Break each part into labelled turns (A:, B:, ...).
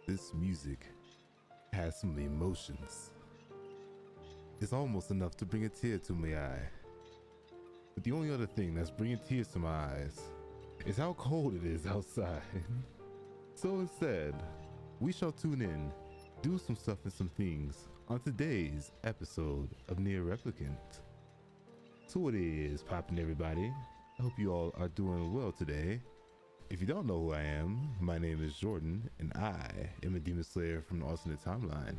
A: This music has some emotions. It's almost enough to bring a tear to my eye. But the only other thing that's bringing tears to my eyes is how cold it is outside. So instead, we shall tune in, do some stuff and some things on today's episode of NieR Replicant. So what is poppin', everybody? I hope you all are doing well today. If you don't know who I am, my name is Jordan, and I am a demon slayer from the alternate timeline.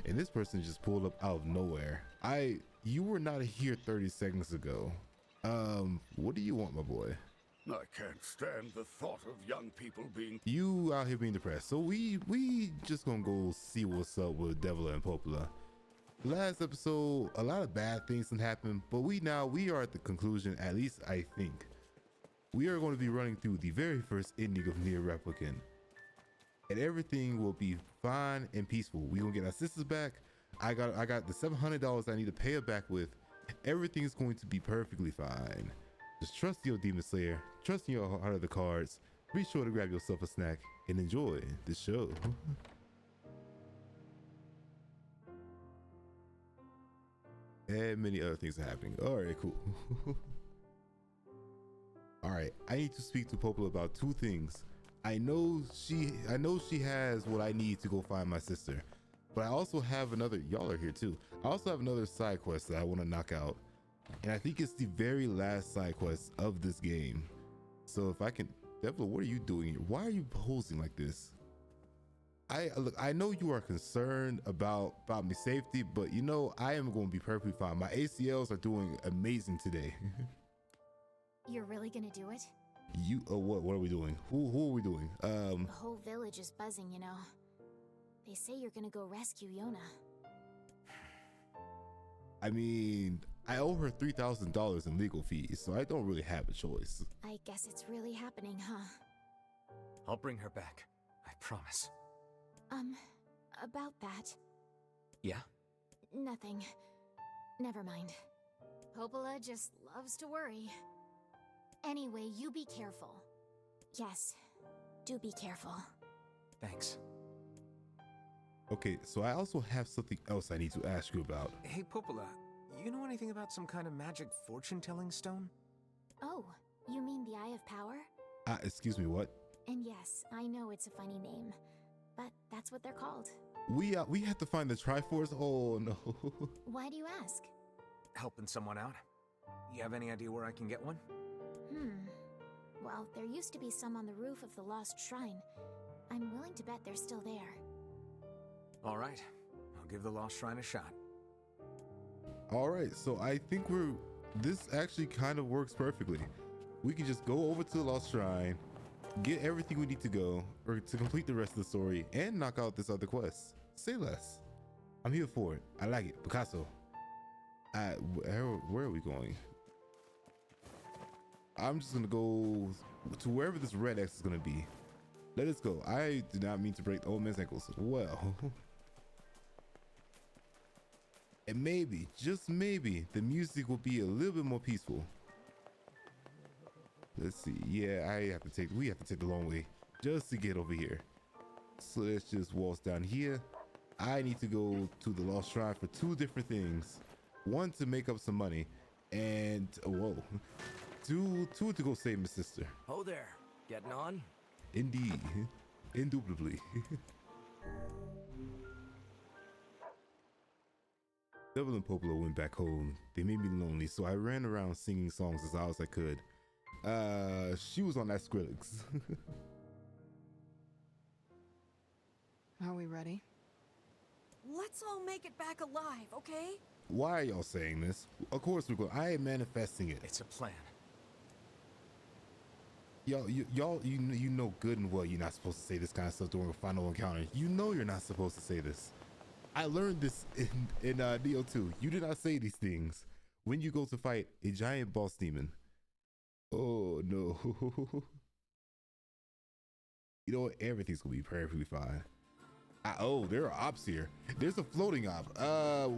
A: And this person just pulled up out of nowhere. You were not here 30 seconds ago. What do you want, my boy?
B: I can't stand the thought of young people being...
A: You out here being depressed. So we just gonna go see what's up with Devil and Popola. Last episode, a lot of bad things can happen, but we are at the conclusion, at least I think. We are going to be running through the very first ending of NieR Replicant, and everything will be fine and peaceful. We gonna get our sisters back. I got the $700 I need to pay her back with. Everything is going to be perfectly fine. Just trust your demon slayer, trust in your heart of the cards. Be sure to grab yourself a snack and enjoy the show. And many other things are happening. All right, cool. All right, I need to speak to Popola about two things. I know she has what I need to go find my sister, but I also have another, y'all are here too. I also have another side quest that I want to knock out, and I think it's the very last side quest of this game. So if I can, Devil, what are you doing here? Why are you posing like this? Look, I know you are concerned about my safety, but you know I am going to be perfectly fine. My ACLs are doing amazing today.
C: You're really gonna do it?
A: What are we doing? Who are we doing?
C: The whole village is buzzing, you know. They say you're gonna go rescue Yona.
A: I mean, I owe her $3,000 in legal fees, so I don't really have a choice.
C: I guess it's really happening, huh?
D: I'll bring her back. I promise.
C: About that.
D: Yeah?
C: Nothing. Never mind. Popola just loves to worry. Anyway, you be careful. Yes, do be careful.
D: Thanks.
A: Okay, so I also have something else I need to ask you about.
D: Hey, Popola, you know anything about some kind of magic fortune-telling stone?
C: Oh, you mean the Eye of Power?
A: Excuse me, what?
C: And yes, I know it's a funny name, but that's what they're called.
A: We have to find the Triforce? Oh, no.
C: Why do you ask?
D: Helping someone out? You have any idea where I can get one?
C: Well, there used to be some on the roof of the Lost Shrine. I'm willing to bet they're still there.
D: All right, I'll give the Lost Shrine a shot.
A: All right, so I think this actually kind of works perfectly. We can just go over to the Lost Shrine, get everything we need to go, or to complete the rest of the story, and knock out this other quest. Say less. I'm here for it. I like it. Picasso. Where are we going? I'm just gonna go to wherever this red X is gonna be. Let us go. I did not mean to break the old man's ankles. Well, and maybe, just maybe, the music will be a little bit more peaceful. Let's see. Yeah, we have to take the long way just to get over here. So let's just waltz down here. I need to go to the Lost Shrine for two different things. One, to make up some money, and whoa. Two to go save my sister.
E: Oh there, getting on?
A: Indeed, indubitably. Devil and Popola went back home. They made me lonely, so I ran around singing songs as loud as I could. She was on that Skrillex.
F: Are we ready?
G: Let's all make it back alive, okay?
A: Why are y'all saying this? Of course we're going. I am manifesting it.
D: It's a plan.
A: Y'all, you know good and well you're not supposed to say this kind of stuff during a final encounter. You know you're not supposed to say this. I learned this in Neo 2. You do not say these things when you go to fight a giant boss demon. Oh no. You know what? Everything's gonna be perfectly fine. Oh, there are ops here. There's a floating op.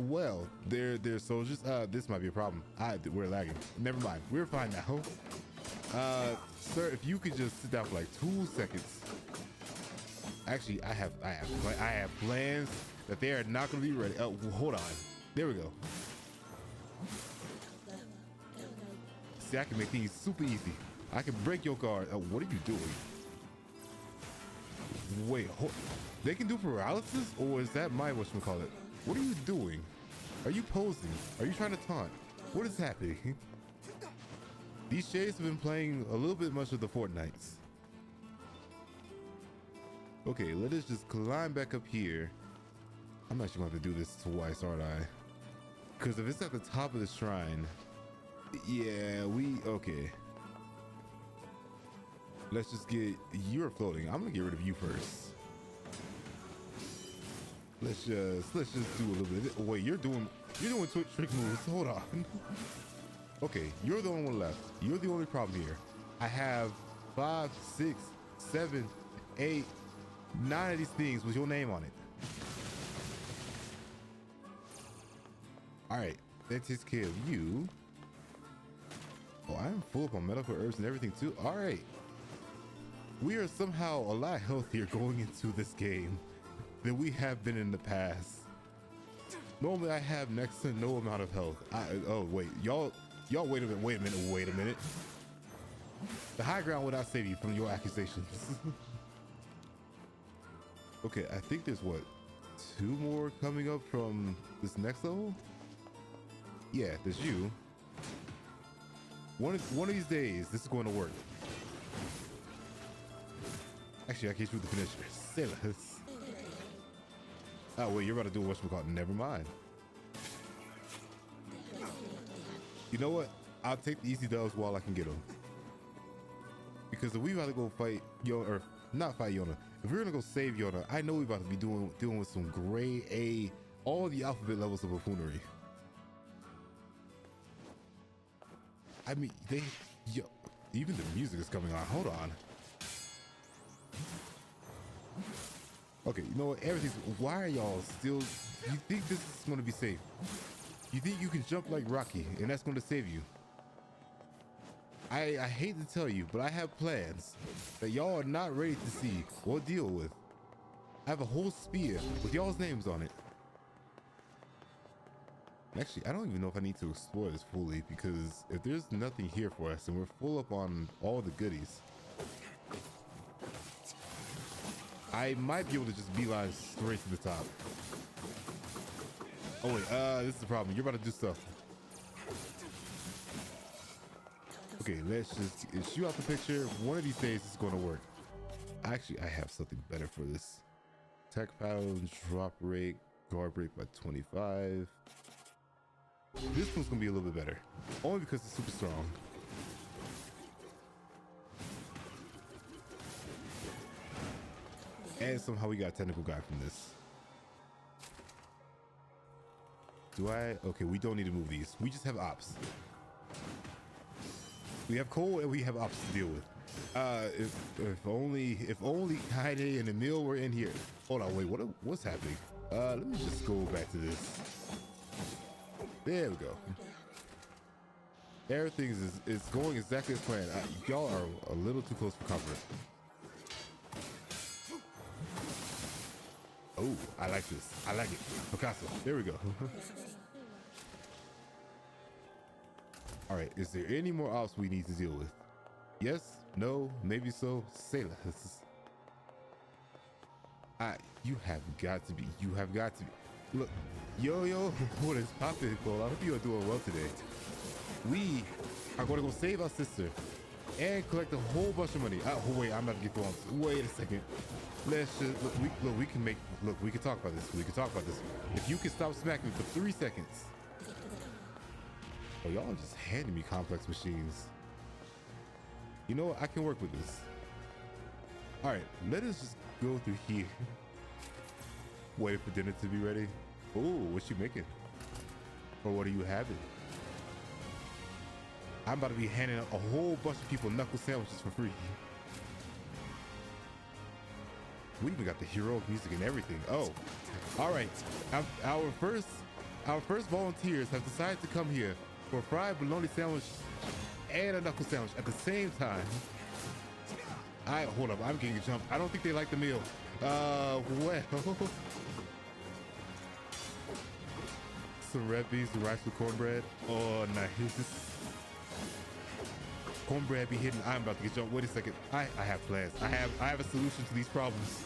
A: Well, there's soldiers. This might be a problem. We're lagging. Never mind. We're fine now. Sir, if you could just sit down for like 2 seconds. Actually, I have plans that they are not going to be ready. Oh, hold on. There we go. See, I can make things super easy. I can break your guard. Oh, what are you doing? Wait, they can do paralysis, or is that my whatchamacallit? What are you doing? Are you posing? Are you trying to taunt? What is happening? These shades have been playing a little bit much of the Fortnites. Okay, let us just climb back up here. I'm actually going to have to do this twice, aren't I? Because if it's at the top of the shrine, yeah, okay. Let's just get, you're floating. I'm gonna get rid of you first. Let's just do a little bit. Wait, you're doing trick moves. Hold on. Okay, you're the only one left. You're the only problem here. I have 5, 6, 7, 8, 9 of these things with your name on it. All right, that takes care of you. Oh, I'm full up on medical herbs and everything too. All right. We are somehow a lot healthier going into this game than we have been in the past. Normally I have next to no amount of health. Oh wait, y'all wait a minute. The high ground will not save you from your accusations. Okay, I think there's what, 2 more coming up from this next level? Yeah, there's you. One of these days, this is going to work. Actually, I can't shoot the finisher. Sailors. Oh, wait, you're about to do whatchamacallit. Never mind. You know what? I'll take the easy dubs while I can get them. Because if we about to go fight Yona, or not fight Yona, if we're gonna go save Yona, I know we're about to be dealing with some grade A, all the alphabet levels of buffoonery. I mean, even the music is coming on. Hold on. Okay, you know what? Why are y'all still? You think this is going to be safe? You think you can jump like Rocky and that's going to save you? I hate to tell you, but I have plans that y'all are not ready to see or deal with. I have a whole spear with y'all's names on it. Actually, I don't even know if I need to explore this fully, because if there's nothing here for us and we're full up on all the goodies, I might be able to just beeline straight to the top. Oh wait, this is the problem. You're about to do stuff. Okay, let's just shoot out the picture. One of these days it's going to work. Actually, I have something better for this. Tech pattern, drop rate, guard rate by 25. This one's gonna be a little bit better, only because it's super strong. And somehow we got a technical guy from this. Okay, we don't need to move these. We just have ops. We have Cole and we have ops to deal with. If only Kaine and Emil were in here. Hold on, wait, what's happening? Let me just go back to this. There we go. Everything is going exactly as planned. Y'all are a little too close for comfort. Oh, I like this. I like it. Picasso. There we go. All right, is there any more ops we need to deal with? Yes, no, maybe so. Say less. You have got to be. Look, yo, what is poppin', Cole? I hope you are doing well today. We are going to go save our sister and collect a whole bunch of money. Oh, wait, I'm about to get thrown. Wait a second. Let's just we can talk about this. If you can stop smacking me for 3 seconds. Oh, y'all are just handing me complex machines. You know what? I can work with this. All right, let us just go through here. Wait for dinner to be ready. Oh, what you making? Or what are you having? I'm about to be handing out a whole bunch of people knuckle sandwiches for free. We even got the heroic music and everything. Oh, all right. Our first volunteers have decided to come here for a fried bologna sandwich and a knuckle sandwich at the same time. Hold up, I'm getting jumped. I don't think they like the meal. Well. Some red beans and rice with cornbread. Oh, nice. Cornbread be hidden. I'm about to get jumped. Wait a second. I have plans. I have a solution to these problems.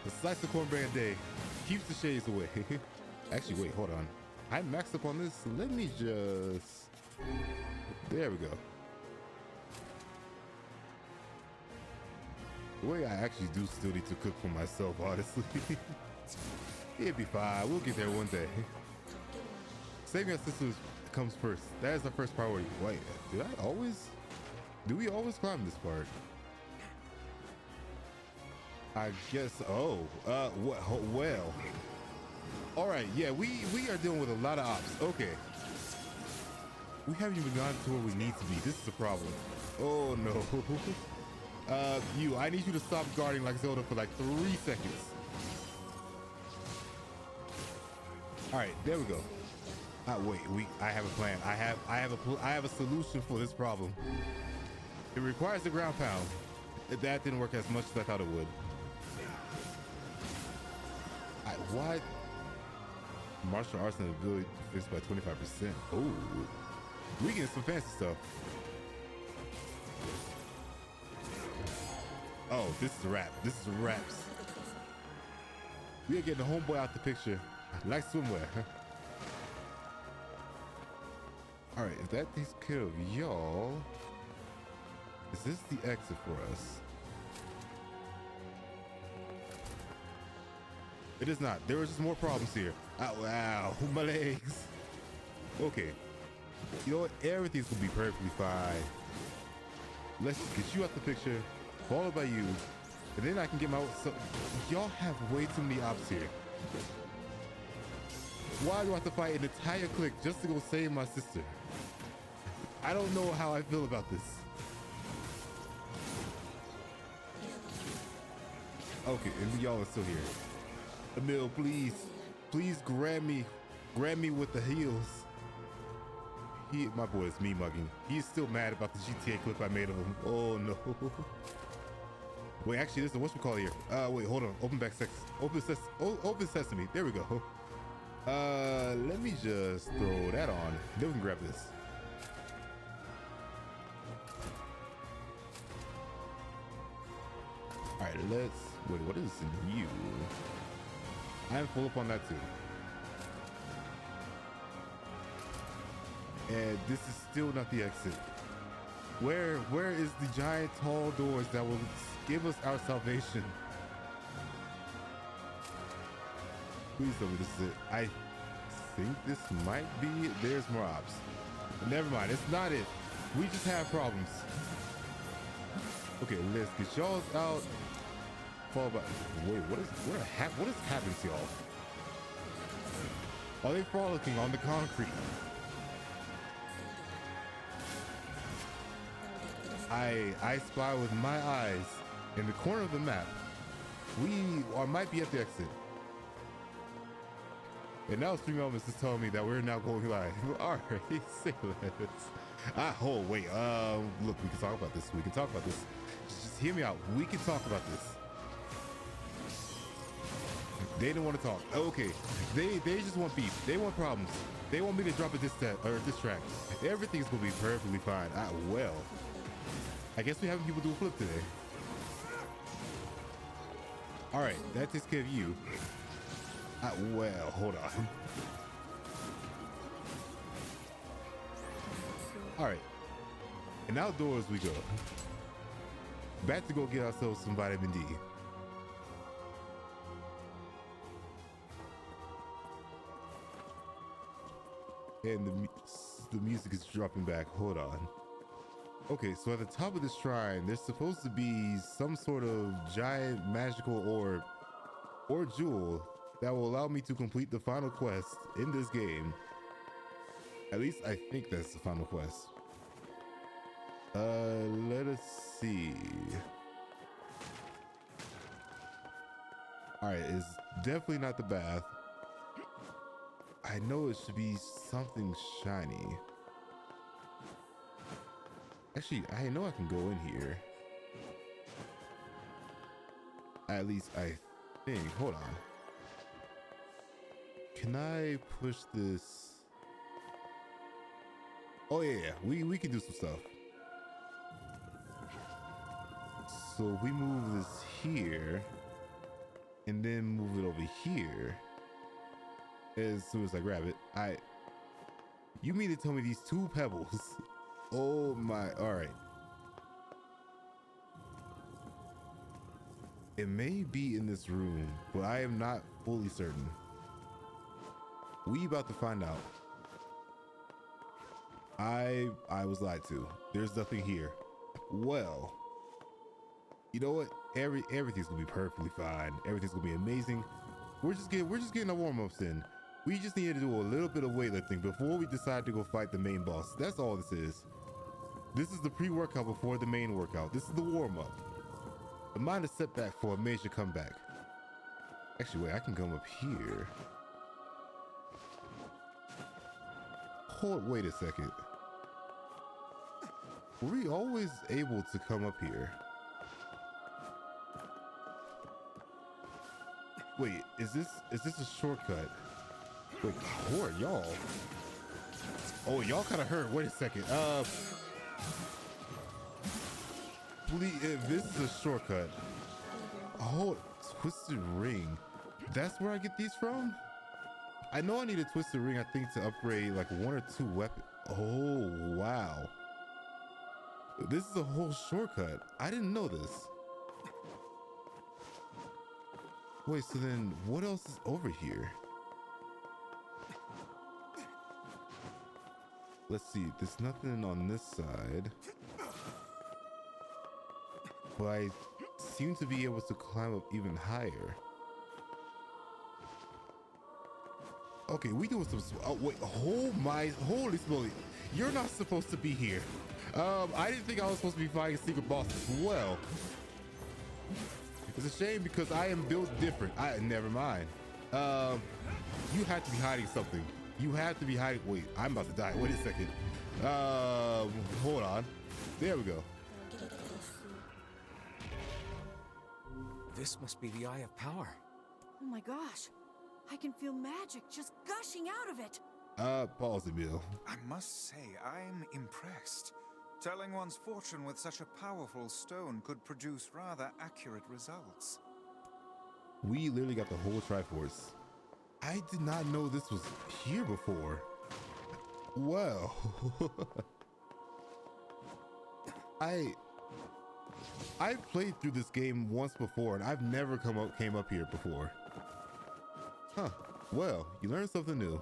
A: A slice of cornbread a day keeps the shades away. Actually, wait, hold on. I maxed up on this. Let me just... There we go. The way I actually do still need to cook for myself, honestly. It'd be fine. We'll get there one day. Saving our sisters comes first. That is our first priority. Wait, do we always climb this part? I guess, well. All right, yeah, we are dealing with a lot of ops. Okay. We haven't even gotten to where we need to be. This is a problem. Oh, no. I need you to stop guarding like Zelda for like 3 seconds. All right, there we go. Wait, I have a plan. I have a solution for this problem. It requires a ground pound. That didn't work as much as I thought it would. What? Martial arts and ability to fix by 25%. Oh, we getting some fancy stuff. Oh, this is a wrap. This is a wraps. We are getting the homeboy out the picture. Like swimwear. All right, if that takes care of y'all, is this the exit for us? It is not. There are just more problems here. Wow, my legs. Okay. You know what? Everything's gonna be perfectly fine. Let's just get you out the picture, followed by you, and then I can get my... So, y'all have way too many ops here. Why do I have to fight an entire clique just to go save my sister? I don't know how I feel about this. Okay, and y'all are still here. Emil, please grab me with the heels. My boy is me mugging. He's still mad about the GTA clip I made of him. Oh no. Wait, actually, this is what's we call here. Wait, hold on. Open sesame. There we go. Let me just throw that on. Then we can grab this. All right, wait, what is in you? I'm full up on that too. And this is still not the exit. Where is the giant tall doors that will give us our salvation? Please tell me this is it. I think this might be it. There's more ops. Never mind, it's not it. We just have problems. Okay, let's get y'all out. Followed by, wait, what is happening to y'all? Are they frolicking on the concrete? I spy with my eyes in the corner of the map. Might be at the exit. And now Stream Elements is telling me that we're now going live. All right, say less. Oh wait, look, we can talk about this. Just hear me out. We can talk about this. They didn't want to talk. Okay, they just want beef. They want problems. They want me to drop a diss track. Everything's gonna be perfectly fine. Well, I guess we're having people do a flip today. All right, that takes care of you. Well, hold on. All right, and outdoors we go. Back to go get ourselves some vitamin D. And the music is dropping back. Hold on. Okay, so at the top of this shrine, there's supposed to be some sort of giant magical orb or jewel that will allow me to complete the final quest in this game. At least I think that's the final quest. Let us see. All right, it's definitely not the bath. I know it should be something shiny. Actually, I know I can go in here. At least I think. Hold on. Can I push this? Oh yeah, we can do some stuff. So we move this here and then move it over here. As soon as I grab it, you mean to tell me these two pebbles? Oh my, all right. It may be in this room, but I am not fully certain. We about to find out. I was lied to. There's nothing here. Well, you know what? Everything's gonna be perfectly fine. Everything's gonna be amazing. We're just getting our warm-ups in. We just need to do a little bit of weightlifting before we decide to go fight the main boss. That's all this is. This is the pre-workout before the main workout. This is the warm-up. A minor setback for a major comeback. Actually, wait, I can come up here. Wait a second. Were we always able to come up here? Wait, is this a shortcut? Wait, who are y'all? Oh, y'all kind of hurt. Wait a second. Please, if this is a shortcut. Oh, twisted ring. That's where I get these from? I know I need a twisted ring, I think, to upgrade like 1 or 2 weapons. Oh, wow. This is a whole shortcut. I didn't know this. Wait, so then what else is over here? Let's see, there's nothing on this side. But I seem to be able to climb up even higher. Okay, we doing some, oh wait, holy smoly. You're not supposed to be here. I didn't think I was supposed to be fighting secret bosses as well. It's a shame because I am built different. Never mind. You have to be hiding something. You have to be hiding, wait, I'm about to die. Wait a second. Hold on. There we go.
D: This must be the Eye of Power.
G: Oh my gosh. I can feel magic just gushing out of it.
A: Pause it, Bill.
H: I must say, I'm impressed. Telling one's fortune with such a powerful stone could produce rather accurate results.
A: We literally got the whole Triforce. I did not know this was here before. Well, I've played through this game once before, and I've never came up here before. Huh. Well, you learned something new.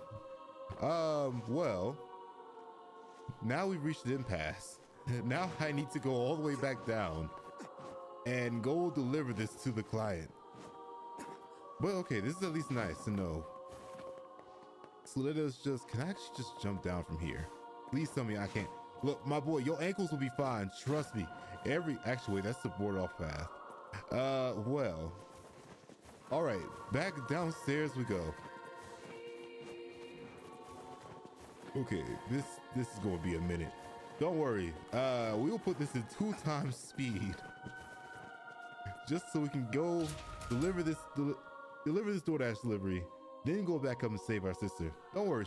A: Well, now we've reached the impasse. Now I need to go all the way back down and go deliver this to the client. But okay, this is at least nice to know. So let us can I actually just jump down from here? Please tell me I can't. Look, my boy, your ankles will be fine. Trust me. Actually, wait, that's the board off path. Well. All right, back downstairs we go. Okay, this is gonna be a minute. Don't worry, we'll put this in 2 times speed. Just so we can go deliver this DoorDash delivery, then go back up and save our sister. Don't worry,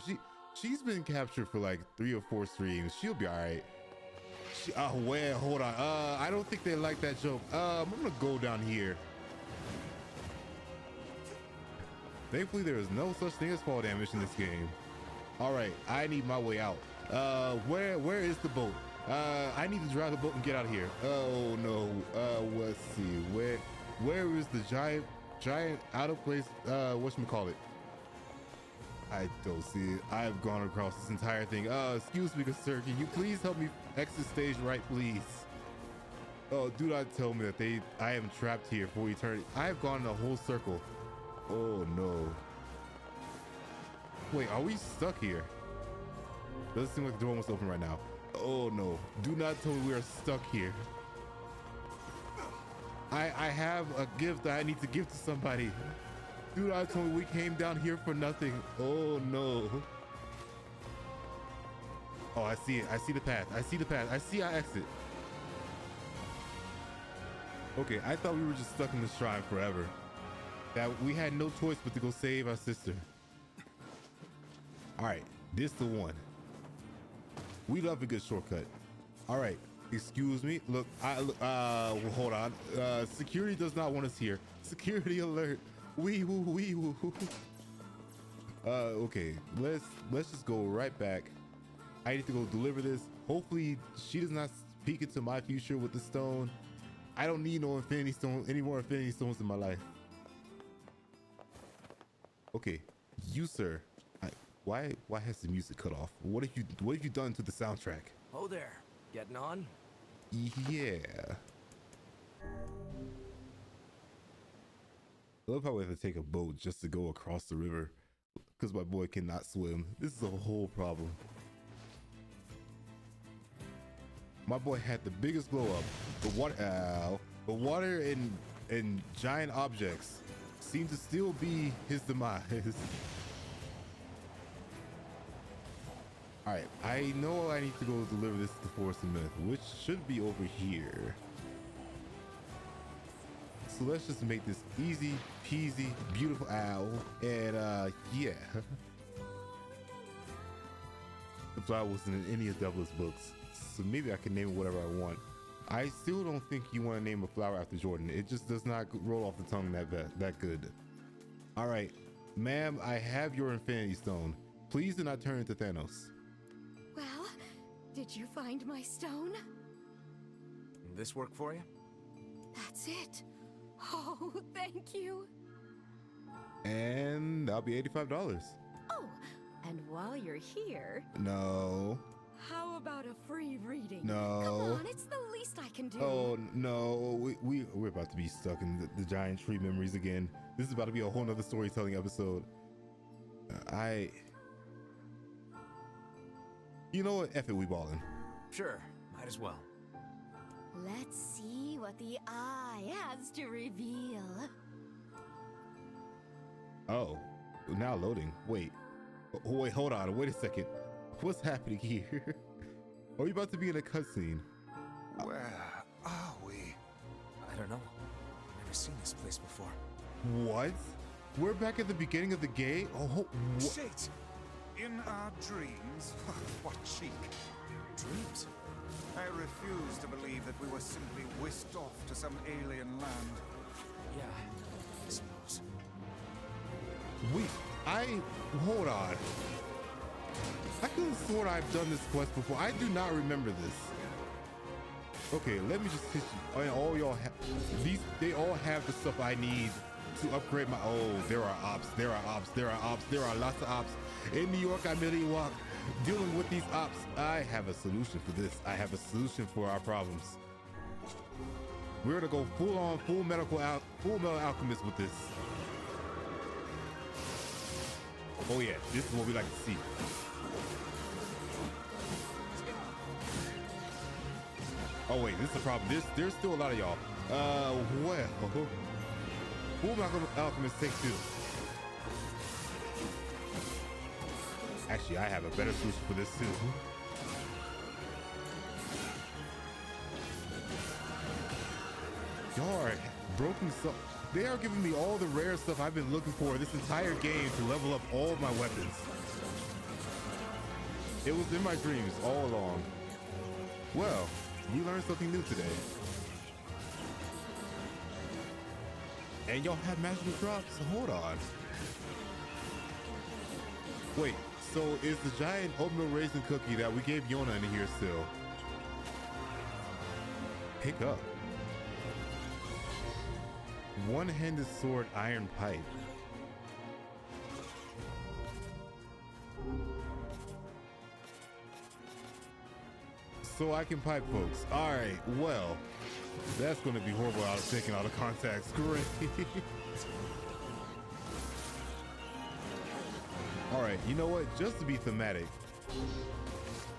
A: she's been captured for like 3 or 4 streams. She'll be all right. Well, hold on. I don't think they like that joke. I'm gonna go down here. Thankfully, there is no such thing as fall damage in this game. All right, I need my way out. Where is the boat? I need to drive the boat and get out of here. Oh no. Let's see. Where is the giant out of place? Whatchamacallit? I don't see it. I've gone across this entire thing. Excuse me, good sir. Can you please help me exit stage right, please? Oh, do not tell me that I am trapped here for eternity. I have gone in a whole circle. Oh no. Wait, are we stuck here? Doesn't seem like the door must open right now. Oh no. Do not tell me we are stuck here. I have a gift that I need to give to somebody. Do not tell me we came down here for nothing. Oh no. Oh, I see it. I see the path. I see the path. I see our exit. Okay, I thought we were just stuck in this shrine forever. That we had no choice but to go save our sister. All right, this the one. We love a good shortcut. All right, excuse me. Look, well, hold on. Security does not want us here. Security alert. Wee woo, wee woo. Okay, let's just go right back. I need to go deliver this. Hopefully she does not peek into my future with the stone. I don't need no infinity stone, any more infinity stones in my life. Okay, you sir. Why has the music cut off? What have you done to the soundtrack?
E: Oh there, getting on?
A: Yeah. I love how we have to take a boat just to go across the river because my boy cannot swim. This is a whole problem. My boy had the biggest glow up. The water and giant objects seem to still be his demise. All right, I know I need to go deliver this to Forest and Myth, which should be over here. So let's just make this easy peasy, beautiful owl, and yeah. The flower wasn't in any of Douglas' books, so maybe I can name it whatever I want. I still don't think you want to name a flower after Jordan. It just does not roll off the tongue that good. All right, ma'am, I have your Infinity Stone. Please do not turn into Thanos.
G: Well, did you find my stone?
D: This work for you?
G: That's it. Oh, thank you.
A: And that'll be $85.
G: Oh, and while you're here,
A: No.
G: how about a free reading?
A: No.
G: Come on, it's the least I can do.
A: Oh no, we're about to be stuck in the giant tree memories again. This is about to be a whole nother storytelling episode. You know what? F it, we ballin'.
D: Sure, might as well.
G: Let's see what the eye has to reveal.
A: Oh, now loading. Wait, hold on. Wait a second. What's happening here? Are we about to be in a cutscene?
H: Where are we?
D: I don't know. Never seen this place before.
A: What? We're back at the beginning of the game? Oh,
H: Shit! In our dreams? What cheek.
D: Dreams?
H: I refuse to believe that we were simply whisked off to some alien land.
D: Yeah, I suppose.
A: hold on. I could have sworn I've done this quest before. I do not remember this. Okay, let me just hit you. And all y'all have these. They all have the stuff I need to upgrade my. Oh, there are ops. There are ops. There are ops. There are lots of ops. In New York, I'm Millie Walk. Dealing with these ops. I have a solution for this. I have a solution for our problems. We're gonna go full on, full metal alchemist with this. Oh yeah, this is what we like to see. Oh wait, this is the problem. There's still a lot of y'all. Well, full metal alchemist take two. Actually, I have a better solution for this too. Y'all are broken stuff. They are giving me all the rare stuff I've been looking for this entire game to level up all of my weapons. It was in my dreams all along. Well, we learned something new today. And y'all have magical drops. Hold on. Wait, so is the giant oatmeal raisin cookie that we gave Yona in here still? Pick up. One-handed sword, iron pipe. So I can pipe folks. All right, well, that's going to be horrible out of taking out of context. Great. All right, you know what? Just to be thematic,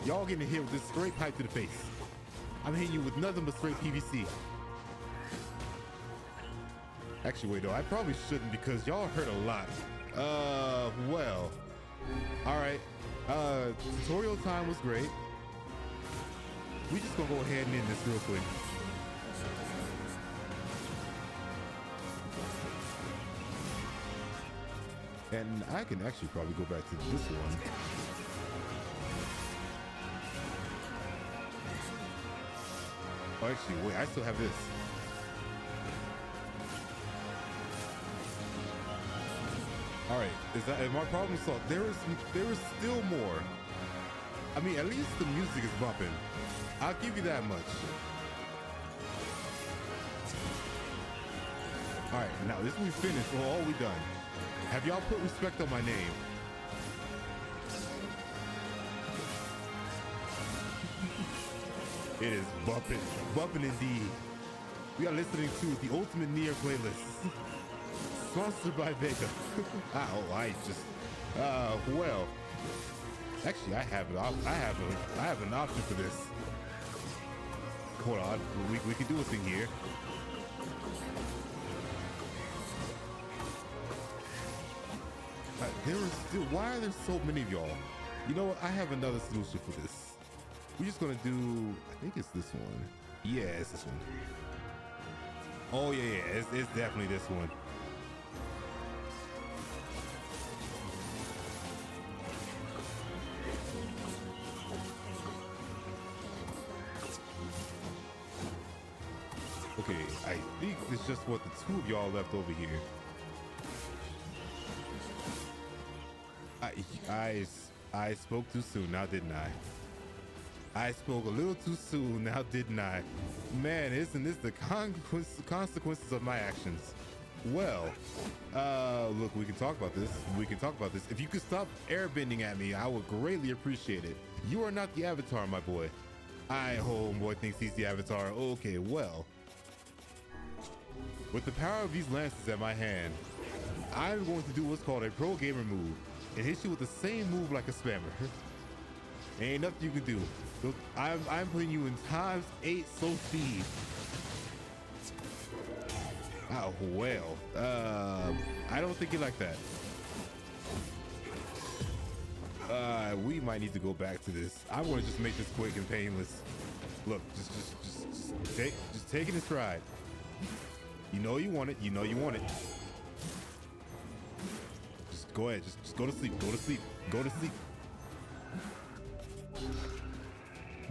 A: y'all getting hit with this straight pipe to the face. I'm hitting you with nothing but straight PVC. Actually, wait, no, I probably shouldn't because y'all hurt a lot. Well, all right. Tutorial time was great. We just gonna go ahead and end this real quick. And I can actually probably go back to this one. Oh, actually, wait, I still have this. All right, is my problem solved? There is still more. I mean, at least the music is bumping. I'll give you that much. All right, now this we finished. Well, all we done. Have y'all put respect on my name? It is bumping, bumping indeed. We are listening to the Ultimate NieR playlist, sponsored by Vega. Well, actually, I have an option for this. Hold on, we can do a thing here. Why are there so many of y'all? You know what? I have another solution for this. We're just gonna do, I think it's this one. Yeah, it's this one. Oh yeah, it's definitely this one. Okay, I think it's just what the two of y'all left over here. I spoke too soon, now didn't I? I spoke a little too soon, now didn't I? Man, isn't this the consequences of my actions? Well, look, we can talk about this. If you could stop airbending at me, I would greatly appreciate it. You are not the Avatar, my boy. Homeboy thinks he's the Avatar. Okay, well. With the power of these lances at my hand, I'm going to do what's called a pro gamer move and hit you with the same move like a spammer. Ain't nothing you can do. So I'm putting you in ×8 slow speed. Oh, well. I don't think you like that. We might need to go back to this. I want to just make this quick and painless. Look, just take it in stride. You know you want it. You know you want it. Just go ahead. Just go to sleep. Go to sleep. Go to sleep.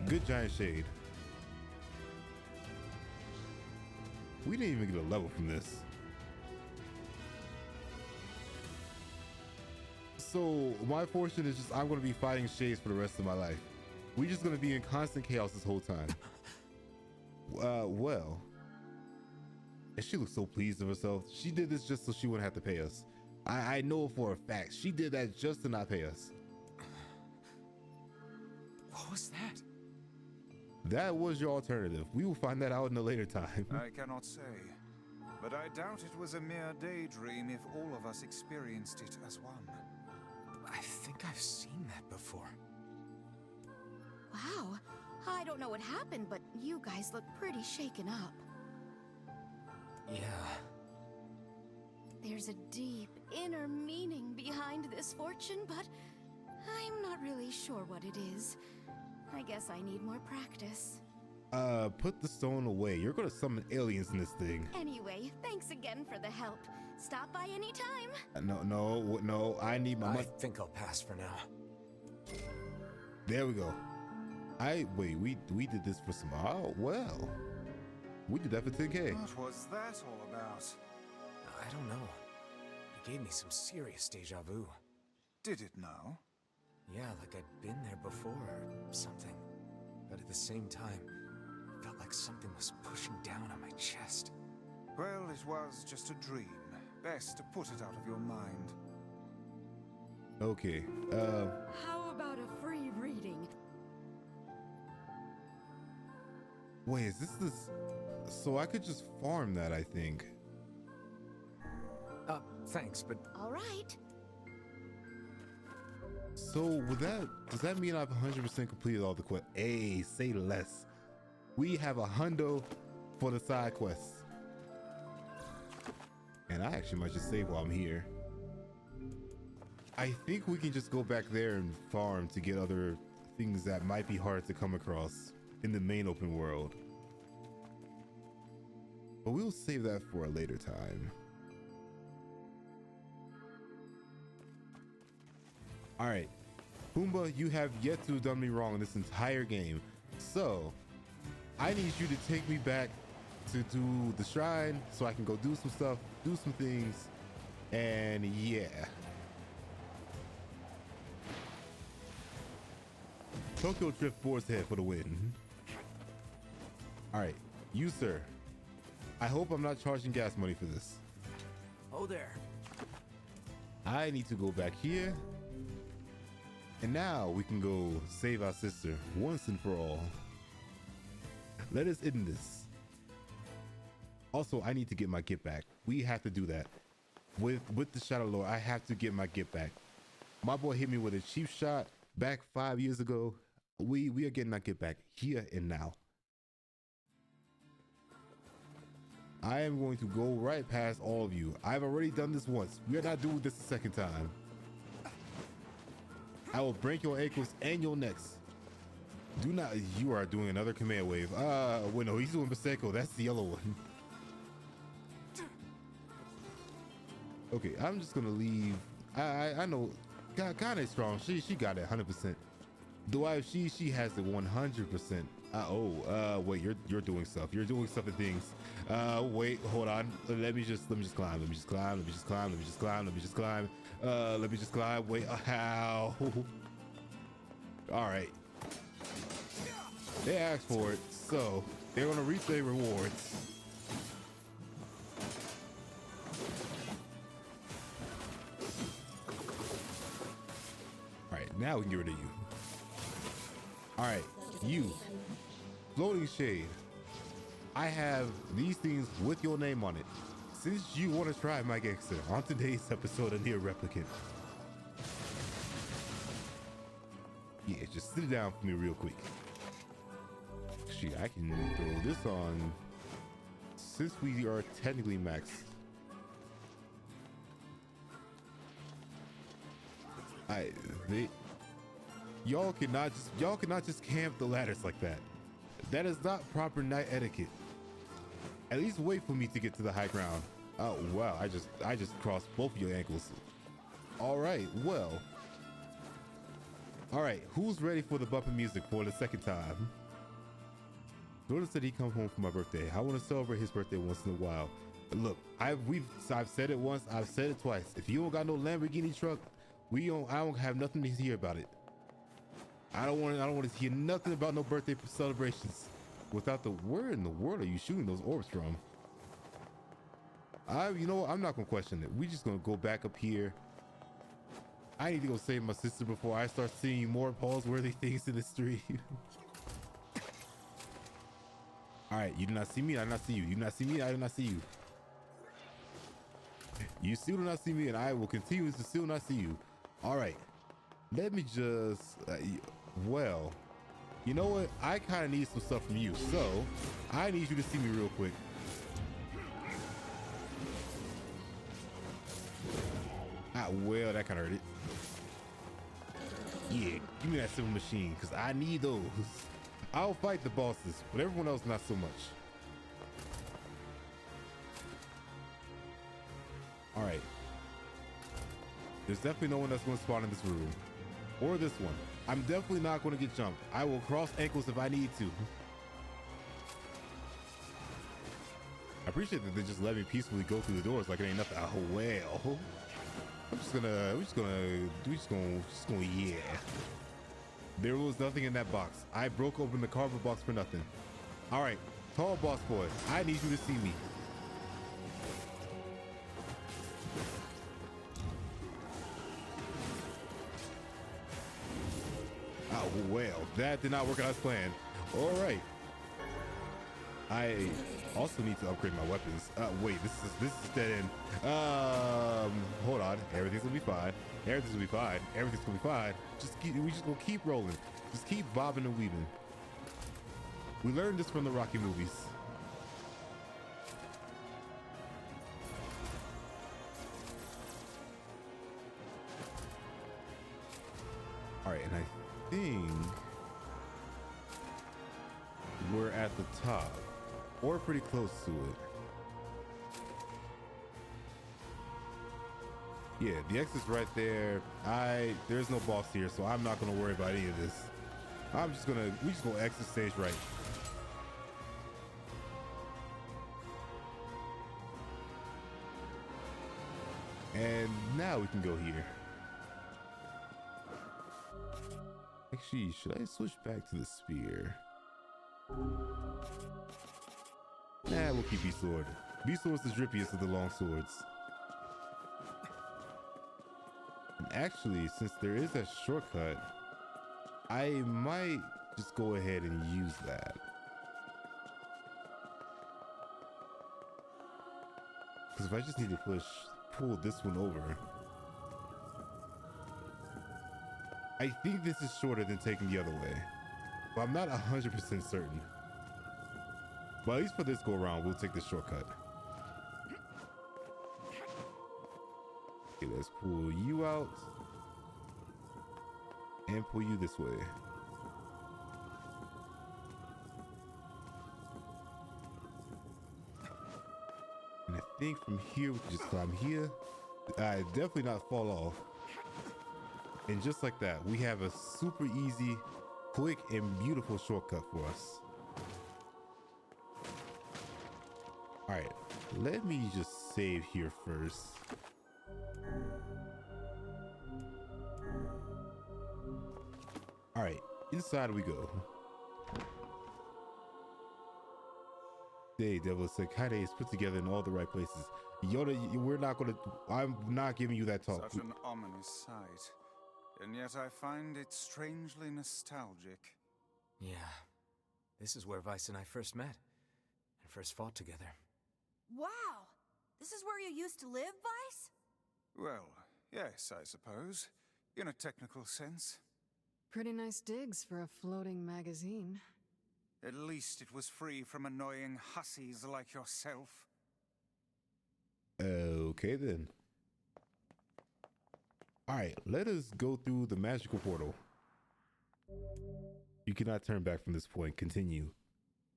A: Good giant shade. We didn't even get a level from this. So my fortune is just I'm going to be fighting shades for the rest of my life. We're just going to be in constant chaos this whole time. Well. And she looks so pleased of herself. She did this just so she wouldn't have to pay us. I know for a fact she did that just to not pay us.
D: What was that?
A: That was your alternative. We will find that out in a later time.
H: I cannot say, but I doubt it was a mere daydream if all of us experienced it as one.
D: I think I've seen that before.
G: Wow. I don't know what happened, but you guys look pretty shaken up.
D: Yeah.
G: There's a deep inner meaning behind this fortune, but I'm not really sure what it is. I guess I need more practice.
A: Put the stone away. You're gonna summon aliens in this thing.
G: Anyway, thanks again for the help. Stop by any time.
A: No, I need my money.
D: I think I'll pass for now.
A: There we go. Wait, we did this for some, oh, well. We did that for 10K.
H: What was that all about?
D: I don't know. It gave me some serious deja vu.
H: Did it now?
D: Yeah, like I'd been there before or something. But at the same time, it felt like something was pushing down on my chest.
H: Well, it was just a dream. Best to put it out of your mind.
A: Okay,
G: How about a free reading?
A: wait, is this? So I could just farm that, I think.
D: Thanks, but
G: All right.
A: So does that mean I've 100% completed all the quests? Hey, say less. We have a hundo for the side quests. And I actually might just save while I'm here. I think we can just go back there and farm to get other things that might be hard to come across. in the main open world. But we'll save that for a later time. All right, Pumbaa, you have yet to have done me wrong in this entire game. So I need you to take me back to do the shrine so I can go do some stuff, do some things, and yeah. Tokyo Drift boards ahead for the win. All right, you sir. I hope I'm not charging gas money for this.
E: Oh there.
A: I need to go back here. And now we can go save our sister once and for all. Let us end this. Also, I need to get my get back. We have to do that. With the Shadow Lord, I have to get my get back. My boy hit me with a cheap shot back 5 years ago. We are getting our get back here and now. I am going to go right past all of you. I've already done this once. We are not doing this a second time. I will break your ankles and your necks. Do not, you are doing another command wave. Wait, no, he's doing Prosecco. That's the yellow one. Okay, I'm just gonna leave. I know, kind of strong. She got it 100%. Dwight, she has it 100%. Wait, you're doing stuff. You're doing stuff and things. Wait, hold on. Let me just climb. Let me just climb. Let me just climb. Let me just climb. Let me just climb. Let me just climb. Wait, how? All right. They asked for it, so they're gonna reap their rewards. All right, now we can get rid of you. All right, you, floating shade. I have these things with your name on it. Since you want to try my gangster on today's episode of NieR Replicant. Yeah, just sit it down for me real quick. Shoot, I can throw this on since we are technically maxed. Y'all cannot just camp the ladders like that. That is not proper knight etiquette. At least wait for me to get to the high ground. Oh wow, I just crossed both of your ankles. All right, well. All right, who's ready for the bumping music for the second time? Jordan said he'd come home for my birthday. I want to celebrate his birthday once in a while. Look, I've said it once, I've said it twice. If you don't got no Lamborghini truck, I don't have nothing to hear about it. I don't want to hear nothing about no birthday celebrations without the, where in the world are you shooting those orbs from? You know what, I'm not gonna question it. We just gonna go back up here. I need to go save my sister before I start seeing more pause-worthy things in the stream. All right, you do not see me, I do not see you. You do not see me, I do not see you. You still do not see me, and I will continue to still not see you. All right, let me just, well, you know what? I kind of need some stuff from you, so I need you to see me real quick. Well, that kind of hurt it. Yeah, give me that silver machine, because I need those. I'll fight the bosses, but everyone else not so much. All right. There's definitely no one that's going to spawn in this room. Or this one. I'm definitely not going to get jumped. I will cross ankles if I need to. I appreciate that they just let me peacefully go through the doors like it ain't nothing. Oh, well. we're just gonna, yeah. There was nothing in that box. I broke open the cardboard box for nothing. All right, tall boss boy, I need you to see me. Oh, well, that did not work out as planned. All right. I also need to upgrade my weapons. Wait, this is dead end. Hold on. Everything's gonna be fine. Everything's gonna be fine. Everything's gonna be fine. We just gonna keep rolling. Just keep bobbing and weaving. We learned this from the Rocky movies. All right, and I think at the top, or pretty close to it. Yeah, the exit's right there. There's no boss here, so I'm not gonna worry about any of this. We just gonna exit stage right. And now we can go here. Actually, should I switch back to the spear? Nah, we'll keep B-Sword. B-Sword's the drippiest of the long swords. And actually, since there is that shortcut, I might just go ahead and use that. Because if I just need to pull this one over. I think this is shorter than taking the other way, but I'm not 100% certain. But at least for this go around, we'll take the shortcut. Okay, let's pull you out and pull you this way. And I think from here we can just climb here. Definitely not fall off. And just like that, we have a super easy, quick, and beautiful shortcut for us. All right, let me just save here first. All right, inside we go. Hey, Devil said Kaine is put together in all the right places. Yoda, I'm not giving you that talk.
H: Such an ominous sight. And yet I find it strangely nostalgic.
D: Yeah, this is where Vice and I first met, and first fought together.
G: Wow! This is where you used to live, Vice?
H: Well, yes, I suppose. In a technical sense.
F: Pretty nice digs for a floating magazine.
H: At least it was free from annoying hussies like yourself.
A: Okay then. All right, let us go through the magical portal. You cannot turn back from this point. Continue.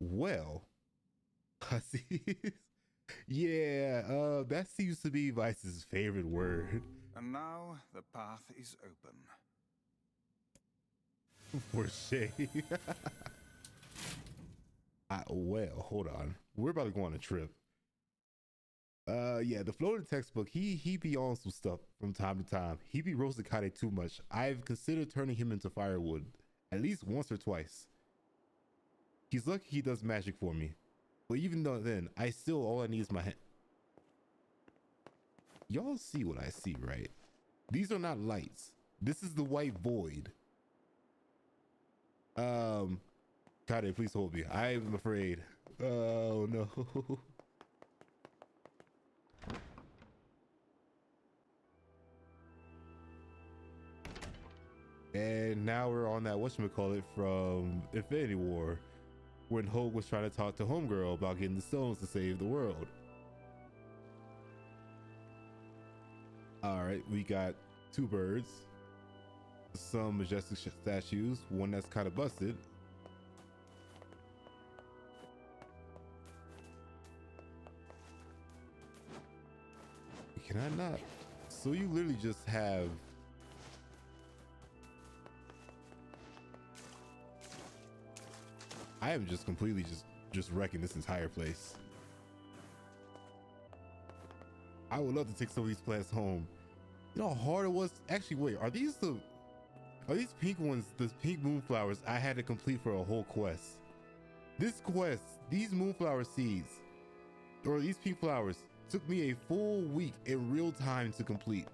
A: Well, hussies. Yeah, that seems to be Vice's favorite word.
H: And now the path is open.
A: For shame. Well, hold on. We're about to go on a trip. Yeah, the floating textbook, he be on some stuff from time to time. He be roasting Kaine too much. I've considered turning him into firewood at least once or twice. He's lucky he does magic for me. But even though then, all I need is my hand. Y'all see what I see, right? These are not lights. This is the white void. Kaine, please hold me. I am afraid. Oh no. And now we're on that whatchamacallit from Infinity War, when Hogue was trying to talk to Homegirl about getting the stones to save the world. All right, we got two birds, some majestic statues, one that's kind of busted. Can I not? So you literally just have I am just completely just wrecking this entire place. I would love to take some of these plants home. You know how hard it was? Actually, wait, are these pink ones, the pink moonflowers I had to complete for a whole quest? This quest, these moonflower seeds, or these pink flowers, took me a full week in real time to complete.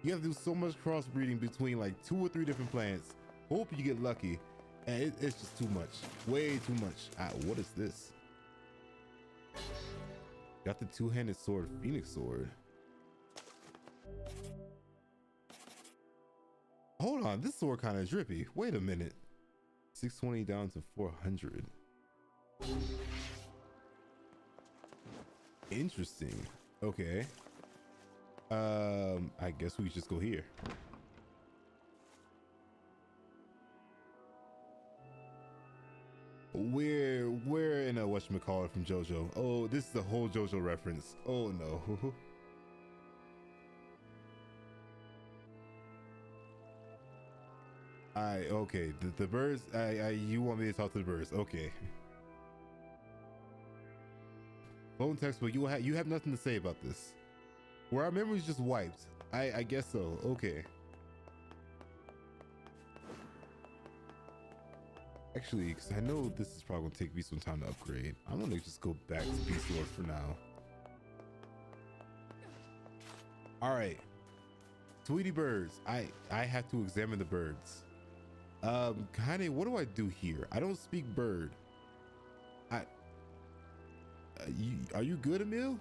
A: You have to do so much crossbreeding between like 2 or 3 different plants. Hope you get lucky. And it's just too much, way too much. What is this? Got the two-handed sword, Phoenix sword. Hold on, this sword kind of drippy. Wait a minute. 620 down to 400. Interesting. Okay. I guess we just go here. We're in a whatchamacallit from JoJo. Oh, this is the whole JoJo reference. Oh no. Okay, the birds, you want me to talk to the birds, okay. Phone textbook, you have nothing to say about this. Were our memories just wiped? I guess so, okay. Actually, because I know this is probably gonna take me some time to upgrade, I'm gonna just go back to PC Lord for now. All right, Tweety birds, I have to examine the birds. Kaine, what do I do here? I don't speak bird. Are you good, Emil?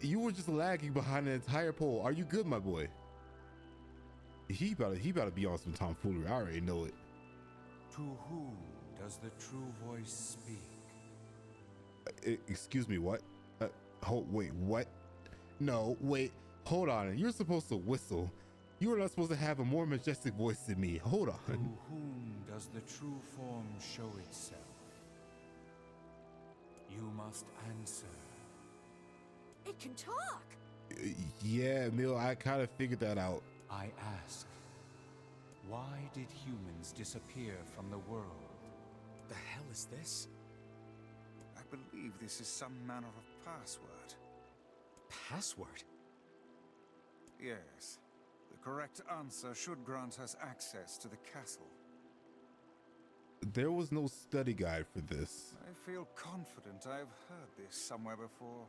A: You were just lagging behind an entire pole. Are you good, my boy? He about to be on some tomfoolery. I already know it.
H: To whom does the true voice speak?
A: Excuse me, what? Wait, what? No, wait, hold on. You're supposed to whistle. You are not supposed to have a more majestic voice than me. Hold on.
H: To whom does the true form show itself? You must answer.
G: It can talk!
A: Yeah, Emil, I kind of figured that out.
H: I ask, why did humans disappear from the world?
D: The hell is this?
H: I believe this is some manner of password.
D: Password?
H: Yes. The correct answer should grant us access to the castle.
A: There was no study guide for this.
H: I feel confident I've heard this somewhere before.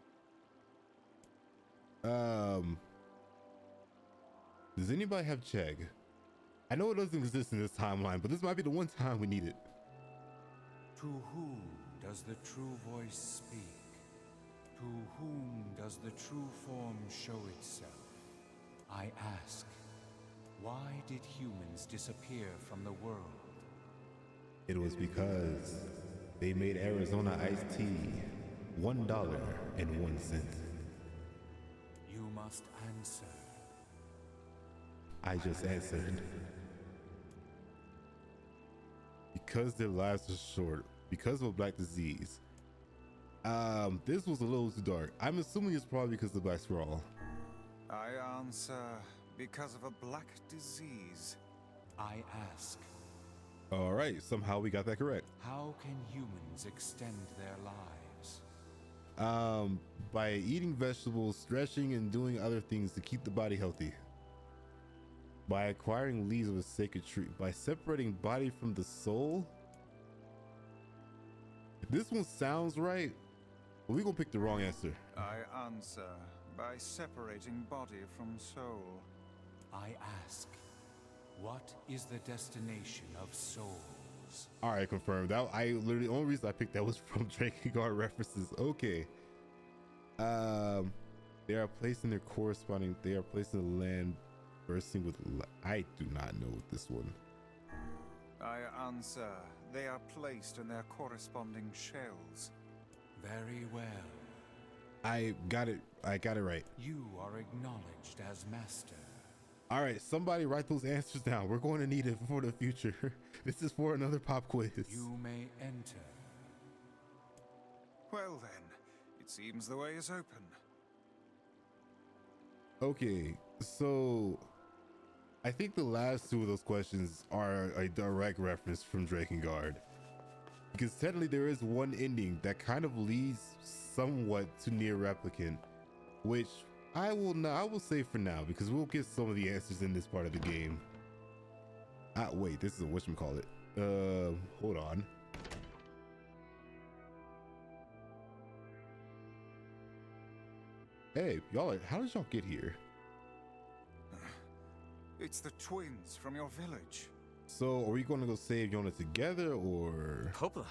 A: Does anybody have Chegg? I know it doesn't exist in this timeline, but this might be the one time we need it.
H: To whom does the true voice speak? To whom does the true form show itself? I ask, why did humans disappear from the world?
A: It was because they made Arizona iced tea $1.01.
H: You must answer.
A: I just answered. Because their lives are short, because of a black disease. This was a little too dark. I'm assuming it's probably because of the Black Scrawl.
H: I answer, because of a black disease. I ask,
A: All right, somehow we got that correct.
H: how can humans extend their lives?
A: By eating vegetables, stretching, and doing other things to keep the body healthy. By acquiring leaves of a sacred tree. By separating body from the soul. This one sounds right, but we're gonna pick the wrong answer.
H: I answer, by separating body from soul. I ask, what is the destination of souls?
A: All right, confirmed. That the only reason I picked that was from JordanVt references. Okay. They are placed in their corresponding. They are placed in the land bursting with. I do not know this one.
H: I answer, they are placed in their corresponding shells. Very well.
A: I got it right.
H: You are acknowledged as master.
A: All right, somebody write those answers down. We're going to need it for the future. This is for another pop quiz.
H: You may enter. Well then, it seems the way is open.
A: Okay, so I think the last two of those questions are a direct reference from JordanVt. Because technically there is one ending that kind of leads somewhat to NieR Replicant, which I will save for now because we'll get some of the answers in this part of the game. Wait, this is a whatchamacallit. Hold on. Hey, y'all, how did y'all get here?
H: It's the twins from your village.
A: So, are we going to go save Yona together, or?
D: Popola?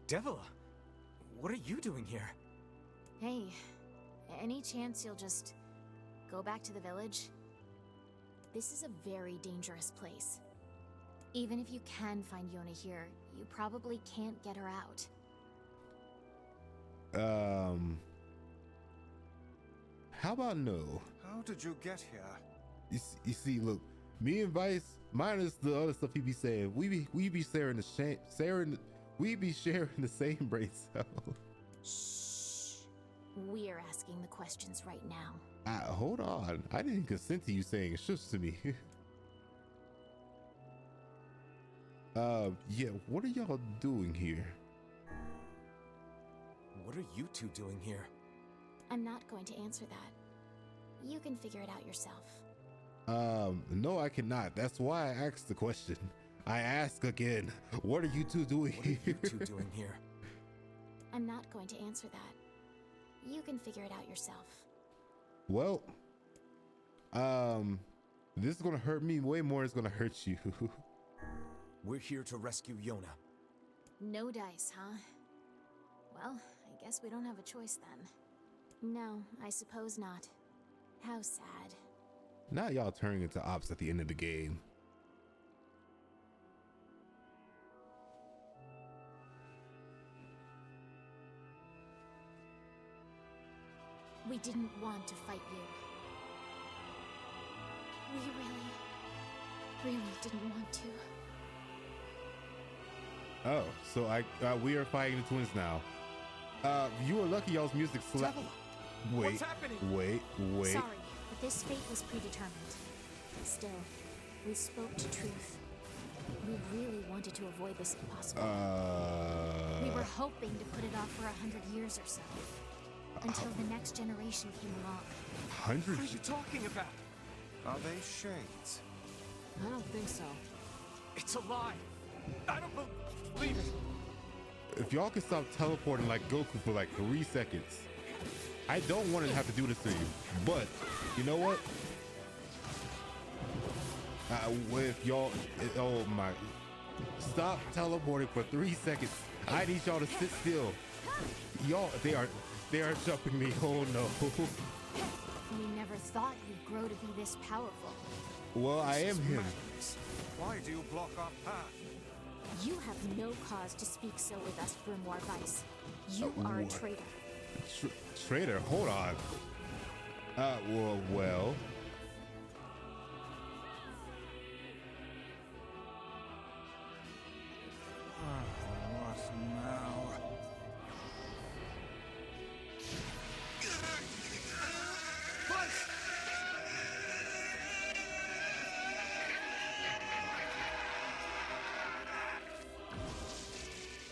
D: Devila? What are you doing here?
C: Hey, any chance you'll just go back to the village? This is a very dangerous place. Even if you can find Yona here, you probably can't get her out.
A: How about no?
H: How did you get here?
A: You see, look, me and Vice, minus the other stuff he be saying, we be sharing We be sharing the same brain cell.
C: Shh. We're asking the questions right now.
A: Hold on. I didn't consent to you saying shush to me. Yeah, what are y'all doing here?
D: What are you two doing here?
C: I'm not going to answer that. You can figure it out yourself.
A: No, I cannot. That's why I asked the question. I ask again, what are you two doing
D: What
A: here?
D: are you two doing here?
C: I'm not going to answer that. You can figure it out yourself.
A: Well, this is gonna hurt me way more than it's gonna hurt you.
D: We're here to rescue Yona.
C: No dice, huh? Well, I guess we don't have a choice then. No, I suppose not. How sad.
A: Now y'all turning into ops at the end of the game.
C: We didn't want to fight you. We really didn't want to.
A: Oh, so we are fighting the twins now. You were lucky y'all's music slapped. Wait,
D: What's happening?
A: wait.
C: Sorry, but this fate was predetermined. Still, we spoke to truth. We really wanted to avoid this if possible. We were hoping to put it off for 100 years or so. Until the next generation came along.
A: 100?
D: What are you talking about?
I: Are they shades?
F: I don't think so.
D: It's a lie. I don't believe it.
A: If y'all can stop teleporting like Goku for like 3 seconds. I don't want to have to do this to you, but you know what? If y'all, oh my, stop teleporting for 3 seconds. I need y'all to sit still. Y'all, they are jumping me. Oh no.
C: We never thought you'd grow to be this powerful.
A: Well, I am him.
I: Why do you block our path?
C: You have no cause to speak so with us, Grimoire Vice. You are a
A: what?
C: traitor.
A: Traitor, hold on. Well.
I: What now?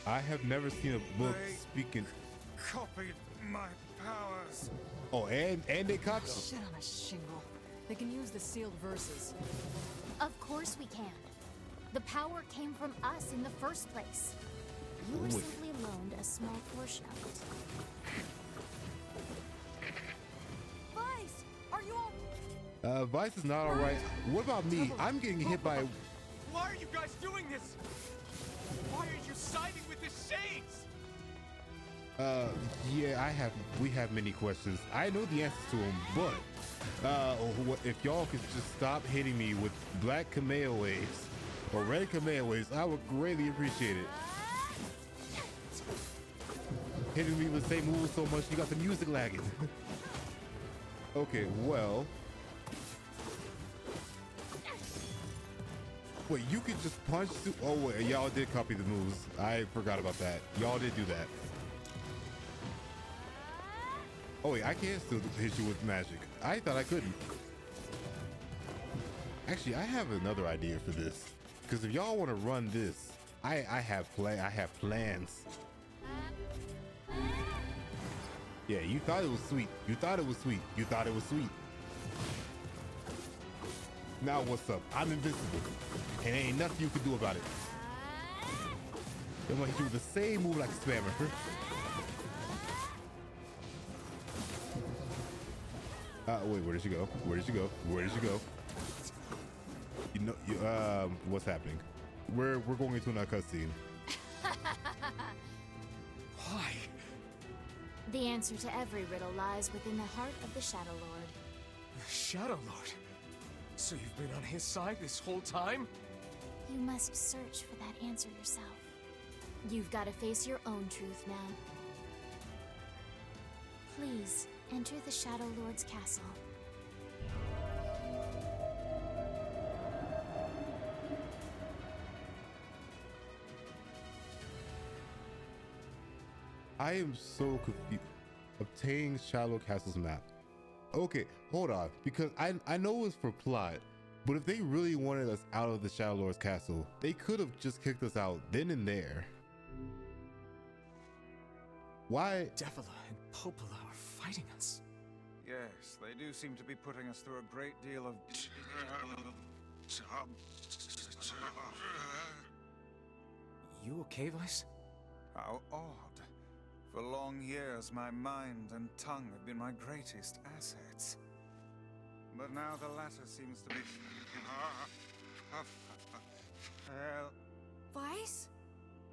A: I have never seen a book
I: They
A: speaking.
I: copied my powers.
A: Oh, and they copied.
F: Shit on a shingle. They can use the sealed verses.
C: Of course we can. The power came from us in the first place. You were
A: Wait.
C: simply loaned a small portion of it.
G: Vice, are you all...
A: Vice is not alright. What about me? I'm getting hit by.
D: Why are you guys doing this? Why are you siding with the shades?
A: Yeah, we have many questions. I know the answers to them, but if y'all could just stop hitting me with black Kameo waves or red Kameo waves, I would greatly appreciate it. Hitting me with the same move so much, you got the music lagging. Okay, well. Wait, you could just punch through. Oh wait, y'all did copy the moves. I forgot about that. Y'all did do that. Oh wait, I can still hit you with magic. I thought I couldn't. Actually, I have another idea for this. Because if y'all want to run this, I have plans. Yeah, you thought it was sweet. You thought it was sweet. You thought it was sweet. Now what's up? I'm invincible. And ain't nothing you can do about it. I'm gonna hit you with the same move like a spammer. Wait, where did you go? Where did you go? Where did you go? You know, what's happening? We're going into another cutscene.
D: Why?
C: The answer to every riddle lies within the heart of the Shadow Lord.
D: Shadow Lord. So you've been on his side this whole time?
C: You must search for that answer yourself. You've got to face your own truth now. Please, enter the Shadow Lord's castle.
A: I am so confused. Obtain Shallow Castle's map. Okay, hold on, because I know it's for plot, but if they really wanted us out of the Shadow Lord's castle, they could have just kicked us out then and there. Why?
D: Devila and Popola are fighting us.
I: Yes, they do seem to be putting us through a great deal of...
D: You okay, Vice?
I: How odd. For long years, my mind and tongue have been my greatest assets. But now the latter seems to be... Well,
G: Vice?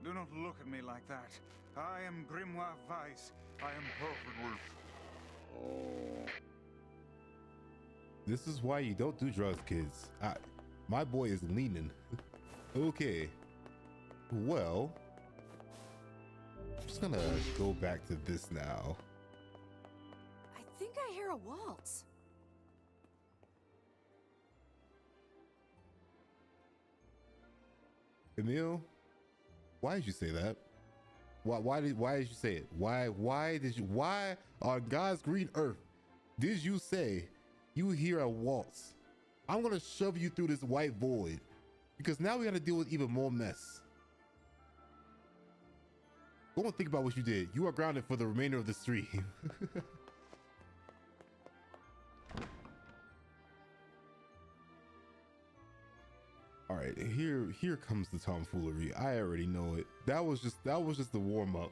I: do not look at me like that. I am Grimoire Vice. I am perfectly...
A: This is why you don't do drugs, kids. My boy is leaning. Okay. Well, I'm just gonna go back to this now.
G: I think I hear a waltz.
A: Emil, why did you say that? Why did you say it? Why on God's green earth did you say you hear a waltz? I'm gonna shove you through this white void because now we gotta deal with even more mess. Go and think about what you did. You are grounded for the remainder of the stream. All right, here comes the tomfoolery. I already know it. That was just the warm up.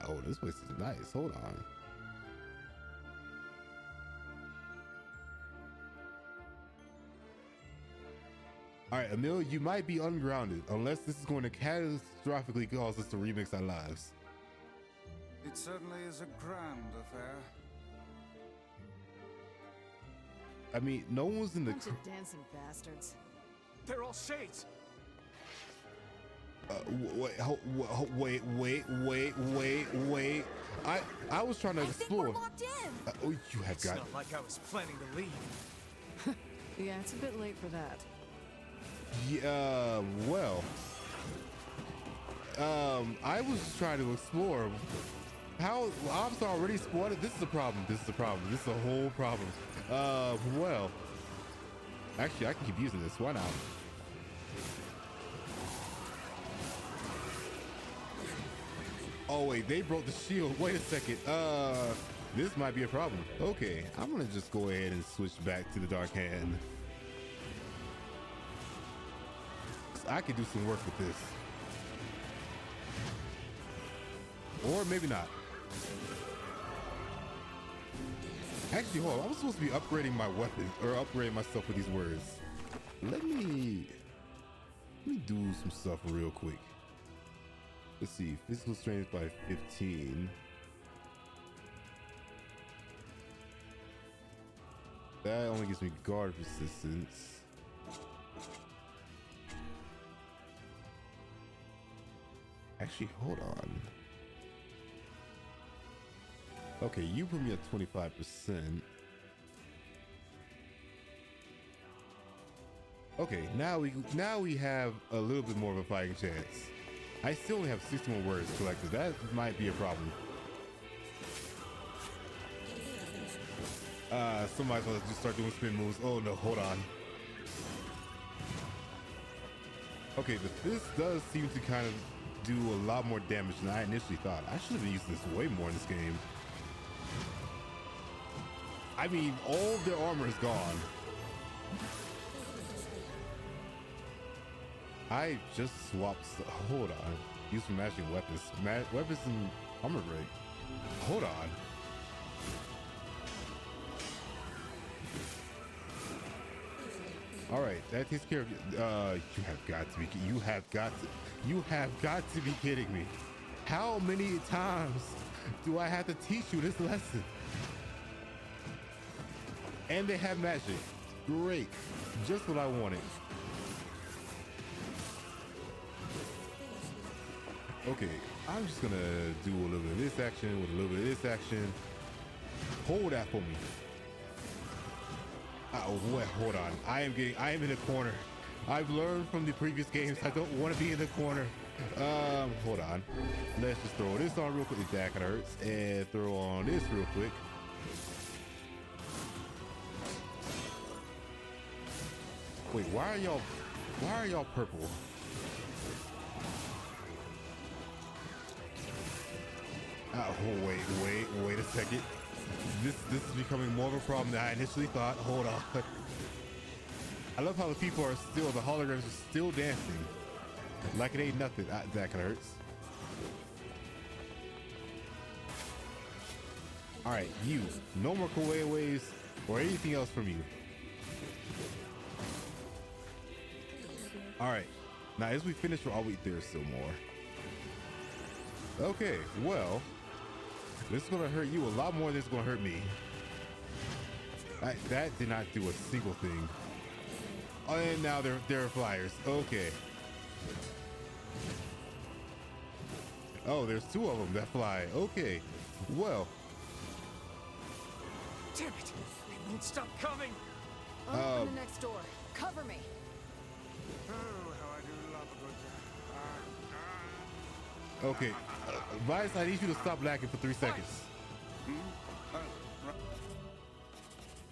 A: Oh, this place is nice. Hold on. All right, Emil, you might be ungrounded unless this is going to catastrophically cause us to remix our lives.
I: It certainly is a grand affair.
A: I mean, no one's in the...
F: Bunch of dancing bastards.
D: They're all shades.
A: Wait. I was trying to explore.
G: I think we're locked in.
A: Oh, you have
D: It's
A: got...
D: not like I was planning to leave.
F: Yeah, it's a bit late for that.
A: Yeah, well, I was just trying to explore. How ops are already spotted? This is a problem. This is a whole problem. Well, actually, I can keep using this. Why not? Oh wait, they broke the shield. Wait a second. This might be a problem. Okay, I'm gonna just go ahead and switch back to the Dark Hand. I could do some work with this. Or maybe not. Actually, hold on. I was supposed to be upgrading my weapon or upgrading myself with these words. Let me do some stuff real quick. Let's see. Physical strength by 15. That only gives me guard resistance. Actually, hold on. Okay, you put me at 25%. Okay, now we have a little bit more of a fighting chance. I still only have 61 words collected. That might be a problem. Somebody's gonna just start doing spin moves. Oh no, hold on. Okay, but this does seem to kind of do a lot more damage than I initially thought. I should have been using this way more in this game. I mean, all of their armor is gone. I just swapped. Hold on. Use for matching weapons. Weapons and armor break. Hold on. All right, that takes care of. You have got to be. You have got to be kidding me. How many times do I have to teach you this lesson? And they have magic. Great. Just what I wanted. Okay, I'm just gonna do a little bit of this action with a little bit of this action. Hold that for me. Oh, wait, hold on. I am in the corner. I've learned from the previous games. I don't want to be in the corner. Hold on. Let's just throw this on real quick. That kind of hurts. And throw on this real quick. Wait, why are y'all purple? Oh, wait a second. This is becoming more of a problem than I initially thought. Hold on. I love how the people are still, the holograms are still dancing. Like it ain't nothing. That kind of hurts. All right, you. No more kawaii waves or anything else from you. All right. Now, as we finish, oh wait, there's still more. Okay, well, this is gonna hurt you a lot more than it's gonna hurt me. That did not do a single thing. Oh, and now they're flyers. Okay. Oh, there's two of them that fly. Okay. Well.
E: Damn it! They won't stop coming.
F: Open the next door. Cover me.
I: Oh, how I do love a good
A: Okay. Vice, I need you to stop lagging for 3 seconds.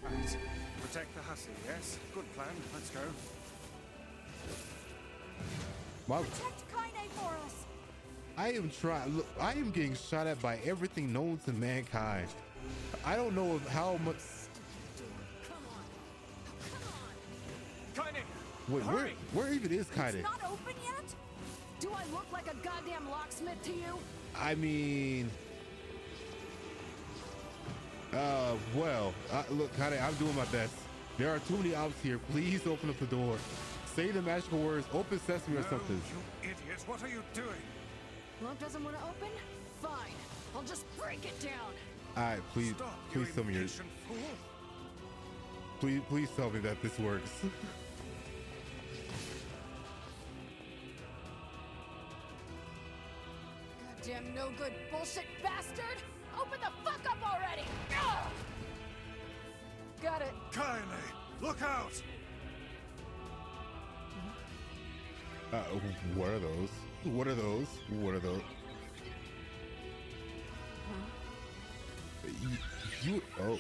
I: Right. Protect the hussy, yes? Good plan. Let's go.
G: Protect Kaine for us.
A: I am trying. Look, I am getting shot at by everything known to mankind. I don't know how much.
E: Kaine!
A: Wait, where even is Kaine?
G: It's not open yet?
F: Do I look like a goddamn locksmith to you?
A: I mean, well, look, Kaine, I'm doing my best. There are too many ops here. Please open up the door. Say the magical words, open sesame or something.
I: You idiots, what are you doing?
F: Lock doesn't want to open? Fine. I'll just break it down.
A: All right, please tell me
I: impatient fool.
A: please tell me that this works.
F: Goddamn no good bullshit bastard! Open the fuck up already! Ugh! Got it.
I: Kaine, look out!
A: What are those? What are those? What are those? You oh.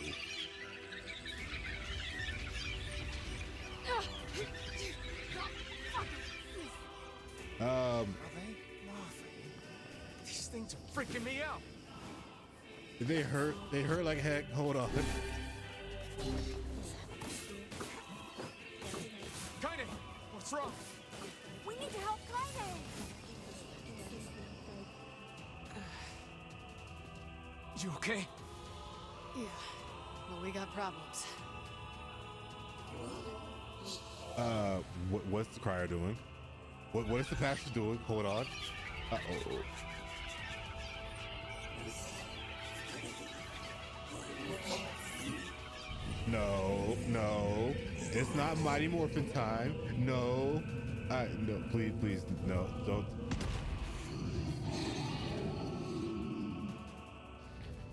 I: Are they laughing?
E: These things are freaking me out.
A: They hurt like heck. Hold on.
E: Kaine, what's wrong?
G: We need to help Kaine.
E: You okay?
F: Yeah. Well, we got problems.
A: What's the crier doing? What is the pastor doing? Hold on. Uh-oh. No. It's not Mighty Morphin time. No. No, please, no, don't.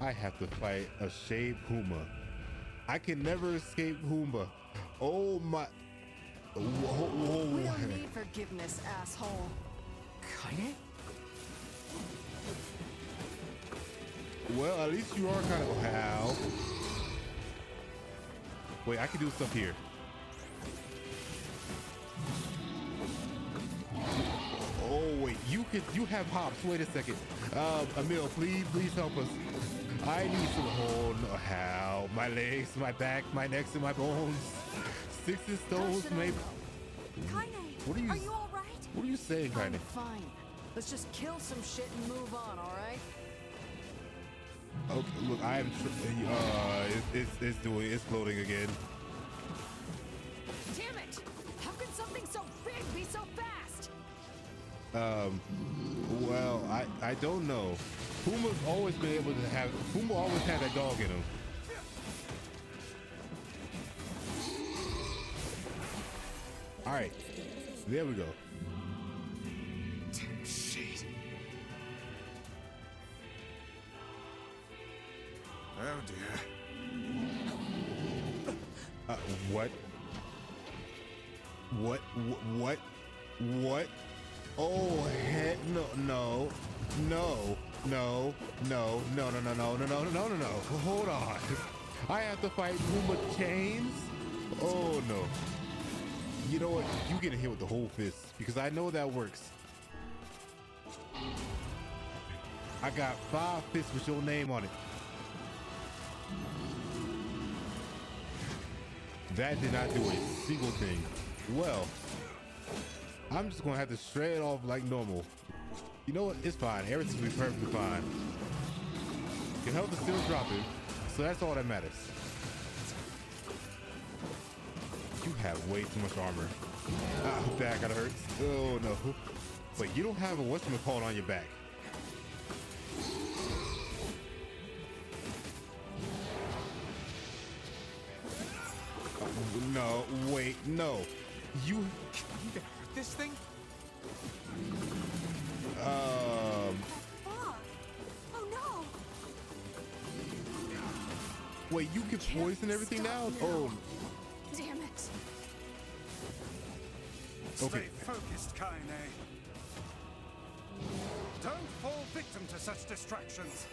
A: I have to fight a shaved Huma. I can never escape Huma. Oh my. Whoa.
F: We don't need forgiveness, asshole.
E: Kaine?
A: Well, at least you are kind of. How? Wait, I can do stuff here. Oh wait, you have hops. Wait a second. Emil, please help us. I need some. Oh no, how? My legs, my back, my necks, and my bones. Sticks and stones, maybe.
G: Kaine,
A: What are you?
G: are you all right?
A: What are you saying,
F: I'm
A: Kaine?
F: fine. Let's just kill some shit and move on, all right?
A: Okay, look, I am. It's floating again.
F: Damn it! How could something so big be so fast?
A: Well, I don't know. Puma's always been able to have. Puma always had that dog in him. All right, there we go.
E: Damn shit.
I: Oh dear.
A: What? Oh, heck, no. Hold on. I have to fight Puma Chains? Oh, no. You know what? You get hit with the whole fist because I know that works. I got 5 fists with your name on it. That did not do a single thing. Well, I'm just gonna have to shred off like normal. You know what? It's fine. Everything's gonna be perfectly fine. Your health is still dropping, so that's all that matters. You have way too much armor. Ah, that kinda hurts. Oh no. But you don't have a whatchamacallit on your back. No, wait, no. You
E: Can you even hurt this thing?
G: Oh no!
A: Wait, you can poison everything now? Oh,
G: Damn it!
A: okay.
I: Stay focused, Kaine. Don't fall victim to such distractions.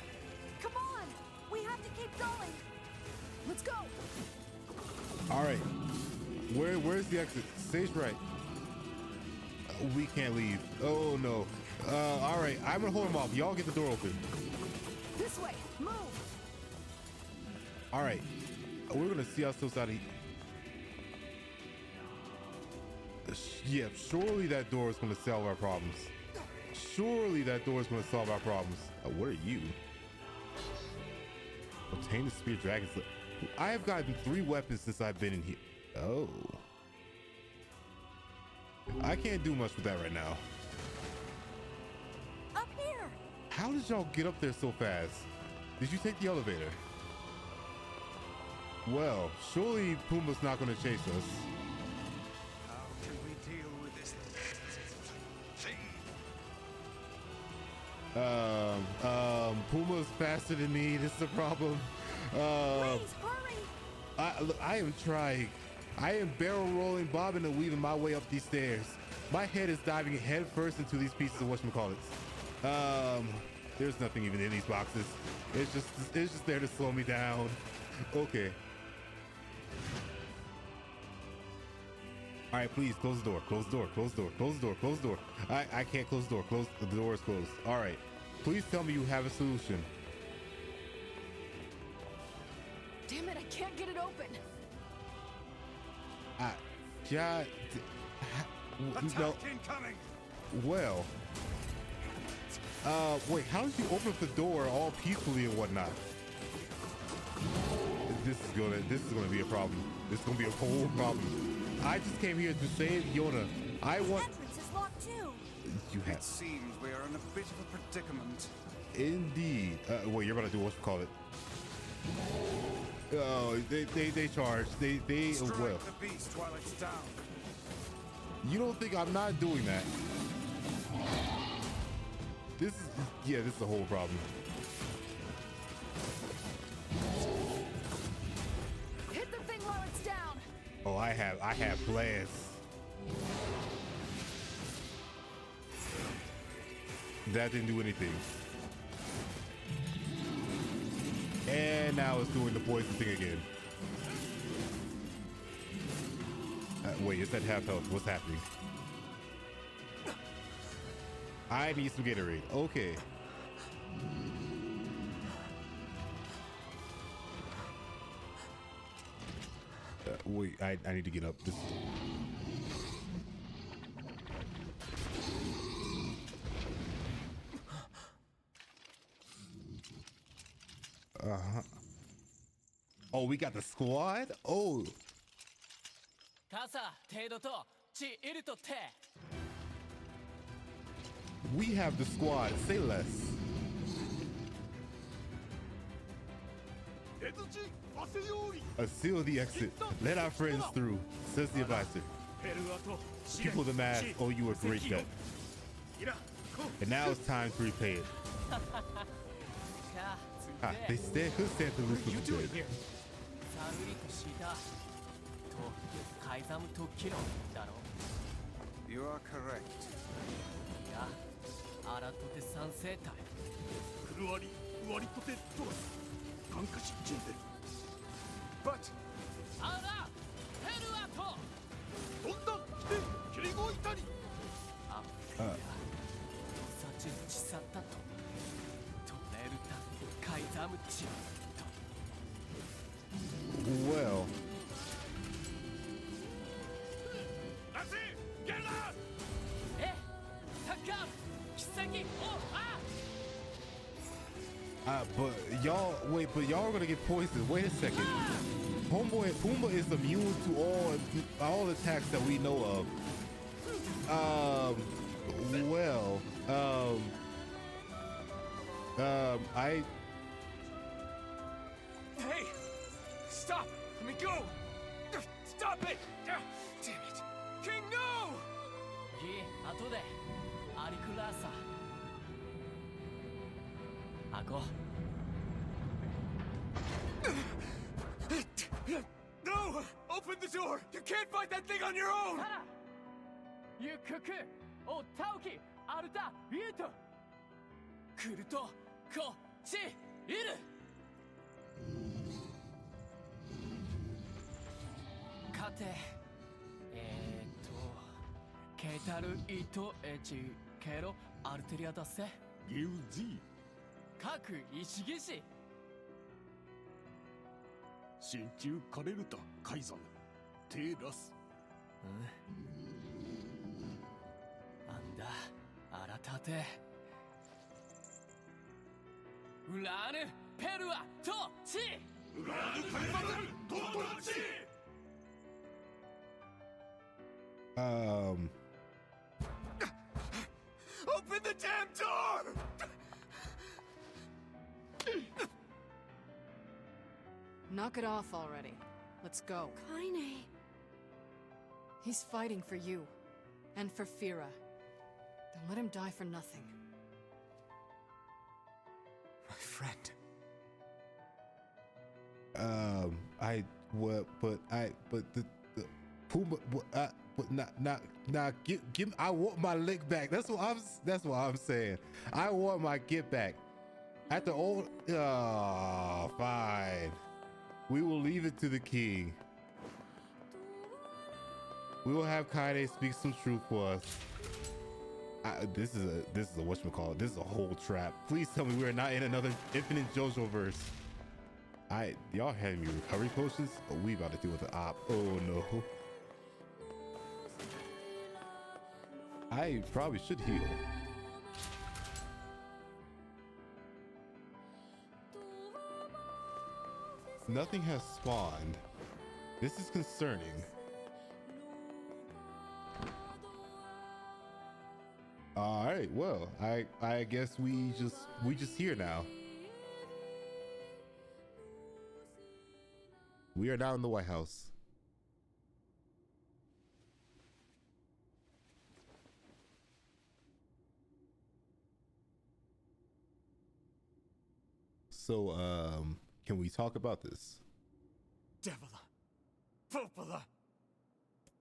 G: Come on! We have to keep going! Let's go!
A: All right. Where's the exit? Stage right. We can't leave. Oh no. All right. I'm gonna hold him off. Y'all get the door open.
G: This way! Move!
A: All right. We're gonna see ourselves out of here. Yeah, surely that door is gonna solve our problems. Surely that door is gonna solve our problems. What are you? Obtain the spear dragon's. I have gotten 3 weapons since I've been in here. Oh. I can't do much with that right now.
G: Up here!
A: How did y'all get up there so fast? Did you take the elevator? Well, surely Puma's not gonna chase us.
I: How can we deal with this thing?
A: Puma's faster than me. This is a problem.
G: Please, hurry!
A: I am trying. I am barrel rolling, bobbing and weaving my way up these stairs. My head is diving head first into these pieces of whatchamacallits. There's nothing even in these boxes. It's just there to slow me down. Okay. All right, please close the door. Close the door. Close the door. Close the door. Close the door. I can't close the door. The door is closed. All right. Please tell me you have a solution.
F: Damn it, I can't get it open.
A: God.
I: Attack
A: No.
I: incoming!
A: Well. Wait. How did you open up the door all peacefully and whatnot? This is gonna be a problem. This is gonna be a whole problem. I just came here to save Yona. I want.
G: The entrance is locked too.
A: You
I: It
A: have.
I: seems we are in a bit of a predicament.
A: Indeed. Wait, you're about to do whatchamacallit. Oh, they charge. They
I: Strike
A: well.
I: the beast while it's down.
A: You don't think I'm not doing that? This is the whole problem.
F: Hit the thing while it's down.
A: Oh, I have plans. That didn't do anything. And now it's doing the poison thing again. Wait, is that half health? What's happening? I need some Gatorade. Okay. Wait, I need to get up. This. Oh, we got the squad? Oh. We have the squad. Say less. Seal the exit. Let our friends through, says the advisor. People of the mask owe you a great debt. And now it's time to repay it. They could stand to lose with the trade.
I: You are correct.
J: アラトテ三世隊
B: クルワリワリコテトラスカンカシジンデル
I: But
J: アラヘルアト
B: どんだ来てキリゴイタリ
J: アフリアサチンチサタトトレルタカイザムチ
A: Well,
B: ラシゲラ
J: えタッカーキサギオア
A: but y'all are gonna get poisoned. Wait a second. Homeboy Pumbaa is immune to all attacks that we know of. I
E: Hey! Stop! Let me go! Stop it! Damn it! King, no!
J: ギ後でアリクラーサアゴ
E: No! Open the door! You can't fight that thing on your own!
J: タラユククオタオキアルタビュートクルトコチイルカテケタルイトエチケロアルテリアダセ
B: ギウジ
J: 各石技師
B: 真鍮カレルタカイザンテラス
J: アンダアラタテウラーヌペルアトチ
B: ウラーヌカリバルトトラチ
E: Open the damn door!
F: Knock it off already. Let's go.
G: Kaine.
F: He's fighting for you. And for Fira. Don't let him die for nothing.
D: My friend.
A: But the Pumbaa, give I want my lick back. That's what I'm saying. I want my get back. After all, fine. We will leave it to the king. We will have Kaine speak some truth for us. This is a whatchamacallit. This is a whole trap. Please tell me we are not in another Infinite JoJo verse. Y'all handing me recovery potions? Oh, we about to deal with the op. Oh no. I probably should heal. Nothing has spawned. This is concerning. All right, well, I guess we just here now. We are now in the White House. So, can we talk about this?
E: Devila! Popola!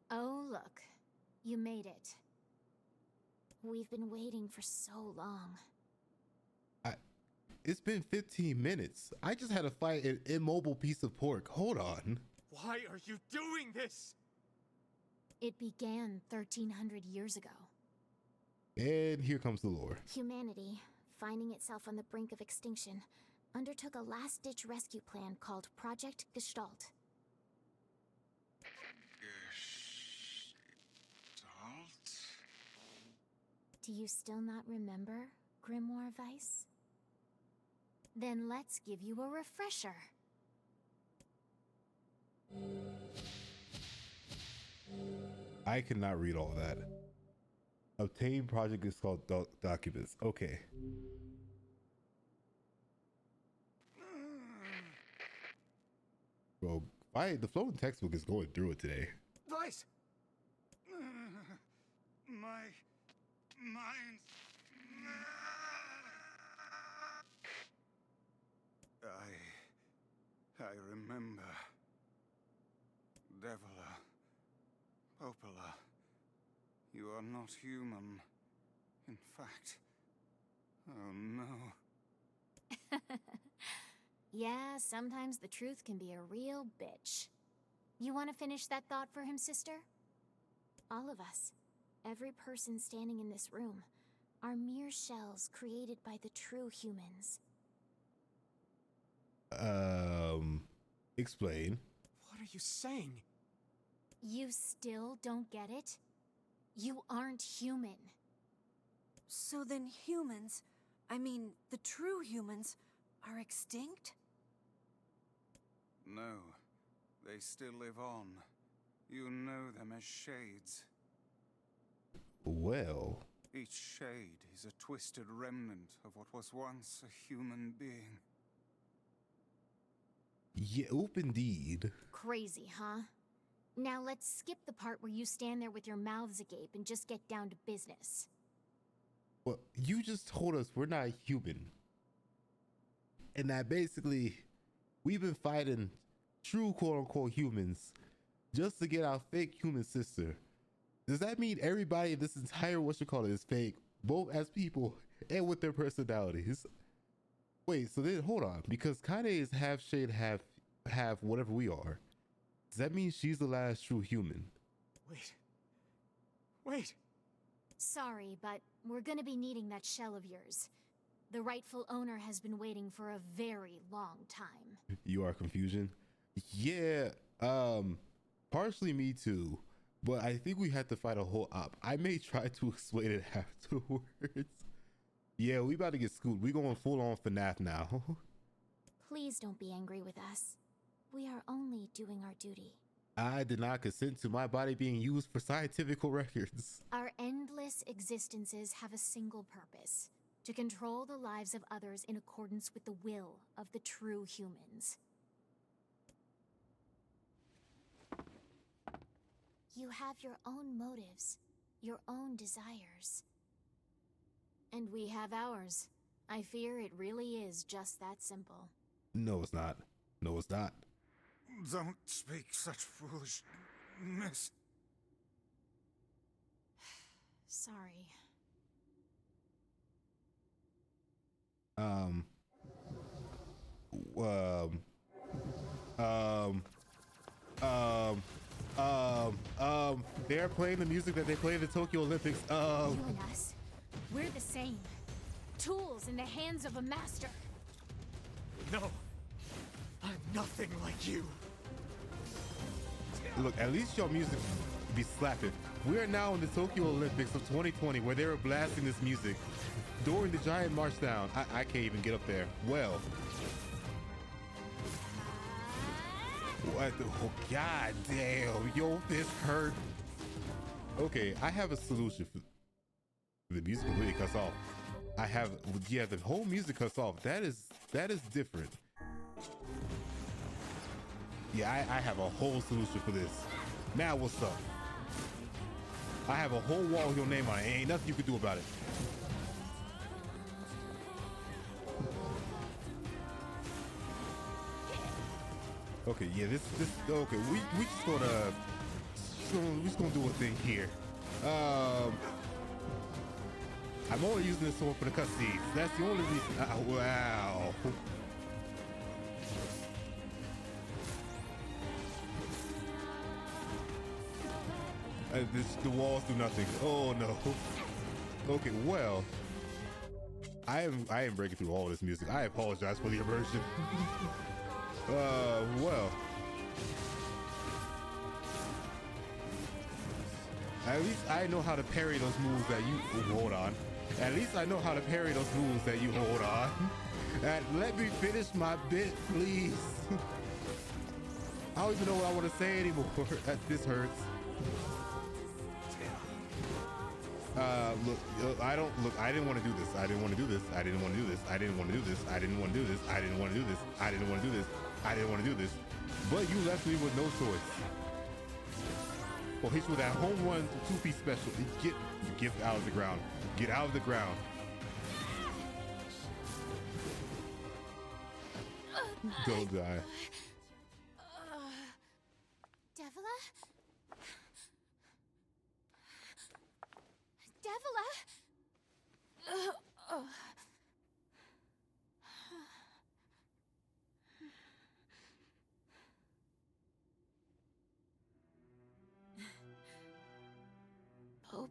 C: Oh, look. You made it. We've been waiting for so long.
A: It's been 15 minutes. I just had to fight an immobile piece of pork. Hold on.
E: Why are you doing this?
C: It began 1,300 years ago.
A: And here comes the lore.
C: Humanity, finding itself on the brink of extinction, undertook a last-ditch rescue plan called Project Gestalt.
I: Gestalt?
C: Do you still not remember, Grimoire Weiss? Then let's give you a refresher.
A: I cannot read all that. Obtain Project Gestalt documents. Okay. Bro, the floating textbook is going through it today.
I: Vice! My mind. I remember. Devila. Popola. You are not human. In fact, oh no.
C: Yeah, sometimes the truth can be a real bitch. You want to finish that thought for him, sister? All of us, every person standing in this room, are mere shells created by the true humans.
A: Explain.
D: What are you saying?
C: You still don't get it? You aren't human.
G: So then humans, I mean, the true humans, are extinct?
I: No, they still live on. You know them as shades.
A: Well,
I: Each shade is a twisted remnant of what was once a human being.
A: yeah, indeed.
C: Crazy, huh? Now let's skip the part where you stand there with your mouths agape and just get down to business.
A: Well, you just told us we're not human. And that basically, we've been fighting true quote-unquote humans just to get our fake human sister. Does that mean everybody in this entire whatchamacallit is fake, both as people and with their personalities? Wait, so then hold on, because Kaine is half shade, half whatever we are. Does that mean she's the last true human?
D: Wait.
C: Sorry, but we're gonna be needing that shell of yours. The rightful owner has been waiting for a very long time.
A: You are confusion? Yeah, partially me too. But I think we had to fight a whole op. I may try to explain it afterwards. Yeah, we about to get scooped. We going full on FNAF now.
C: Please don't be angry with us. We are only doing our duty.
A: I did not consent to my body being used for scientific records.
C: Our endless existences have a single purpose: to control the lives of others in accordance with the will of the true humans. You have your own motives, your own desires. And we have ours. I fear it really is just that simple.
A: No, it's not. No, it's not.
I: Don't speak such foolishness.
C: Sorry.
A: They're playing the music that they played at the Tokyo Olympics.
C: You and us, we're the same. Tools in the hands of a master.
D: No. I'm nothing like you.
A: Look, at least your music be slapping. We are now in the Tokyo Olympics of 2020 where they were blasting this music during the giant march down. I can't even get up there. Well. What the, oh, god damn, yo, this hurt. Okay, I have a solution for the music completely cuts off. Yeah, the whole music cuts off. That is different. Yeah, I have a whole solution for this. Now what's up? I have a whole wall with your name on it. Ain't nothing you can do about it. Okay, yeah, this okay, we just gonna do a thing here. I'm only using this one for the cutscenes. That's the only reason. Wow. The walls do nothing. Oh no. Okay, well, I am breaking through all this music. I apologize for the immersion. Well, at least I know how to parry those moves that you hold on. At least I know how to parry those moves that you hold on. And let me finish my bit, please. I don't even know what I want to say anymore. This hurts. Look, I didn't want to do this. I didn't want to do this. I didn't want to do this. I didn't want to do this. I didn't want to do this. I didn't want to do this. I didn't want to do this. I didn't want to do this. But you left me with no choice. Well, hit you with that home run 2-piece special. Get out of the ground. Get out of the ground. Don't die.
C: Devila? Devila?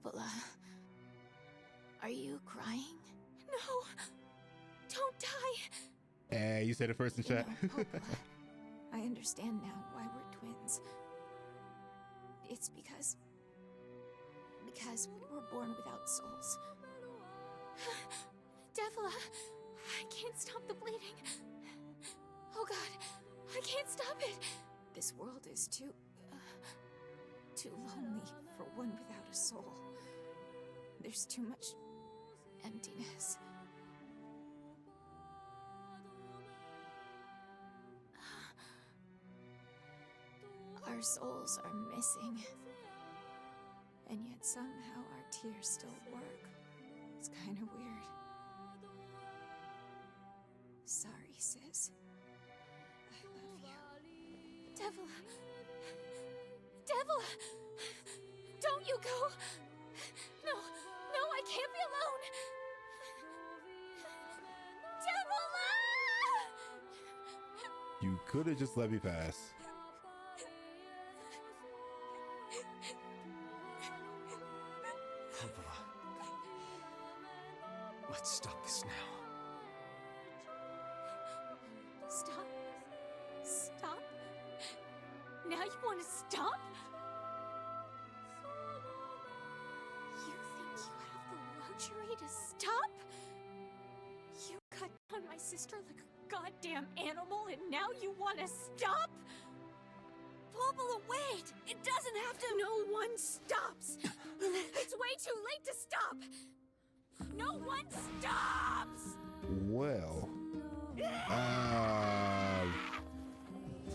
C: Popola, are you crying?
G: No! Don't die!
A: Hey, you said it first in chat.
C: No, Popola, I understand now why we're twins. It's because we were born without souls. Devla, I can't stop the bleeding. Oh God, I can't stop it. This world is too lonely for one without a soul. There's too much emptiness. Our souls are missing. And yet somehow our tears still work. It's kind of weird. Sorry, sis. I love you. Devla! Devla! Don't you go! No, I can't be alone! Devla!
A: You could have just let me pass.
D: Let's stop this now.
C: Stop? Now you want to stop? You think you have the luxury to stop? You cut down my sister like a goddamn animal and now you want to stop? Popola, wait! It doesn't have to. No one stops! It's way too late to stop! No one stops!
A: Well,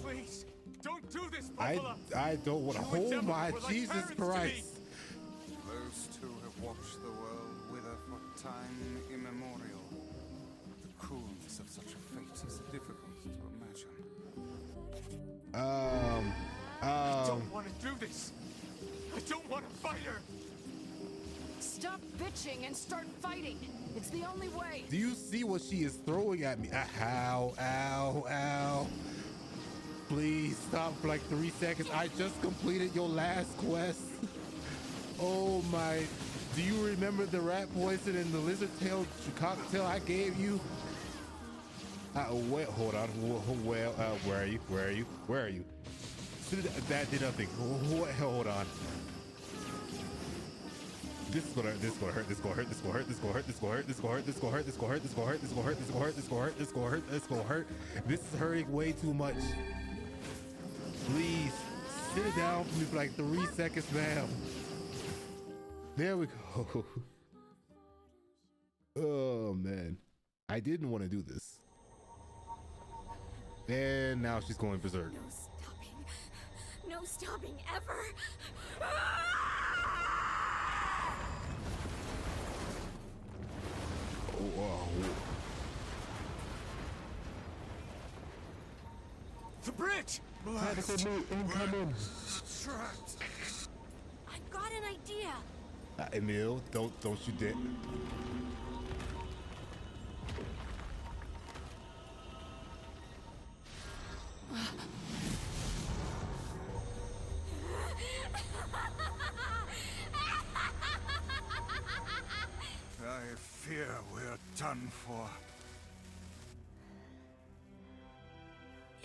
E: Please, don't do this, Popola.
A: I don't want to. Oh my Jesus Christ!
I: Those two have watched the world wither for time immemorial. The cruelness of such a fate is difficult to imagine.
E: I don't want to do this. I don't want to fight her.
F: Stop bitching and start fighting. It's the only way.
A: Do you see what she is throwing at me? Ow, ow, ow. Please stop for like 3 seconds. I just completed your last quest. Oh my. Do you remember the rat poison and the lizard tail cocktail I gave you? Wait, hold on. Well, where are you? Where are you? Where are you? That did nothing. Hold on. This is gonna hurt. This is gonna hurt. This is gonna hurt. This is gonna hurt. This is gonna hurt. This is gonna hurt. This is gonna hurt. This is gonna hurt. This is gonna hurt. This is gonna hurt. This is gonna hurt. This is gonna hurt. This is gonna hurt. This is gonna hurt. This is gonna hurt. This is hurting way too much. Please sit it down for me for like 3 seconds, ma'am. There we go. Oh man, I didn't want to do this. And now she's going berserk.
C: No stopping. No stopping ever.
A: Oh.
E: The bridge!
A: Incoming.
I: Trapped.
G: I've got an idea.
A: Emil, don't you dare.
I: I fear we're done for.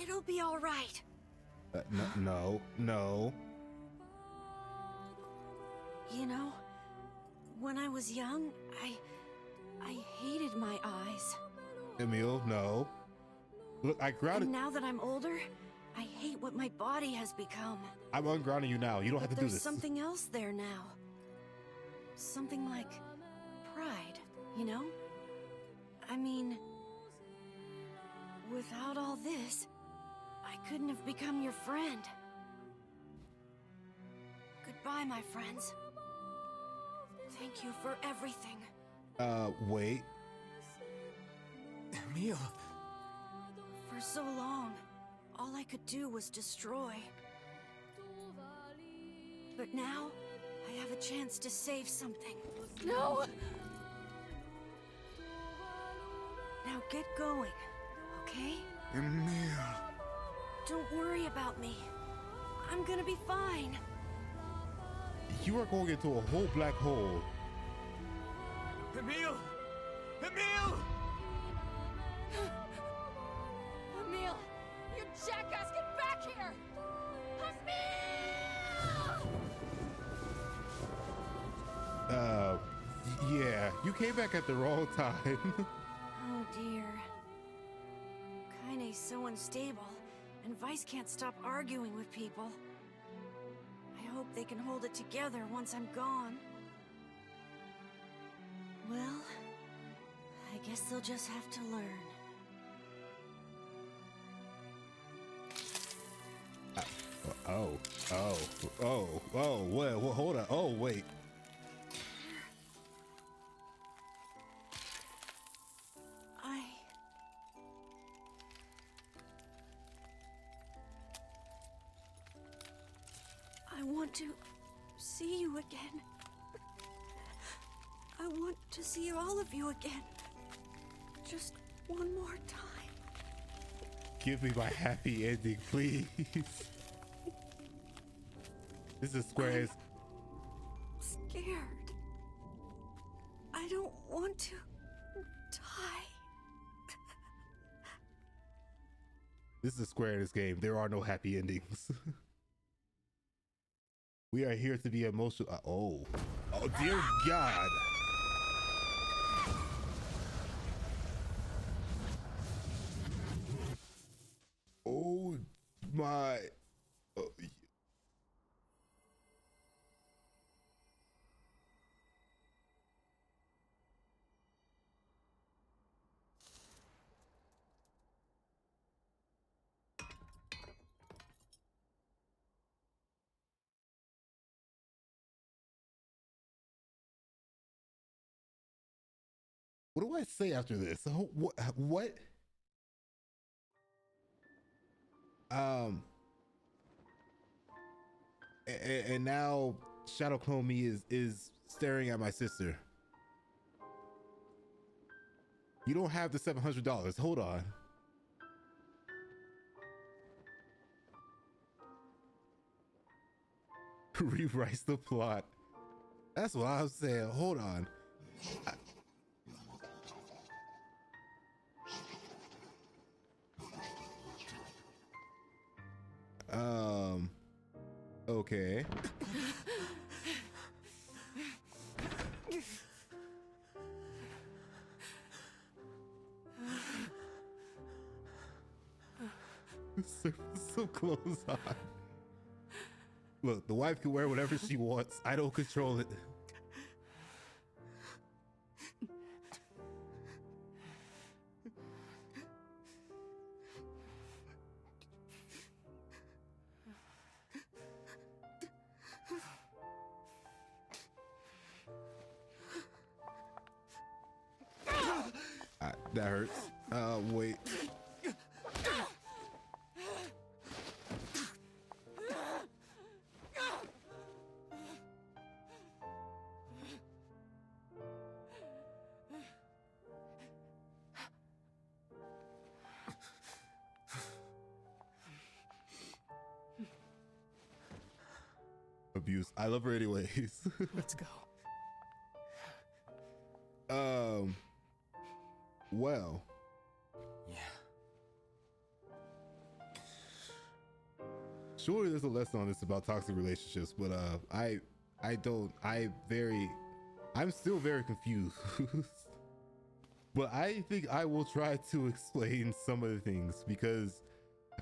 G: It'll be all right.
A: No.
G: You know, when I was young, I hated my eyes.
A: Emil, no. Look, I grounded.
G: And now that I'm older, I hate what my body has become.
A: I'm ungrounding you now. You don't have to do
G: There's
A: this.
G: something else there now. Something like pride, you know? I mean, without all this, I couldn't have become your friend. Goodbye, my friends. Thank you for everything.
A: Wait.
D: Emil.
G: For so long, all I could do was destroy. But now, I have a chance to save something.
F: No!
G: Now get going, okay?
I: Emil.
G: Don't worry about me. I'm gonna be fine.
A: You are going into a whole black hole.
E: Emil! Emil!
F: Emil! You jackass, get back here! Emil!
A: Yeah, you came back at the wrong time.
G: Oh dear. Kaine's so unstable, and Vice can't stop arguing with people. I hope they can hold it together once I'm gone. Well, I guess they'll just have to learn.
A: Well, hold on. Oh, wait.
G: I want to see you again. I want to see all of you again. Just one more time.
A: Give me my happy ending, please. This is Square's.
G: Scared. I don't want to die.
A: This is Square in this game. There are no happy endings. We are here to be emotional. Oh dear God. Oh my. What do I say after this? What? And now Shadow Clone Me is staring at my sister. You don't have the $700. Hold on. Rewrites the plot. That's what I was saying. Hold on. Okay. So close on. Look, the wife can wear whatever she wants. I don't control it. That hurts. Wait. Abuse. I love her anyways.
J: Let's go.
A: Well.
D: Yeah.
A: Surely there's a lesson on this about toxic relationships, but I'm still very confused. But I think I will try to explain some of the things because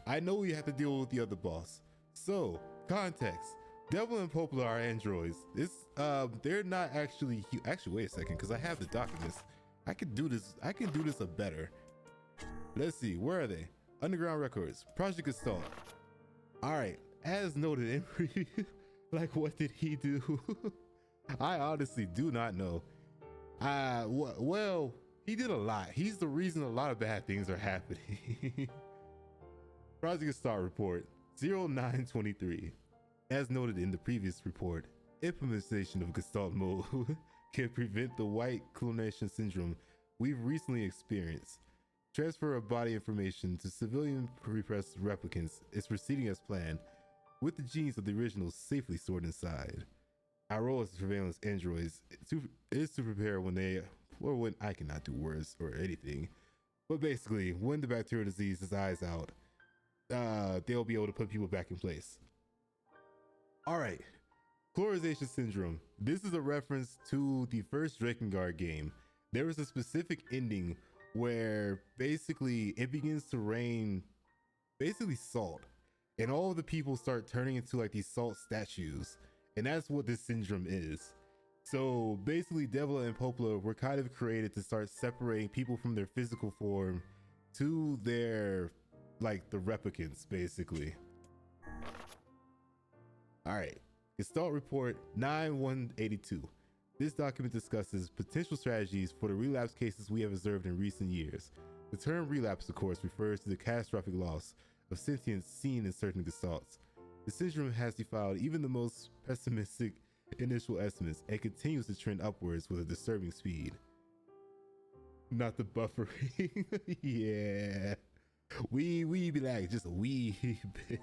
A: I know we have to deal with the other boss. So, context. Devil and Poplar are androids. They're not actually wait a second, because I have the documents. I can do this a better. Let's see, where are they? Underground Records, Project Gestalt. Alright, as noted in like what did he do? I honestly do not know. Well, he did a lot. He's the reason a lot of bad things are happening. Project Gestalt report 0923. As noted in the previous report, implementation of Gestalt mode can prevent the white clonation syndrome we've recently experienced. Transfer of body information to civilian repressed replicants is proceeding as planned, with the genes of the originals safely stored inside. Our role as surveillance androids is to prepare when I cannot do words or anything, but basically when the bacterial disease dies out, they'll be able to put people back in place. All right, chlorization syndrome. This is a reference to the first Drakengard game. There was a specific ending where basically it begins to rain basically salt, and all of the people start turning into like these salt statues, and that's what this syndrome is. So basically Devil and Popola were kind of created to start separating people from their physical form to their, like, the replicants basically. All right, Gestalt Report 9182. This document discusses potential strategies for the relapse cases we have observed in recent years. The term relapse, of course, refers to the catastrophic loss of sentience seen in certain gestalts. The syndrome has defiled even the most pessimistic initial estimates and continues to trend upwards with a disturbing speed. Not the buffering. Yeah. We be lagging just a wee bit.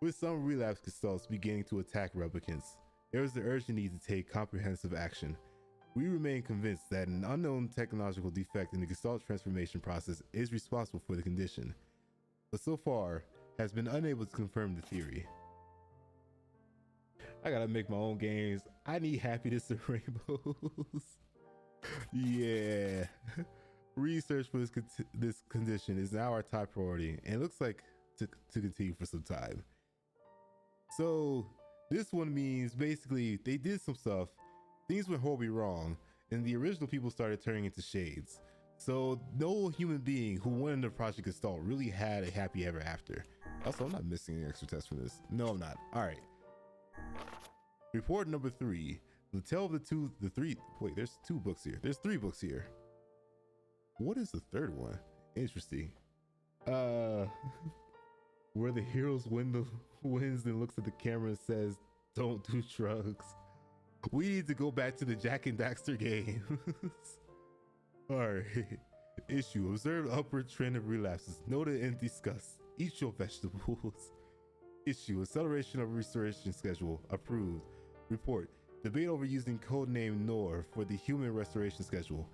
A: With some relapse gestalts beginning to attack replicants, there is the urgent need to take comprehensive action. We remain convinced that an unknown technological defect in the gestalt transformation process is responsible for the condition, but so far has been unable to confirm the theory. I gotta make my own games. I need happiness and rainbows. Yeah. Research for this condition is now our top priority, and it looks like to continue for some time. So this one means basically they did some stuff, things went horribly wrong, and the original people started turning into shades. So no human being who went into Project Gestalt really had a happy ever after. Also, I'm not missing any extra tests from this. No, I'm not. All right. Report number 3. The Tale of the Three. Wait, there's 2 books here. There's 3 books here. What is the third one? Interesting. Where the hero's wins and looks at the camera and says, "Don't do drugs." We need to go back to the Jack and Daxter games. Alright. Issue. Observed upward trend of relapses. Noted and discussed. Eat your vegetables. Issue. Acceleration of restoration schedule. Approved. Report. Debate over using codename NOR for the human restoration schedule.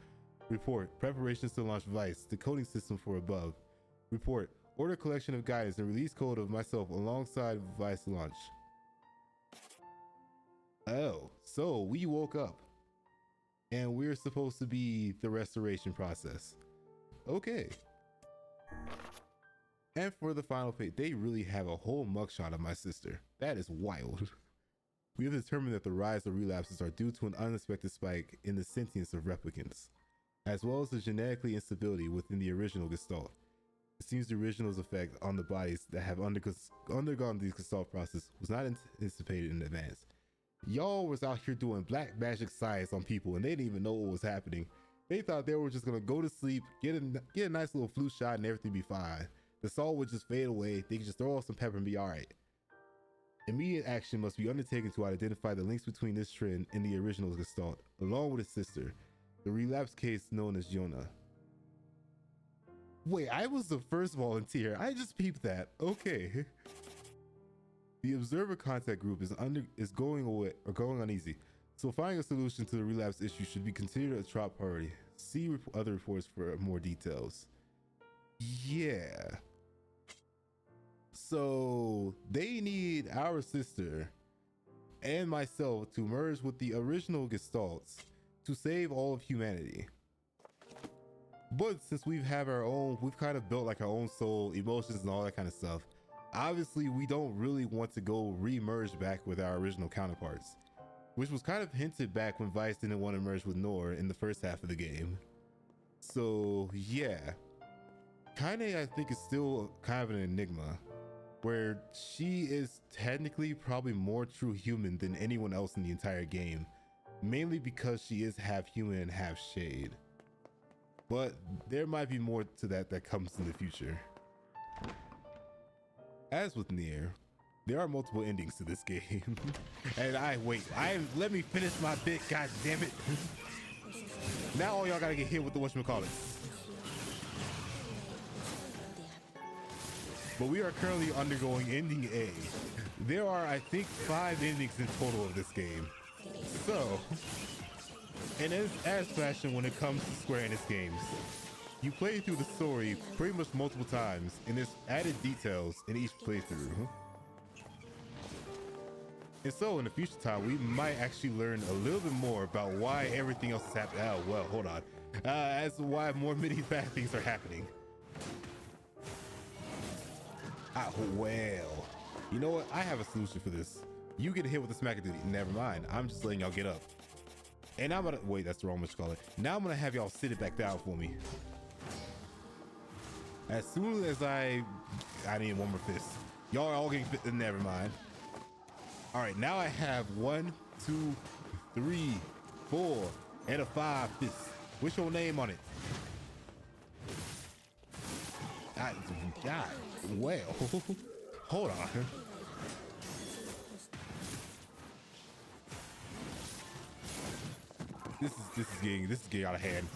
A: Report. Preparations to launch Vice, the coding system for above. Report. Order collection of guidance and release code of myself alongside Vice launch. Oh, so we woke up and we're supposed to be the restoration process. Okay. And for the final page, they really have a whole mugshot of my sister. That is wild. We have determined that the rise of relapses are due to an unexpected spike in the sentience of replicants, as well as the genetically instability within the original Gestalt. It seems the original's effect on the bodies that have undergone the Gestalt process was not anticipated in advance. Y'all was out here doing black magic science on people and they didn't even know what was happening. They thought they were just gonna go to sleep, get a nice little flu shot and everything be fine. The salt would just fade away, they could just throw off some pepper and be alright. Immediate action must be undertaken to identify the links between this trend and the original Gestalt, along with his sister, the relapse case known as Jonah. Wait, I was the first volunteer. I just peeped that. Okay. The observer contact group is going uneasy, so finding a solution to the relapse issue should be considered a top priority. See other reports for more details. Yeah. So they need our sister and myself to merge with the original Gestalts to save all of humanity. But since we've kind of built like our own soul, emotions and all that kind of stuff, obviously we don't really want to go re-merge back with our original counterparts, which was kind of hinted back when Vice didn't want to merge with NOR in the first half of the game. So yeah, Kaine I think is still kind of an enigma, where she is technically probably more true human than anyone else in the entire game, mainly because she is half human and half shade. But there might be more to that comes in the future. As with NieR, there are multiple endings to this game. And let me finish my bit, god damn it. Now all y'all gotta get hit with the whatchamacallit. But we are currently undergoing ending A. There are, I think, 5 endings in total of this game. So, and as fashion when it comes to Square Enix games, you play through the story pretty much multiple times, and there's added details in each playthrough. And so in the future time, we might actually learn a little bit more about why everything else is happening. Oh, well, hold on. As to why many bad things are happening. Well, you know what? I have a solution for this. You get hit with the smack duty. Never mind. I'm just letting y'all get up. And I'm gonna, wait, that's the wrong much call it. Now I'm gonna have y'all sit it back down for me. As soon as I need one more fist. Y'all are all getting fit, never mind. All right, now I have 1, 2, 3, 4, and a 5 fists. What's your name on it? God, well, hold on. This is getting out of hand.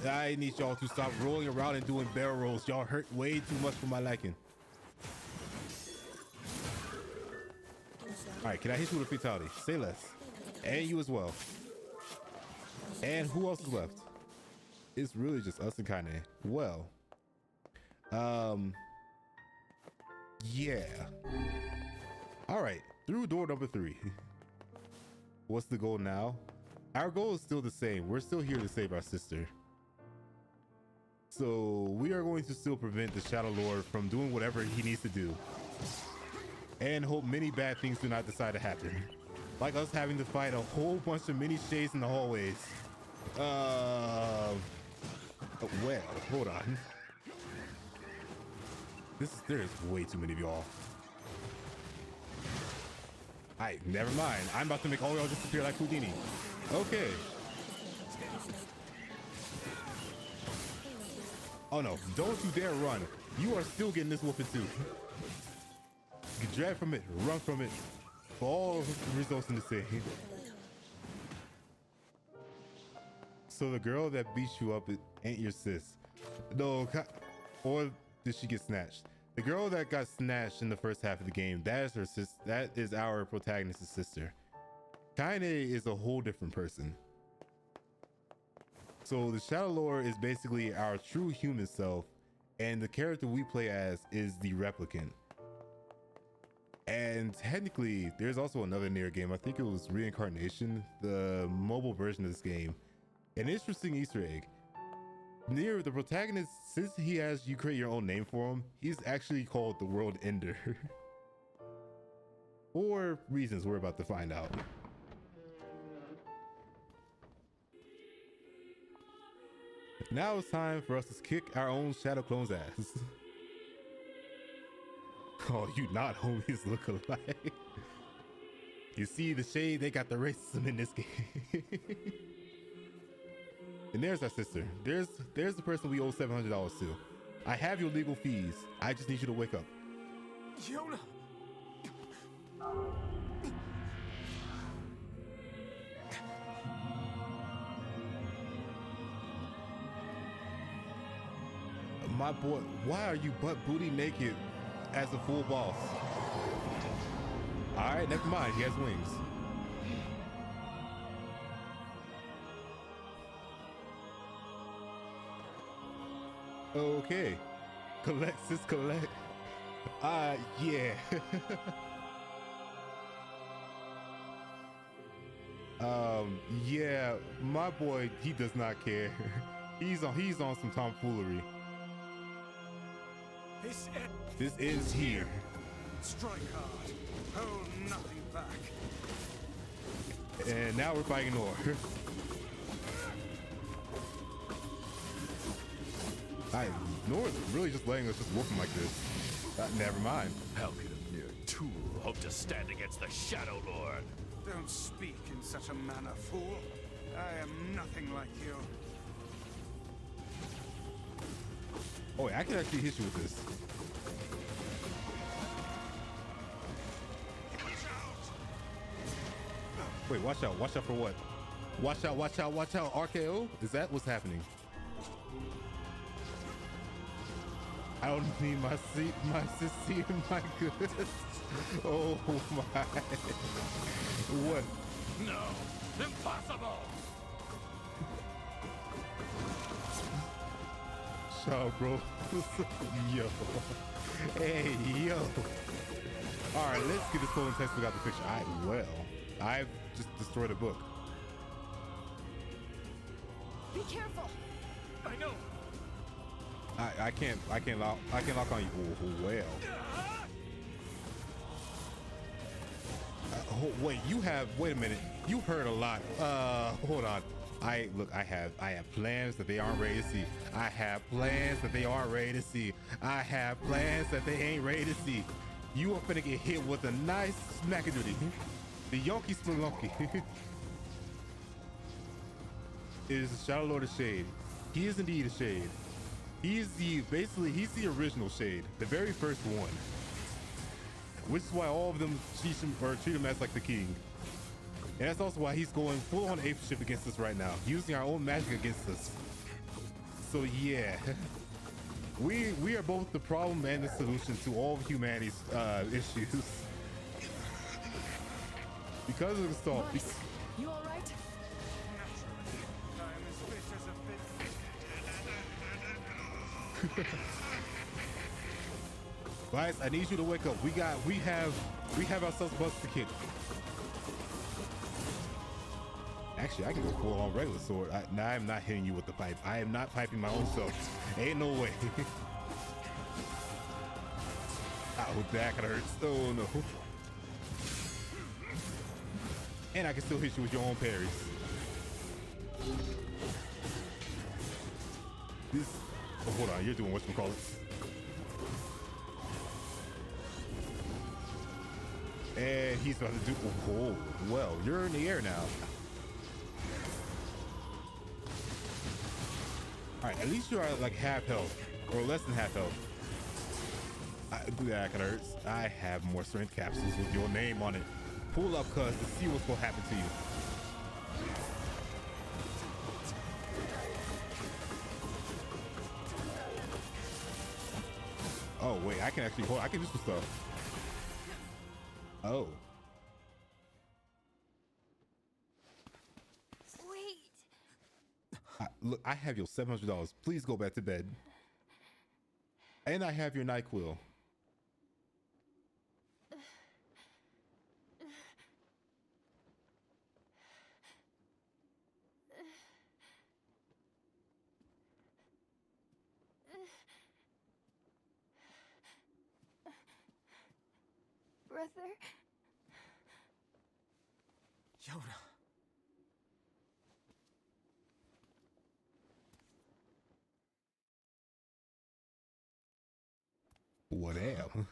A: I need y'all to stop rolling around and doing barrel rolls. Y'all hurt way too much for my liking. All right, can I hit you with a fatality? Say less. And you as well. And who else is left? It's really just us and Kaine. Well, yeah. All right, through door number 3. What's the goal now? Our goal is still the same. We're still here to save our sister. So we are going to still prevent the Shadow Lord from doing whatever he needs to do. And hope many bad things do not decide to happen. Like us having to fight a whole bunch of mini shades in the hallways. Well, hold on. There is way too many of y'all. Alright, never mind. I'm about to make all y'all disappear like Houdini. Okay. Oh no, don't you dare run. You are still getting this whooping too. Drag from it, run from it. For all results in the same. So the girl that beat you up ain't your sis. No, or did she get snatched? The girl that got snatched in the first half of the game, that is her sis. That is our protagonist's sister. Kaine is a whole different person. So the Shadow Lord is basically our true human self, and the character we play as is the Replicant. And technically, there's also another NieR game. I think it was Reincarnation, the mobile version of this game. An interesting Easter egg. NieR, the protagonist, since he has you create your own name for him, he's actually called the World Ender. For reasons we're about to find out. Now it's time for us to kick our own Shadow Clone's ass. Oh, you not homies look alike. You see the shade, they got the racism in this game. And there's our sister. There's the person we owe $700 to. I have your legal fees. I just need you to wake up.
E: Yona!
A: My boy, why are you butt booty naked as a full boss? All right, never mind. He has wings. Okay. Collect, sis, collect. Yeah. Yeah, my boy, he does not care. He's on some tomfoolery. This ends here.
I: Strike hard. Hold nothing back.
A: And now we're fighting NieR. NieR is really just letting us just whoop him like this. Never mind.
B: How could a mere tool hope to stand against the Shadow Lord?
I: Don't speak in such a manner, fool. I am nothing like you.
A: Oh, wait, I can actually hit you with this. Wait, watch out. Watch out for what? Watch out, watch out, watch out. RKO? Is that what's happening? I don't need my sissy and my goods. Oh my. What?
B: No, impossible!
A: Shut up, bro. Yo. Hey, yo. Alright, let's get this full text without the picture. I've just destroyed a book.
F: Be careful.
E: I know.
A: I can't lock on you. Oh, well. Wait, wait a minute. You heard a lot. Hold on. I have plans that they aren't ready to see. I have plans that they aren't ready to see. I have plans that they ain't ready to see. You are finna get hit with a nice smackadooty. The Yonky Spelunky. It is the Shadow Lord of Shade. He is indeed a Shade. He's the original Shade, the very first one. Which is why all of them treat him as like the king. And that's also why he's going full on apeship against us right now, using our own magic against us. So yeah, we are both the problem and the solution to all of humanity's issues. Because of the salt.
F: Boris, you all right?
I: I'm as fit as a fit.
A: Guys, I need you to wake up. We have ourselves busted kid. Actually, I can go full on regular sword. Now I'm not hitting you with the pipe. I am not piping my own self. Ain't no way. Oh, that kind of hurts. Oh no. And I can still hit you with your own parries. Hold on, you're doing whatchamacallit. And he's about to do, oh, well, you're in the air now. All right, at least you are like half health or less than half health. That kind of hurts. I have more strength capsules with your name on it. Pull up, cuz, to see what's gonna happen to you. Oh wait, I can actually hold. I can do some stuff. Oh.
G: Wait.
A: Look, I have your $700. Please go back to bed. And I have your NyQuil.
G: Brother?
D: Yona.
A: Whatever.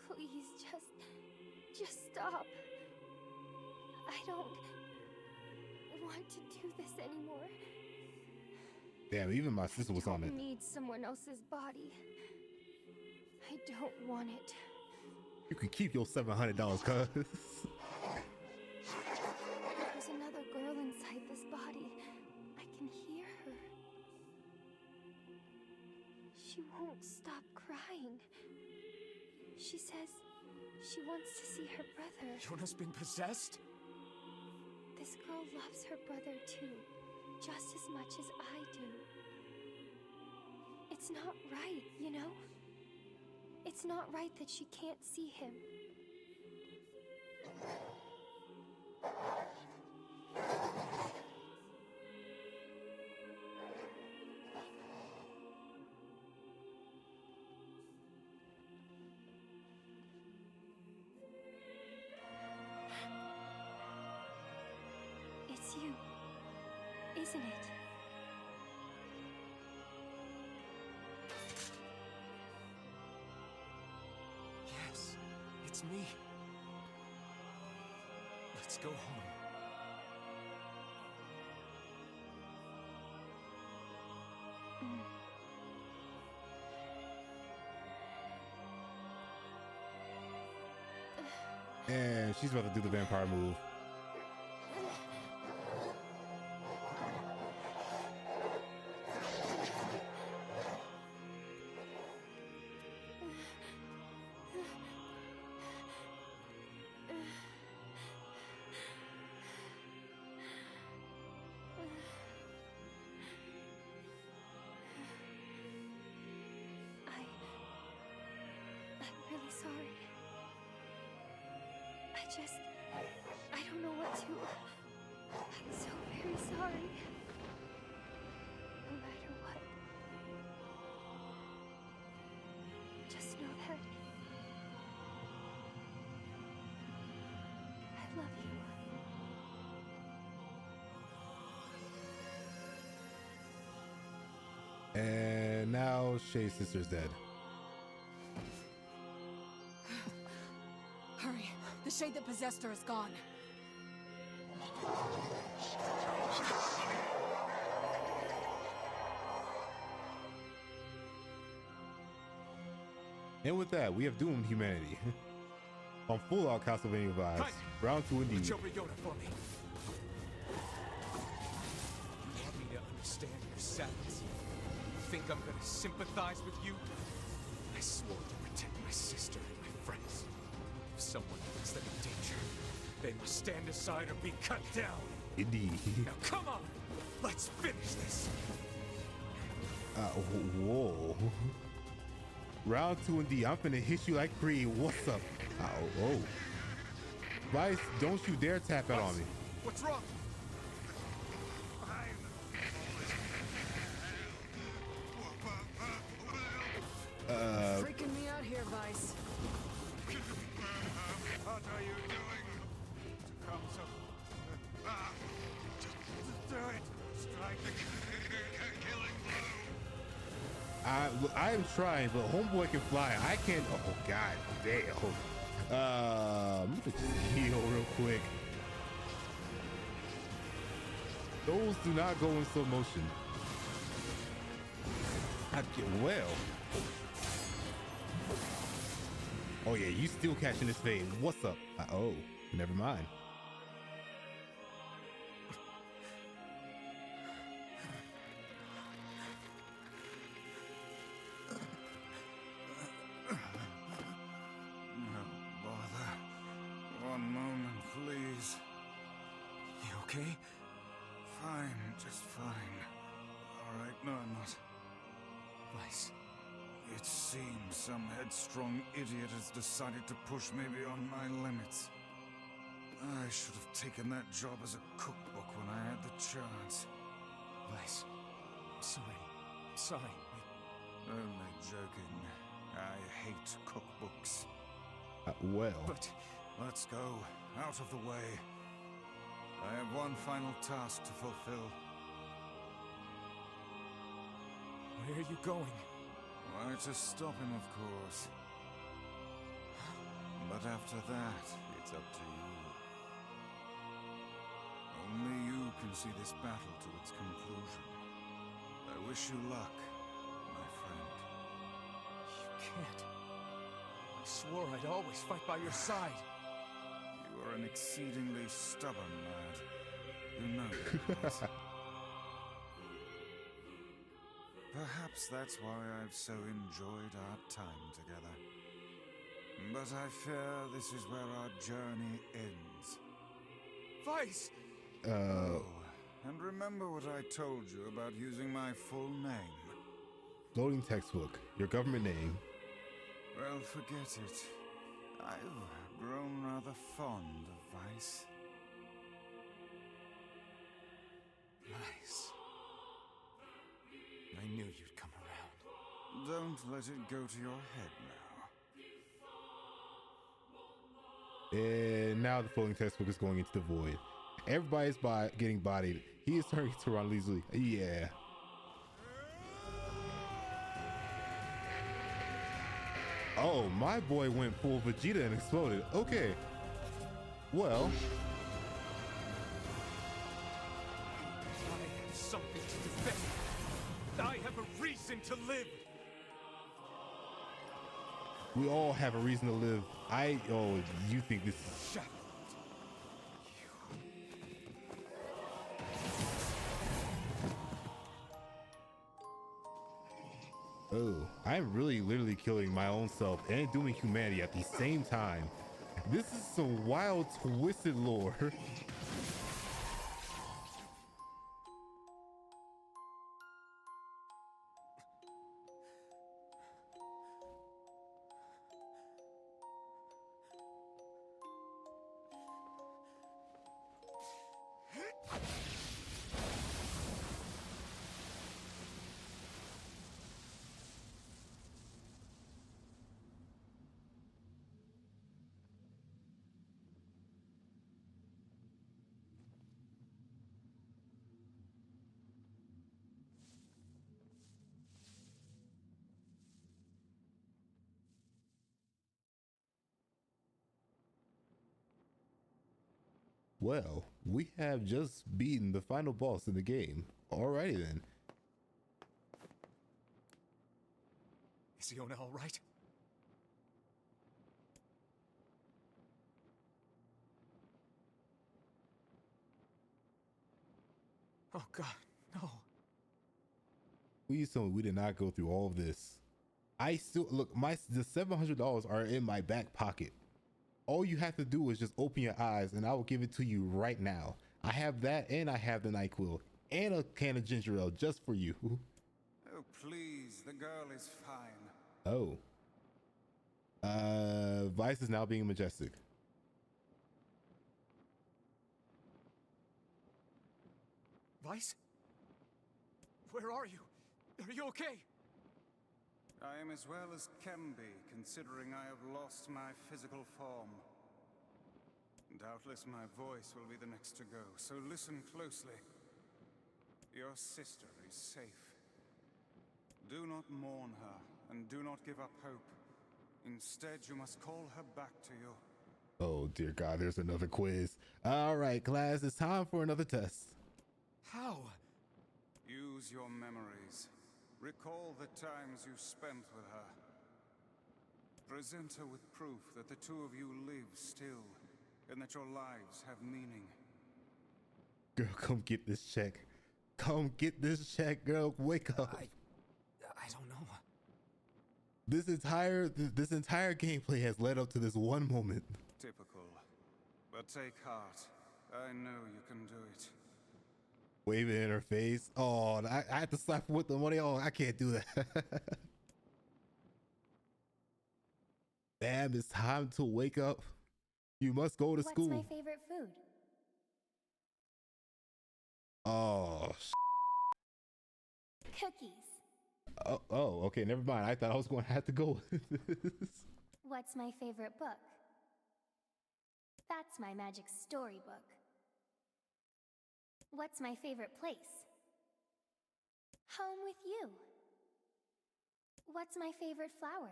G: Please, just stop. I don't want to do this anymore.
A: Damn, even my sister was on it.
G: I don't need someone else's body. I don't want it.
A: You can keep your $700, cuz.
G: There's another girl inside this body. I can hear her. She won't stop crying. She says she wants to see her brother.
D: Yona's been possessed?
G: This girl loves her brother too, just as much as I do. It's not right, you know? It's not right that she can't see him. It's you, isn't it?
D: Yes, it's me. Let's go home.
A: And she's about to do the vampire move.
G: really sorry. I don't know what to... I'm so very sorry. No matter what. Just know that... I love you.
A: And now Shay's sister's dead.
F: Hurry. The shade that possessed her is gone.
A: And with that, we have doomed humanity. On full out Castlevania vibes.
D: Hi.
A: Round 2 indeed.
D: Reach over Yoda for me. You want me to understand your sadness? You think I'm gonna sympathize with you? I swore to protect my sister and my friends. If someone puts them in danger, they must stand aside or be cut down.
A: Indeed.
D: Now come on! Let's finish this!
A: Whoa. Round 2 indeed. I'm finna hit you like Creed. What's up? Oh. Vice, don't you dare tap out on me.
D: What's wrong?
F: Freaking me out here, Vice.
I: What are you doing? To come so... Just do it. Strike the killing blow.
A: I am trying, but homeboy can fly. I can't. Oh god damn. Let me just heal real quick. Those do not go in slow motion. I get well. Oh yeah, you still catching this fade. What's up? Oh, never mind.
I: No bother. One moment, please.
D: You okay?
I: Fine, just fine. All right, no, I'm not.
D: Vice.
I: It seems some headstrong idiot has decided to push me beyond my limits. I should have taken that job as a cookbook when I had the chance.
D: Vice. I'm sorry. I'm sorry.
I: Only joking. I hate cookbooks.
A: Well.
I: But let's go. Out of the way. I have one final task to fulfill.
D: Where are you going?
I: Why, to stop him, of course. But after that, it's up to you. Only you can see this battle to its conclusion. I wish you luck, my friend.
D: You can't. I swore I'd always fight by your side.
I: You are an exceedingly stubborn lad. You know that. Perhaps that's why I've so enjoyed our time together. But I fear this is where our journey ends.
D: Vice!
I: Oh, and remember what I told you about using my full name?
A: Loading textbook. Your government name.
I: Well, forget it. I've grown rather fond of Vice.
D: Vice. I knew you'd come around.
I: Don't let it go to your head now.
A: And now the floating textbook is going into the void. Everybody's getting bodied. He is turning to Ron Weasley. Yeah. Oh, my boy went full Vegeta and exploded. Okay. Well.
D: I have something to defend. I have a reason to live.
A: We all have a reason to live. Oh, you think this is...
D: Shut up.
A: Oh, I'm really literally killing my own self and doing humanity at the same time. This is some wild, twisted lore. Well, we have just beaten the final boss in the game. Alrighty then.
D: Is Yona all right? Oh God, no.
A: We did not go through all of this. I still look, the $700 are in my back pocket. All you have to do is just open your eyes and I will give it to you right now. I have that, and I have the NyQuil and a can of ginger ale just for you.
I: Oh, please, the girl is fine.
A: Oh. Vice is now being majestic.
D: Vice? Where are you? Are you okay?
I: I am as well as can be, considering I have lost my physical form. Doubtless my voice will be the next to go, so listen closely. Your sister is safe. Do not mourn her, and do not give up hope. Instead, you must call her back to you.
A: Oh dear God, there's another quiz. All right, class, it's time for another test.
D: How?
I: Use your memories. Recall the times you spent with her. Present her with proof that the two of you live still, and that your lives have meaning.
A: Girl, come get this check. Come get this check, girl. Wake up.
D: I don't know.
A: This entire gameplay has led up to this one moment.
I: Typical. But take heart. I know you can do it.
A: Wave it in her face. Oh, I had to slap her with the money. Oh, I can't do that. Damn, it's time to wake up. You must go to school.
C: What's my favorite food?
A: Oh,
C: Cookies.
A: oh, okay, never mind. I thought I was going to have to go with this.
C: What's my favorite book? That's my magic storybook. What's my favorite place? Home with you. What's my favorite flower?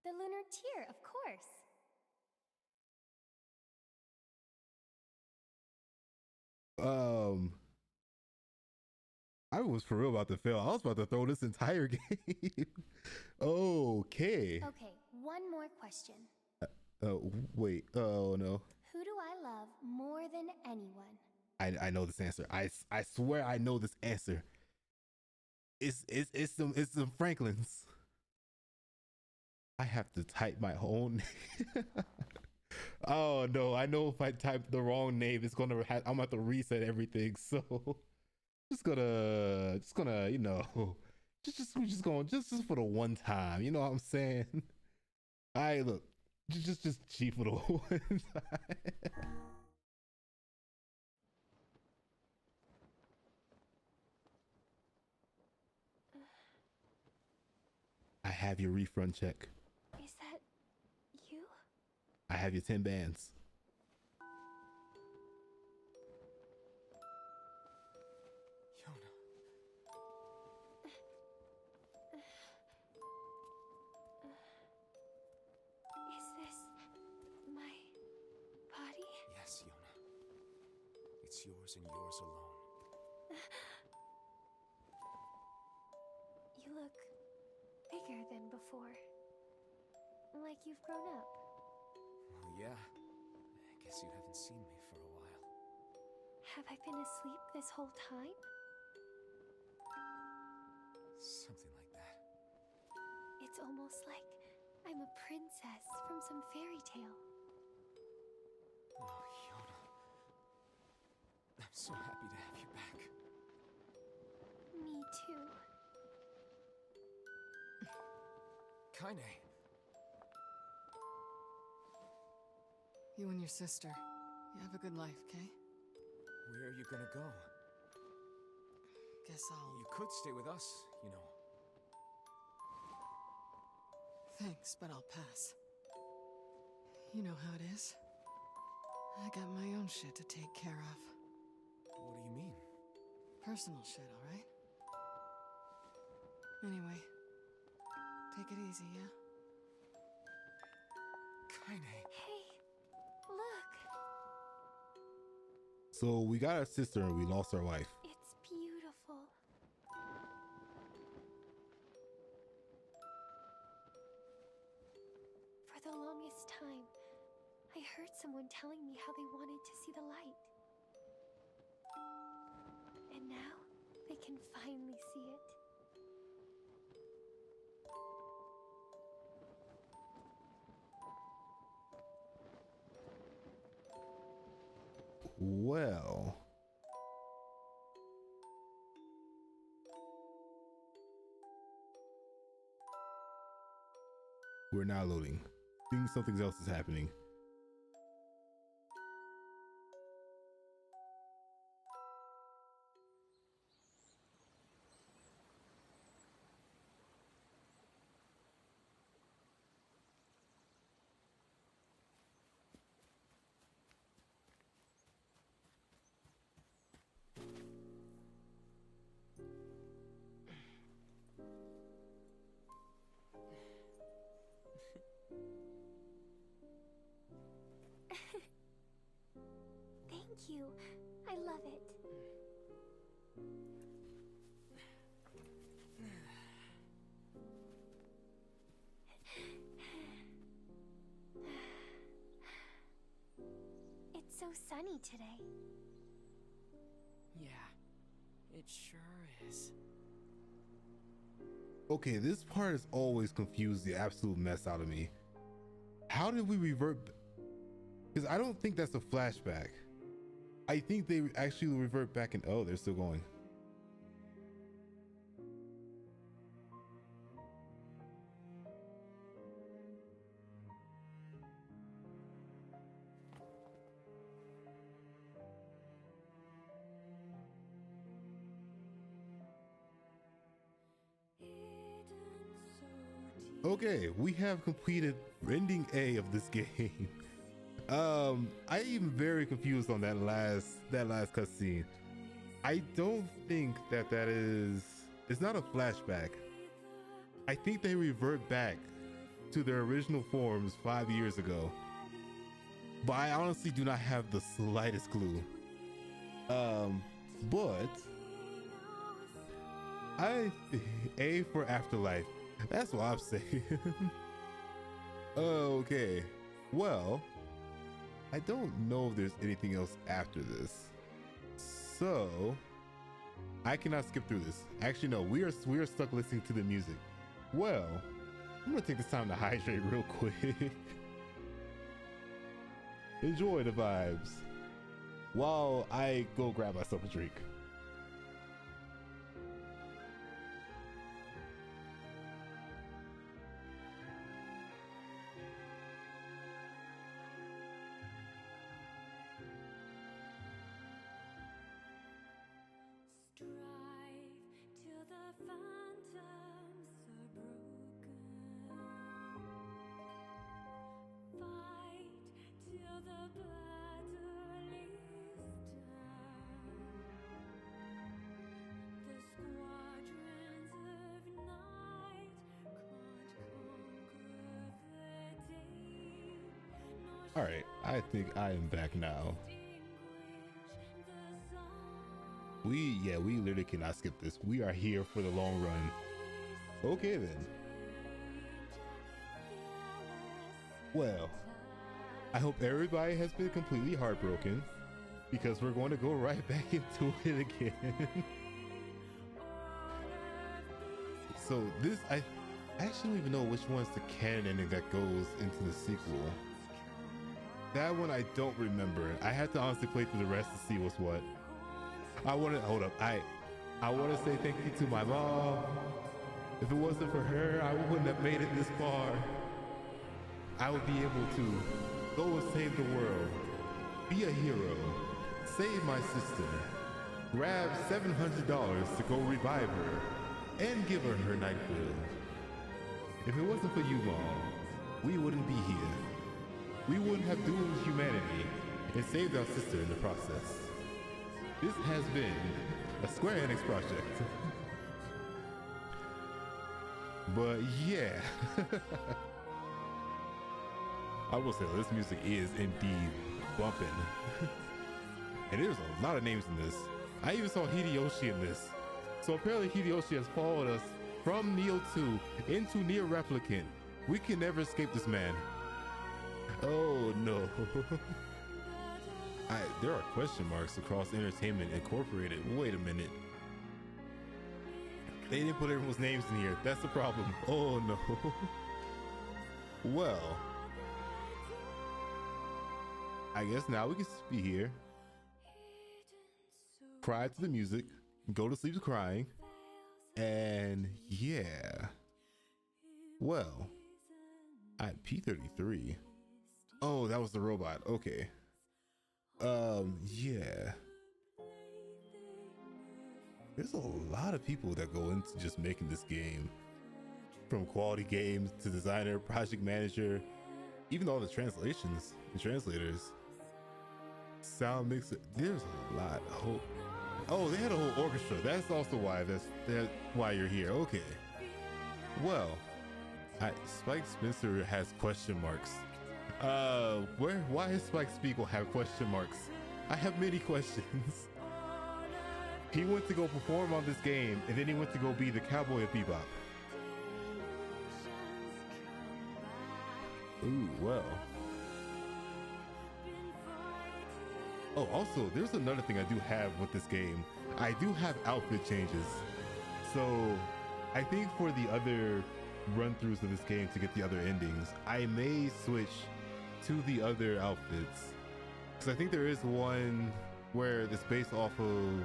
C: The lunar tear, of course.
A: I was for real about to fail. I was about to throw this entire game. Okay.
C: Okay, one more question.
A: Wait. Oh no.
C: Who do I love more than anyone?
A: I know this answer. I swear I know this answer. It's some Franklins. I have to type my own name. Oh no, I know if I type the wrong name, it's gonna I'm gonna have to reset everything. So just gonna you know, just for the one time. You know what I'm saying? I look, just cheat for the one time. I have your refund check.
C: Is that you?
A: I have your 10 bands.
D: Yona.
C: Is this my body?
D: Yes, Yona. It's yours and yours alone.
C: You look bigger than before. Like you've grown up.
D: Well, yeah. I guess you haven't seen me for a while.
C: Have I been asleep this whole time?
D: Something like that.
C: It's almost like I'm a princess from some fairy tale.
D: Oh, Yona. I'm so happy to have you back.
C: Me too.
D: Kaine.
F: You and your sister, you have a good life, Kay?
D: Where are you gonna go?
F: Guess I'll...
D: You could stay with us, you know.
F: Thanks, but I'll pass. You know how it is. I got my own shit to take care of.
D: What do you mean?
F: Personal shit, alright? Anyway, take it easy, yeah?
D: Kaine.
C: Hey, look.
A: So we got our sister and we lost our wife.
K: It's beautiful. For the longest time, I heard someone telling me how they wanted to see the light. And now, they can finally see it.
A: Well, we're now loading. I think something else is happening.
K: Thank you. I love it. It's so sunny today.
J: Yeah, it sure is.
A: Okay, this part has always confused the absolute mess out of me. How did we revert? Because I don't think that's a flashback. I think they actually revert back and oh, they're still going. Okay, we have completed ending A of this game. I am very confused on that last cutscene. I don't think that is, it's not a flashback. I think they revert back to their original forms 5 years ago. But I honestly do not have the slightest clue. But A for afterlife. That's what I'm saying. Okay, well, I don't know if there's anything else after this, so I cannot skip through this. Actually, no, we are stuck listening to the music. Well, I'm gonna take this time to hydrate real quick. Enjoy the vibes while I go grab myself a drink. All right, I think I am back now. We literally cannot skip this. We are here for the long run. Okay then. Well, I hope everybody has been completely heartbroken because we're going to go right back into it again. So this, I actually don't even know which one's the canon ending that goes into the sequel. That one I don't remember. I had to honestly play through the rest to see what's what. I want to say thank you to my mom. If it wasn't for her, I wouldn't have made it this far. I would be able to go and save the world, be a hero, save my sister, grab $700 to go revive her, and give her her NyQuil. If it wasn't for you, Mom, we wouldn't be here. We wouldn't have doomed humanity and saved our sister in the process. This has been a Square Enix project. But yeah. I will say this music is indeed bumping. And there's a lot of names in this. I even saw Hideyoshi in this. So apparently Hideyoshi has followed us from Neo 2 into NieR Replicant. We can never escape this man. Oh no. There are question marks across Entertainment Incorporated. Wait a minute. They didn't put everyone's names in here. That's the problem. Oh no. Well, I guess now we can be here. Cry to the music. Go to sleep to crying. And yeah. Well, at P33. Oh, that was the robot. Okay. Yeah. There's a lot of people that go into just making this game. From quality games to designer, project manager, even all the translations and translators. Sound mixer. There's a lot. Oh, they had a whole orchestra. That's also why that's why you're here. Okay. Well, Spike Spencer has question marks. Why does Spike Spiegel have question marks? I have many questions. He went to go perform on this game, and then he went to go be the cowboy of Bebop. Ooh, well. Oh, also, there's another thing I do have with this game. I do have outfit changes. So, I think for the other run-throughs of this game to get the other endings, I may switch to the other outfits. Because I think there is one where it's based off of,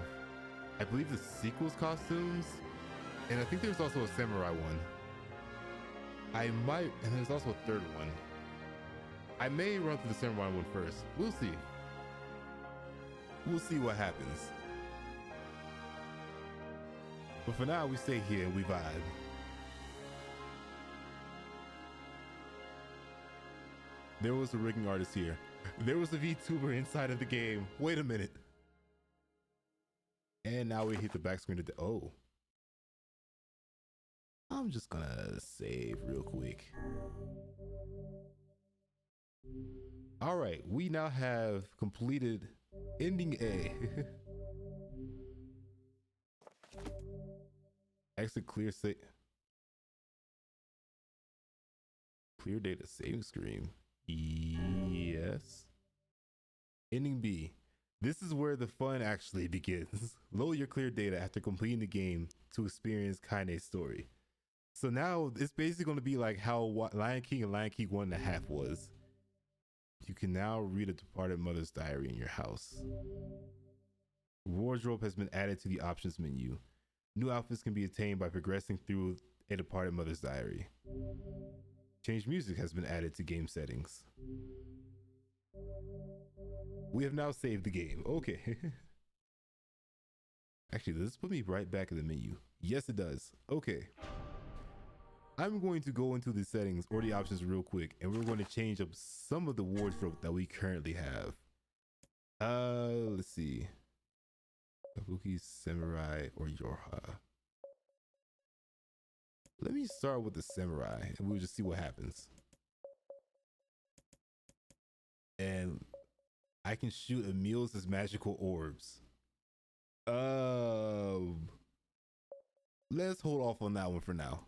A: I believe, the sequel's costumes. And I think there's also a samurai one. And there's also a third one. I may run through the samurai one first. We'll see. We'll see what happens. But for now, we stay here and we vibe. There was a rigging artist here. There was a VTuber inside of the game. Wait a minute. And now we hit the back screen to oh. I'm just gonna save real quick. All right, we now have completed ending A. Exit clear clear data saving screen. Yes. Ending B. This is where the fun actually begins. Load your clear data after completing the game to experience Kaine's story. So now it's basically going to be like how Lion King and Lion King 1.5 was. You can now read a departed mother's diary in your house. Wardrobe has been added to the options menu. New outfits can be attained by progressing through a departed mother's diary. Change music has been added to game settings. We have now saved the game. Okay. Actually, does this put me right back in the menu? Yes, it does. Okay. I'm going to go into the settings or the options real quick, and we're going to change up some of the wardrobe that we currently have. Let's see. Kabuki, Samurai, or Yorha. Let me start with the Samurai, and we'll just see what happens. And I can shoot Emil's as magical orbs. Let's hold off on that one for now.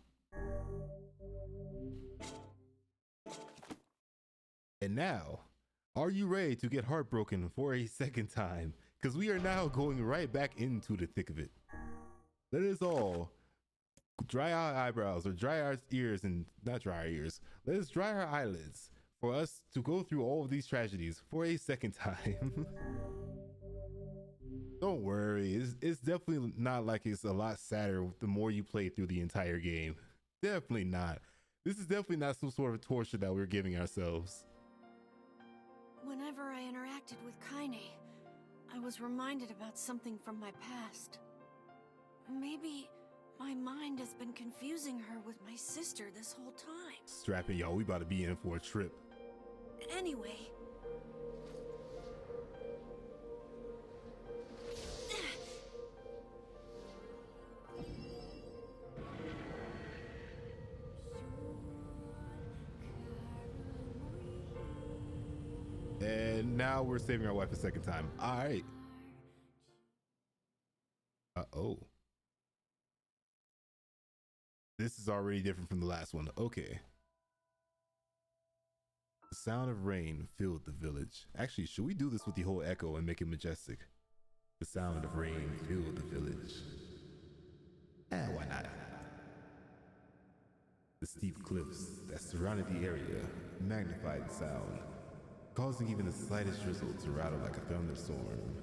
A: And now, are you ready to get heartbroken for a second time? Because we are now going right back into the thick of it. Let us all dry our eyebrows, or dry our ears, and not dry our ears. Let us dry our eyelids for us to go through all of these tragedies for a second time. Don't worry, it's definitely not like it's a lot sadder the more you play through the entire game. Definitely not. This is definitely not some sort of torture that we're giving ourselves.
G: Whenever I interacted with Kaine, I was reminded about something from my past. Maybe my mind has been confusing her with my sister this whole time.
A: Strap in, y'all. We about to be in for a trip.
G: Anyway.
A: And now we're saving our wife a second time. All right. Oh. This is already different from the last one. Okay. The sound of rain filled the village. Actually, should we do this with the whole echo and make it majestic? The sound of rain filled the village. Why not? The steep cliffs that surrounded the area magnified the sound, causing even the slightest drizzle to rattle like a thunderstorm.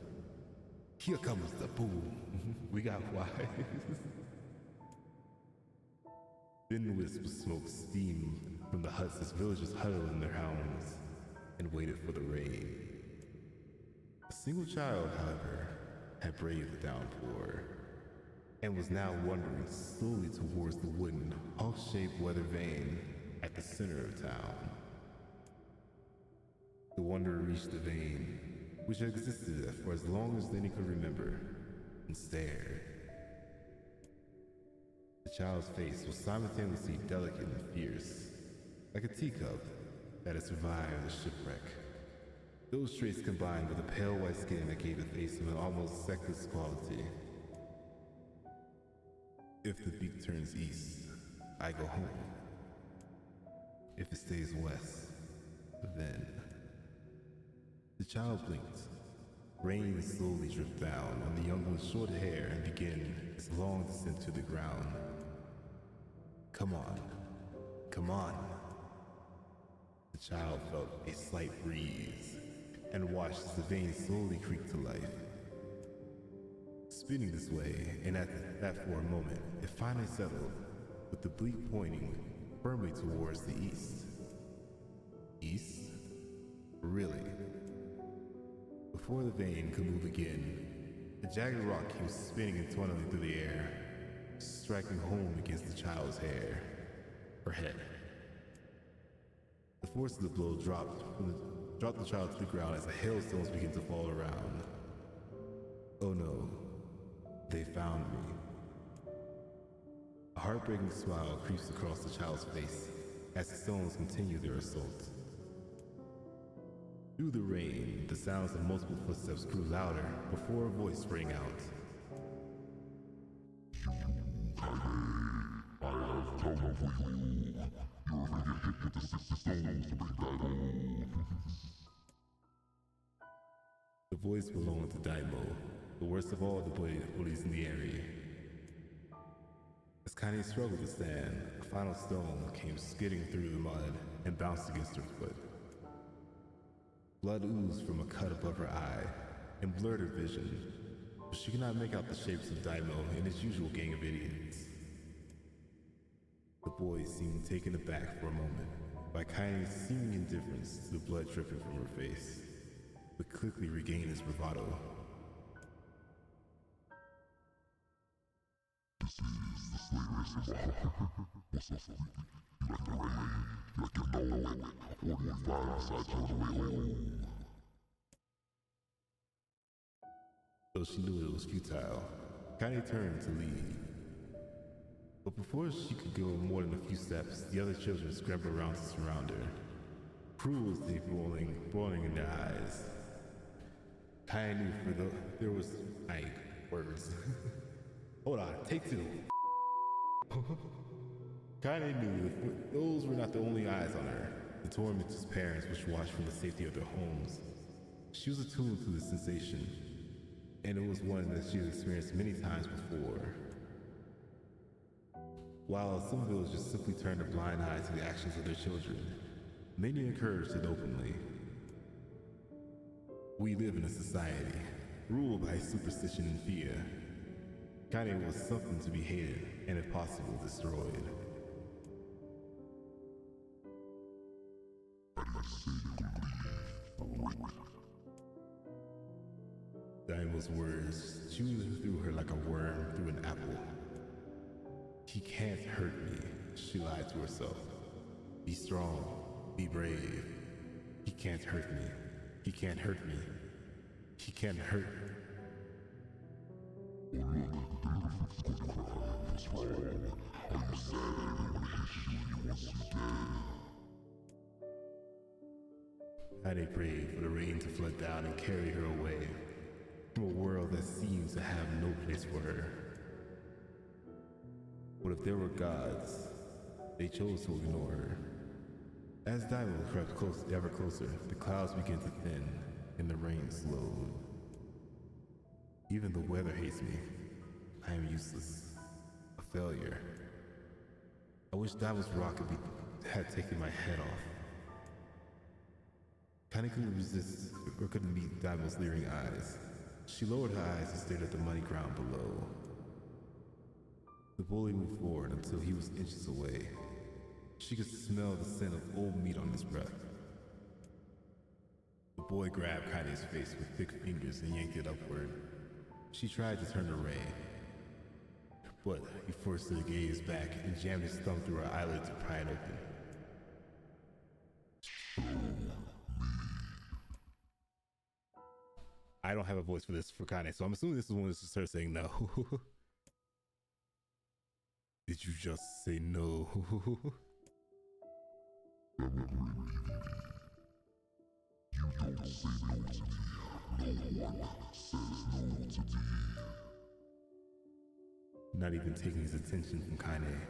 A: Here comes the boom. We got wise. Thin wisps of smoke steamed from the huts as villagers huddled in their homes and waited for the rain. A single child, however, had braved the downpour and was now wandering slowly towards the wooden, hawk-shaped weather vane at the center of town. The wanderer reached the vane, which had existed for as long as any could remember, and stared. The child's face was simultaneously delicate and fierce, like a teacup that had survived a shipwreck. Those traits combined with a pale white skin that gave the face of an almost sexless quality. If the beak turns east, I go home. If it stays west, then... The child blinked. Rain slowly dripped down on the young one's short hair and began its long descent to the ground. Come on. Come on. The child felt a slight breeze and watched as the vein slowly creaked to life. Spinning this way, and at that for a moment, it finally settled, with the bleak pointing firmly towards the east. East? Really? Before the vein could move again, the jagged rock came spinning and twirling through the air, striking home against the child's her head. The force of the blow dropped the child to the ground as the hailstones began to fall around. Oh no, they found me. A heartbreaking smile creeps across the child's face as the stones continue their assault. Through the rain, the sounds of multiple footsteps grew louder before a voice rang out.
L: I have come for you. You're gonna get hit with the 60 stones to bring that home.
A: The voice belonged to Daimo, the worst of all the bullies in the area. As Kaine struggled to stand, a final stone came skidding through the mud and bounced against her foot. Blood oozed from a cut above her eye and blurred her vision, but she could not make out the shapes of Daimo and his usual gang of idiots. The boy seemed taken aback for a moment by Kaine's seeming indifference to the blood dripping from her face, but quickly regained his bravado.
L: This is the slayer's What's up, Philippe? You like the rain? You like your know? What do you find inside you on the way home?
A: Though she knew it was futile, Kaine turned to leave. But before she could go more than a few steps, the other children scrambled around to surround her, cruelty boiling in their eyes. Kaine knew there was words. Hold on, take two. Kaine knew that those were not the only eyes on her. The tormentor's parents, which watched from the safety of their homes. She was attuned to the sensation, and it was one that she had experienced many times before. While some villagers simply turned a blind eye to the actions of their children, many encouraged it openly. We live in a society ruled by superstition and fear. Kaine was something to be hated and, if possible, destroyed. Daimo's words chewed through her like a worm through an apple. He can't hurt me, she lied to herself. Be strong, be brave. He can't hurt me. He can't hurt me. He can't hurt.
L: Oh look, the little freak's gonna cry. What's wrong? Are you sad everyone hates you and he wants you dead?
A: Kaine prayed for the rain to flood down and carry her away. from a world that seems to have no place for her. What if there were gods? They chose to ignore her. As Daimyo crept ever closer, the clouds began to thin and the rain slowed. Even the weather hates me. I am useless. A failure. I wish Daimyo's rocket had taken my head off. Kaine couldn't resist or couldn't meet Daimyo's leering eyes. She lowered her eyes and stared at the muddy ground below. The bully moved forward until he was inches away. She could smell the scent of old meat on his breath. The boy grabbed Kaine's face with thick fingers and yanked it upward. She tried to turn away, but he forced her to gaze back and jammed his thumb through her eyelid to pry it open. I don't have a voice for this for Kaine, so I'm assuming this is one that's just her saying no. Did you just say no?
L: You don't say no to me. No one says no to me.
A: Not even taking his attention from Kaine,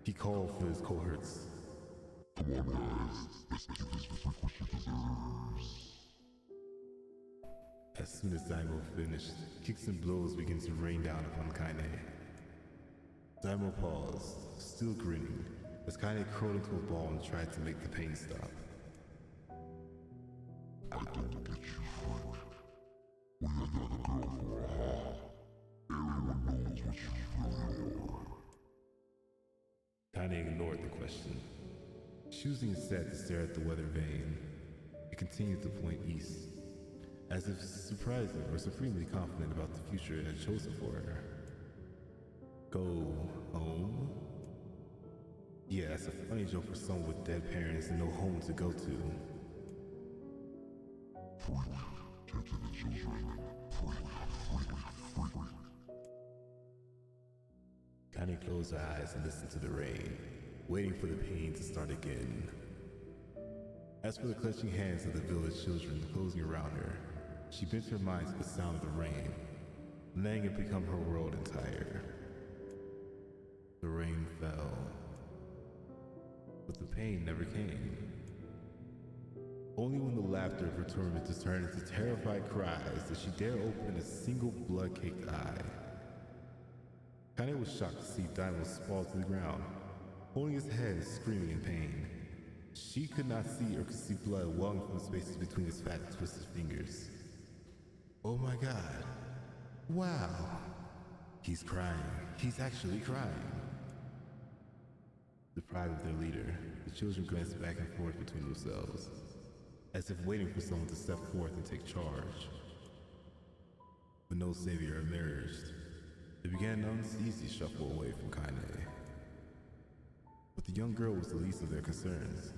A: he called for his cohorts.
L: Come on, guys. Let's give this freak what she deserves.
A: As soon as Daimyo finished, kicks and blows began to rain down upon Kaine. Daimyo paused, still grinning, as Kaine curled into a ball and tried to make the pain stop.
L: I don't get you, Frank. We are not a girl for a heart. Everyone knows what you really are.
A: Kaine ignored the question. Choosing instead to stare at the weather vane, it continued to point east, as if surprising or supremely confident about the future it had chosen for her. Go home? Yeah, that's a funny joke for someone with dead parents and no home to go to.
L: Take to the children.
A: Kaine closed her eyes and listened to the rain, waiting for the pain to start again. As for the clutching hands of the village children closing around her, she bent her mind to the sound of the rain, letting it become her world entire. The rain fell, but the pain never came. Only when the laughter of her tormentors turned into terrified cries did she dare open a single blood-caked eye. Kaine was shocked to see Daimyo sprawl to the ground, holding his head and screaming in pain. She could not see or could see blood welling from the spaces between his fat, twisted fingers. Oh my god. Wow. He's crying. He's actually crying. Deprived of their leader, the children glanced back and forth between themselves, as if waiting for someone to step forth and take charge. But no savior emerged. They began an uneasy shuffle away from Kaine. But the young girl was the least of their concerns.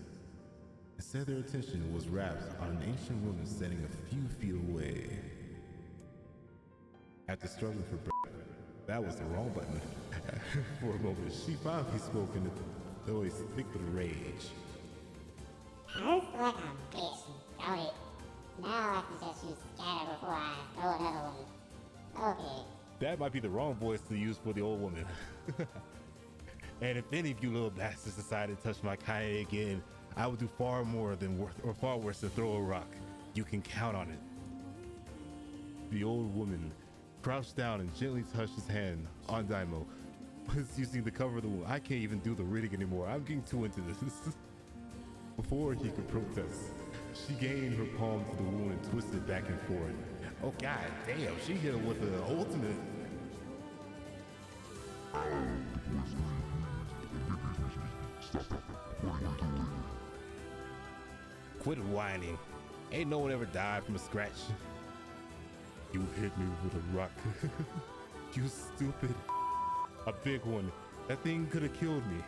A: Instead, their attention was wrapped on an ancient woman standing a few feet away. After struggling for breath, that was the wrong button. For a moment, she finally spoke in a voice thick with rage.
M: Looks like I'm busy, don't it? Now I can just use scatter before I throw another one. Okay.
A: That might be the wrong voice to use for the old woman. And if any of you little bastards decide to touch my Kaine again, I will do far worse than throw a rock. You can count on it. The old woman crouched down and gently touched his hand on Daimyo. Was using the cover of the wound. I can't even do the reading anymore. I'm getting too into this. Before he could protest, she gained her palm to the wound and twisted back and forth. Oh god damn, she hit him with the ultimate. Quit whining. Ain't no one ever died from a scratch. You hit me with a rock. You stupid. A big one. That thing could have killed me.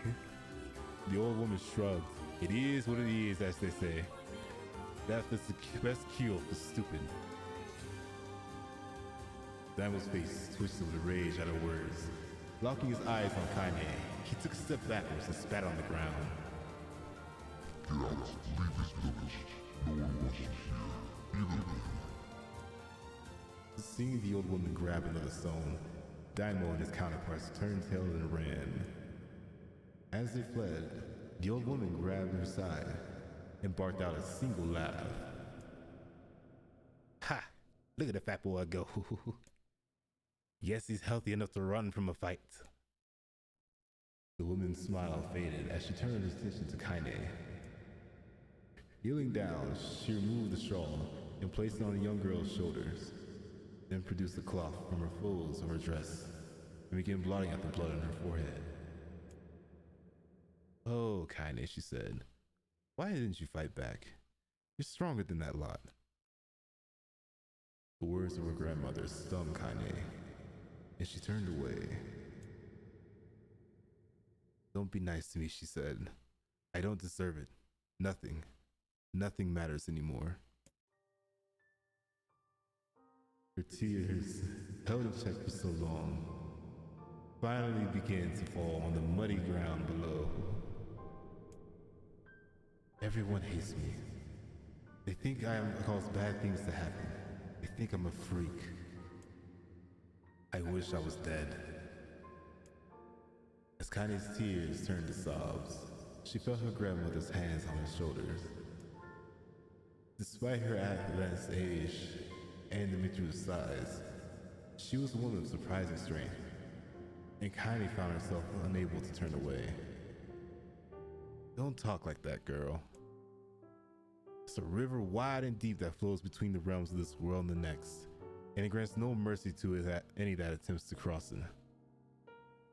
A: The old woman shrugged. It is what it is, as they say. That's the best kill for stupid. Daimyo's face twisted with rage at her words. Locking his eyes on Kaine, he took a step backwards and spat on the ground.
L: Get out. Leave this village. No one wants you here. Either of you.
A: Seeing the old woman grab another stone, Daimyo and his counterparts turned tail and ran. As they fled, the old woman grabbed her side and barked out a single laugh. Ha! Look at the fat boy go. Yes, he's healthy enough to run from a fight. The woman's smile faded as she turned her attention to Kaine. Kneeling down, she removed the shawl and placed it on the young girl's shoulders, then produced a cloth from her folds of her dress and began blotting out the blood on her forehead. Oh, Kaine, she said, why didn't you fight back? You're stronger than that lot. The words of her grandmother stung Kaine, and she turned away. Don't be nice to me, she said. I don't deserve it. Nothing matters anymore. Her tears, held in check for so long, finally began to fall on the muddy ground below. Everyone hates me. They think I cause bad things to happen. They think I'm a freak. I wish I was dead. As Kaine's tears turned to sobs, she felt her grandmother's hands on her shoulders. Despite her advanced age and diminutive size, she was a woman of surprising strength, and Kaine found herself unable to turn away. Don't talk like that, girl. It's a river wide and deep that flows between the realms of this world and the next, and it grants no mercy to any that attempts to cross it.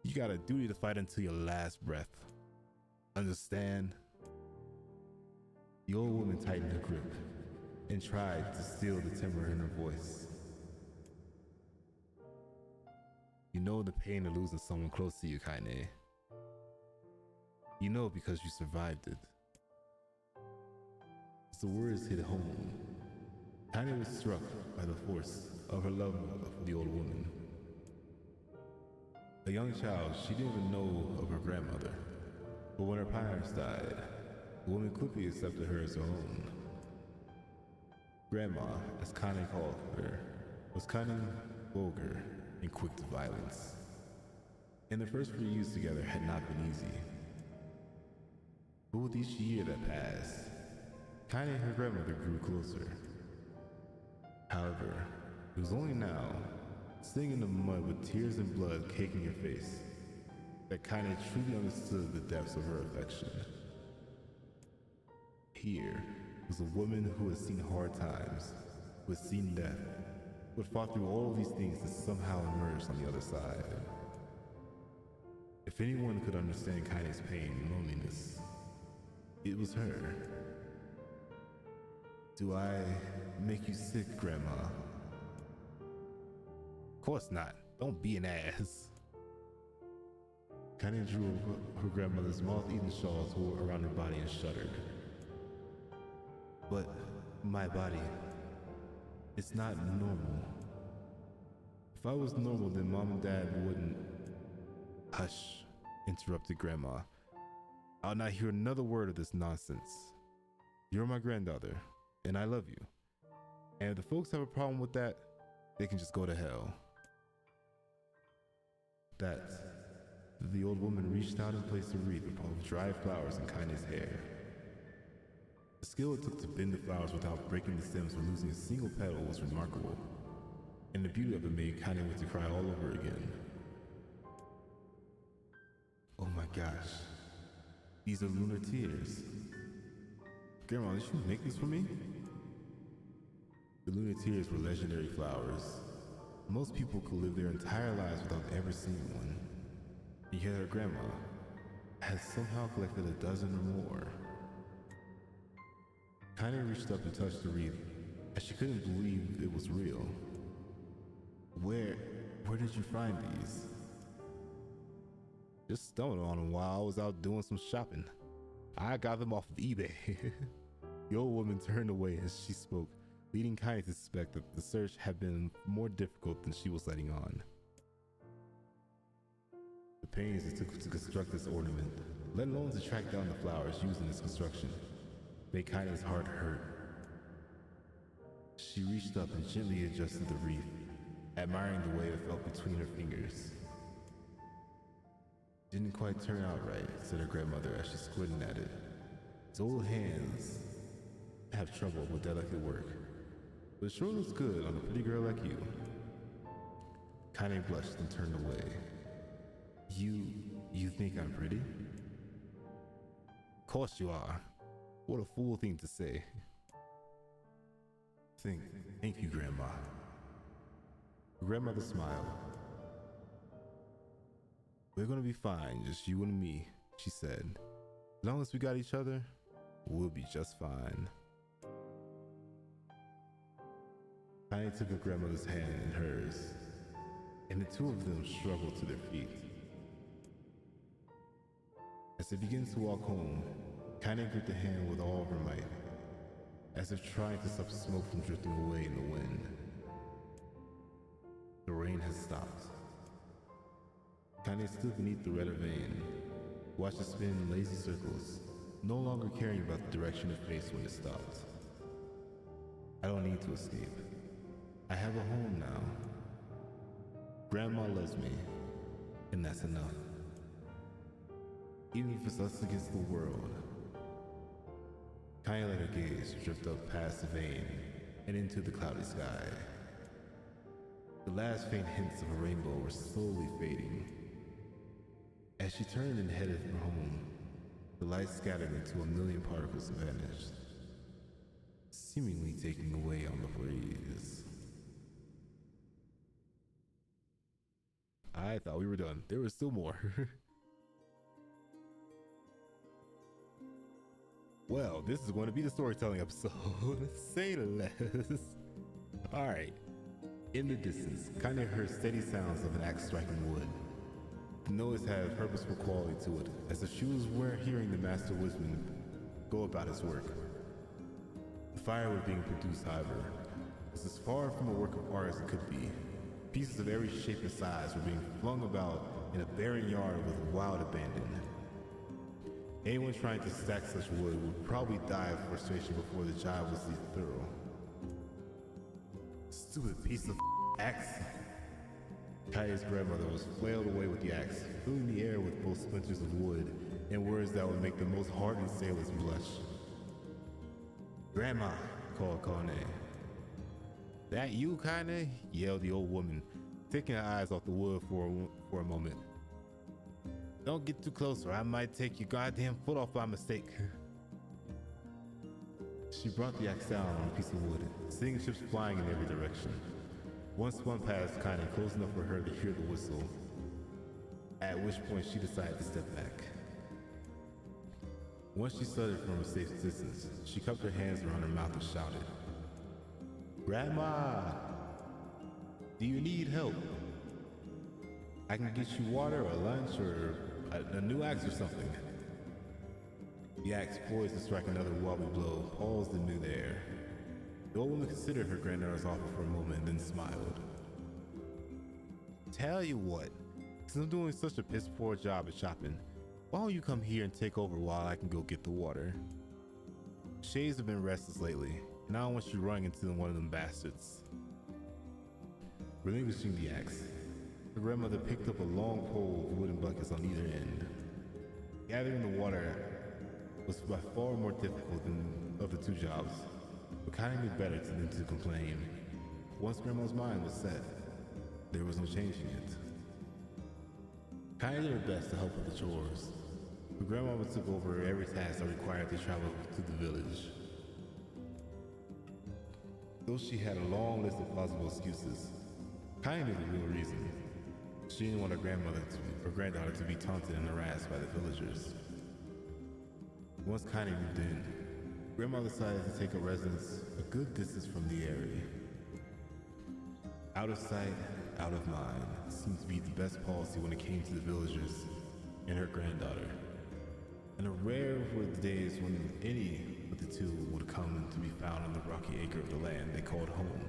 A: You got a duty to fight until your last breath. Understand? The old woman tightened her grip and tried to still the timbre in her voice. You know the pain of losing someone close to you, Kaine. You know because you survived it. As the words hit home, Kaine was struck by the force of her love of the old woman. A young child, she didn't even know of her grandmother, but when her parents died, the woman quickly accepted her as her own. Grandma, as Kaine called her, was cunning, vulgar, and quick to violence. And their first few years together had not been easy. But with each year that passed, Kaine and her grandmother grew closer. However, it was only now, sitting in the mud with tears and blood caking her face, that Kaine truly understood the depths of her affection. Here was a woman who had seen hard times, who had seen death, who had fought through all of these things and somehow emerged on the other side. If anyone could understand Kaine's pain and loneliness, it was her. Do I make you sick, Grandma? Of course not. Don't be an ass. Kaine drew her grandmother's moth-eaten shawl around her body and shuddered. But my body, it's not normal. If I was normal, then Mom and Dad wouldn't... Hush, interrupted Grandma. I'll not hear another word of this nonsense. You're my granddaughter, and I love you. And if the folks have a problem with that, they can just go to hell. The old woman reached out and placed a wreath of dried flowers in Kaine's hair. The skill it took to bend the flowers without breaking the stems or losing a single petal was remarkable, and the beauty of it made Kaine want to cry all over again. Oh my gosh, these are lunar tears. Grandma, did you make this for me? The lunar tears were legendary flowers. Most people could live their entire lives without ever seeing one. And yet her grandma had somehow collected a dozen or more. Kaine reached up and touched the wreath, as she couldn't believe it was real. Where did you find these? Just stumbled on them while I was out doing some shopping. I got them off of eBay. The old woman turned away as she spoke, leading Kaine to suspect that the search had been more difficult than she was letting on. The pains it took to construct this ornament, let alone to track down the flowers used in its construction, made Kaine's heart hurt. She reached up and gently adjusted the wreath, admiring the way it felt between her fingers. Didn't quite turn out right, said her grandmother as she squinted at it. His old hands have trouble with delicate work, but it sure looks good on a pretty girl like you. Kaine blushed and turned away. You think I'm pretty? Of course you are. What a fool thing to say. Thank you, Grandma. Her grandmother smiled. We're gonna be fine, just you and me, she said. As long as we got each other, we'll be just fine. Kaine took her grandmother's hand in hers, and the two of them struggled to their feet. As they began to walk home, Kaine gripped the hand with all of her might, as if trying to stop smoke from drifting away in the wind. The rain had stopped. Kaine stood beneath the red vein, watched it spin in lazy circles, no longer caring about the direction it faced when it stopped. I don't need to escape. I have a home now. Grandma loves me, and that's enough. Even if it's us against the world. Kaine let her gaze drift up past the vein and into the cloudy sky. The last faint hints of a rainbow were slowly fading. As she turned and headed for home, the light scattered into a million particles and vanished, seemingly taking away on the breeze. I thought we were done. There was still more. Well, this is going to be the storytelling episode. Say less. Alright. In the distance, Kaine heard steady sounds of an axe striking wood. The noise had a purposeful quality to it, as if she was hearing the master woodsman go about his work. The fire being produced, however, was as far from a work of art as it could be. Pieces of every shape and size were being flung about in a barren yard with wild abandon. Anyone trying to stack such wood would probably die of frustration before the job was thorough. Stupid piece of axe. Kaine's grandmother was flailed away with the axe, filling the air with both splinters of wood and words that would make the most hardened sailors blush. Grandma, called Kaine. That you, Kaine? Yelled the old woman, taking her eyes off the wood for a moment. Don't get too close or I might take your goddamn foot off by mistake. She brought the axe down on a piece of wood, seeing ships flying in every direction. One spun past Kaine, close enough for her to hear the whistle, at which point she decided to step back. Once she stuttered from a safe distance, she cupped her hands around her mouth and shouted, Grandma! Do you need help? I can get you water or lunch or a new axe or something. The axe, poised to strike another wobbly blow, paused in midair. The old woman considered her granddaughter's offer for a moment and then smiled. Tell you what, since I'm doing such a piss poor job at shopping, why don't you come here and take over while I can go get the water? Shades have been restless lately, and I don't want you running into one of them bastards. Relinquishing the axe, the grandmother picked up a long pole of wooden buckets on either end. Gathering the water was by far more difficult than of the two jobs, but Kaine knew better than to complain. Once Grandma's mind was set, there was no changing it. Kaine did her best to help with the chores, but Grandmama took over every task that required to travel to the village. Though she had a long list of plausible excuses, Kaine knew the real reason. She didn't want her granddaughter to be taunted and harassed by the villagers. Once Kaine moved in, Grandma decided to take up residence a good distance from the area. Out of sight, out of mind seemed to be the best policy when it came to the villagers and her granddaughter. And rare were the days when any of the two would come to be found on the rocky acre of the land they called home.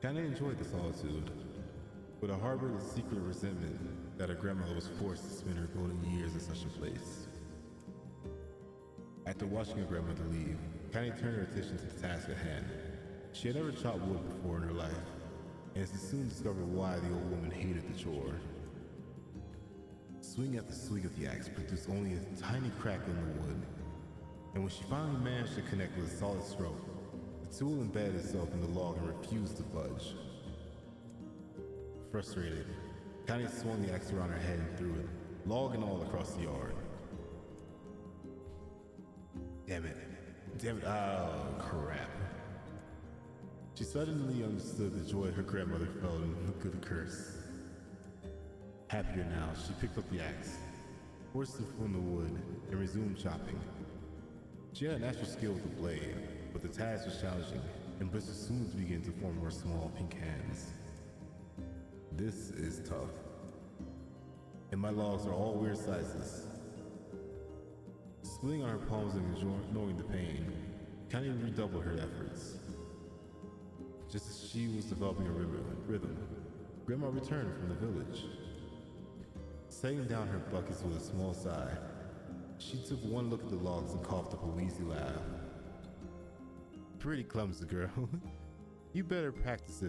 A: Kaine enjoyed the solitude, but harbored a secret resentment that her grandmother was forced to spend her golden years in such a place. After watching her grandmother leave, Kaine turned her attention to the task at hand, She had never chopped wood before in her life, and she soon discovered why the old woman hated the chore. Swing after swing of the axe produced only a tiny crack in the wood, and when she finally managed to connect with a solid stroke, the tool embedded itself in the log and refused to budge. Frustrated, Kaine swung the axe around her head and threw it, log and all, across the yard. Damn it, oh crap. She suddenly understood the joy her grandmother felt and looked at the curse. Happier now, she picked up the axe, forced it from the wood, and resumed chopping. She had a natural skill with the blade, but the task was challenging, and blisters soon began to form her small pink hands. This is tough. And my logs are all weird sizes. Splitting on her palms and ignoring the pain, Kaine redoubled her efforts. Just as she was developing a rhythm, Grandma returned from the village. Setting down her buckets with a small sigh, she took one look at the logs and coughed up a wheezy laugh. Pretty clumsy, girl. You better practice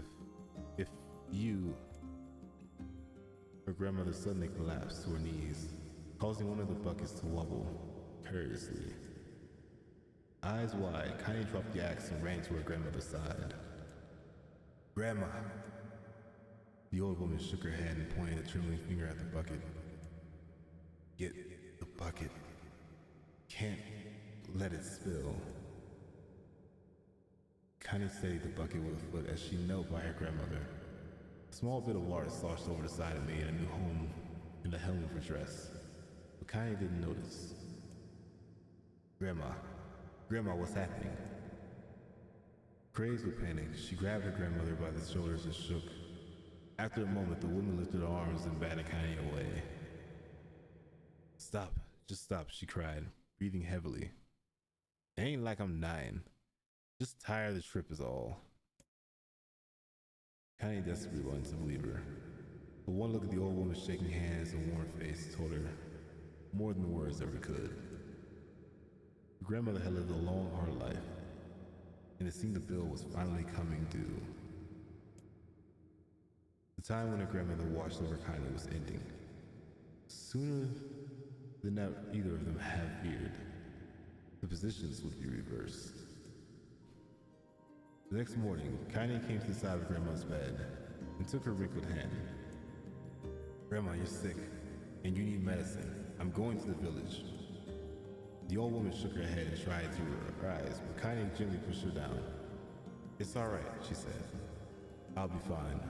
A: if you... Her grandmother suddenly collapsed to her knees, causing one of the buckets to wobble curiously. Eyes wide, Kaine dropped the axe and ran to her grandmother's side. Grandma! The old woman shook her head and pointed a trembling finger at the bucket. Get the bucket. Can't let it spill. Kaine steadied the bucket with a foot as she knelt by her grandmother. A small bit of water sloshed over the side and made a new home in the hem of her dress. But Kaine didn't notice. Grandma, what's happening? Crazed with panic, she grabbed her grandmother by the shoulders and shook. After a moment, the woman lifted her arms and batted Kaine away. Stop, just stop, she cried, breathing heavily. It ain't like I'm dying. Just tired of the trip is all. Kaine desperately wanted to believe her, but one look at the old woman's shaking hands and worn face told her more than words ever could. Her grandmother had lived a long, hard life, and it seemed the bill was finally coming due. The time when her grandmother watched over Kaine was ending. Sooner than either of them had feared, the positions would be reversed. The next morning, Kaine came to the side of her grandma's bed and took her wrinkled hand. Grandma, you're sick, and you need medicine. I'm going to the village. The old woman shook her head and tried to rise, but Kaine gently pushed her down. It's all right, she said. I'll be fine.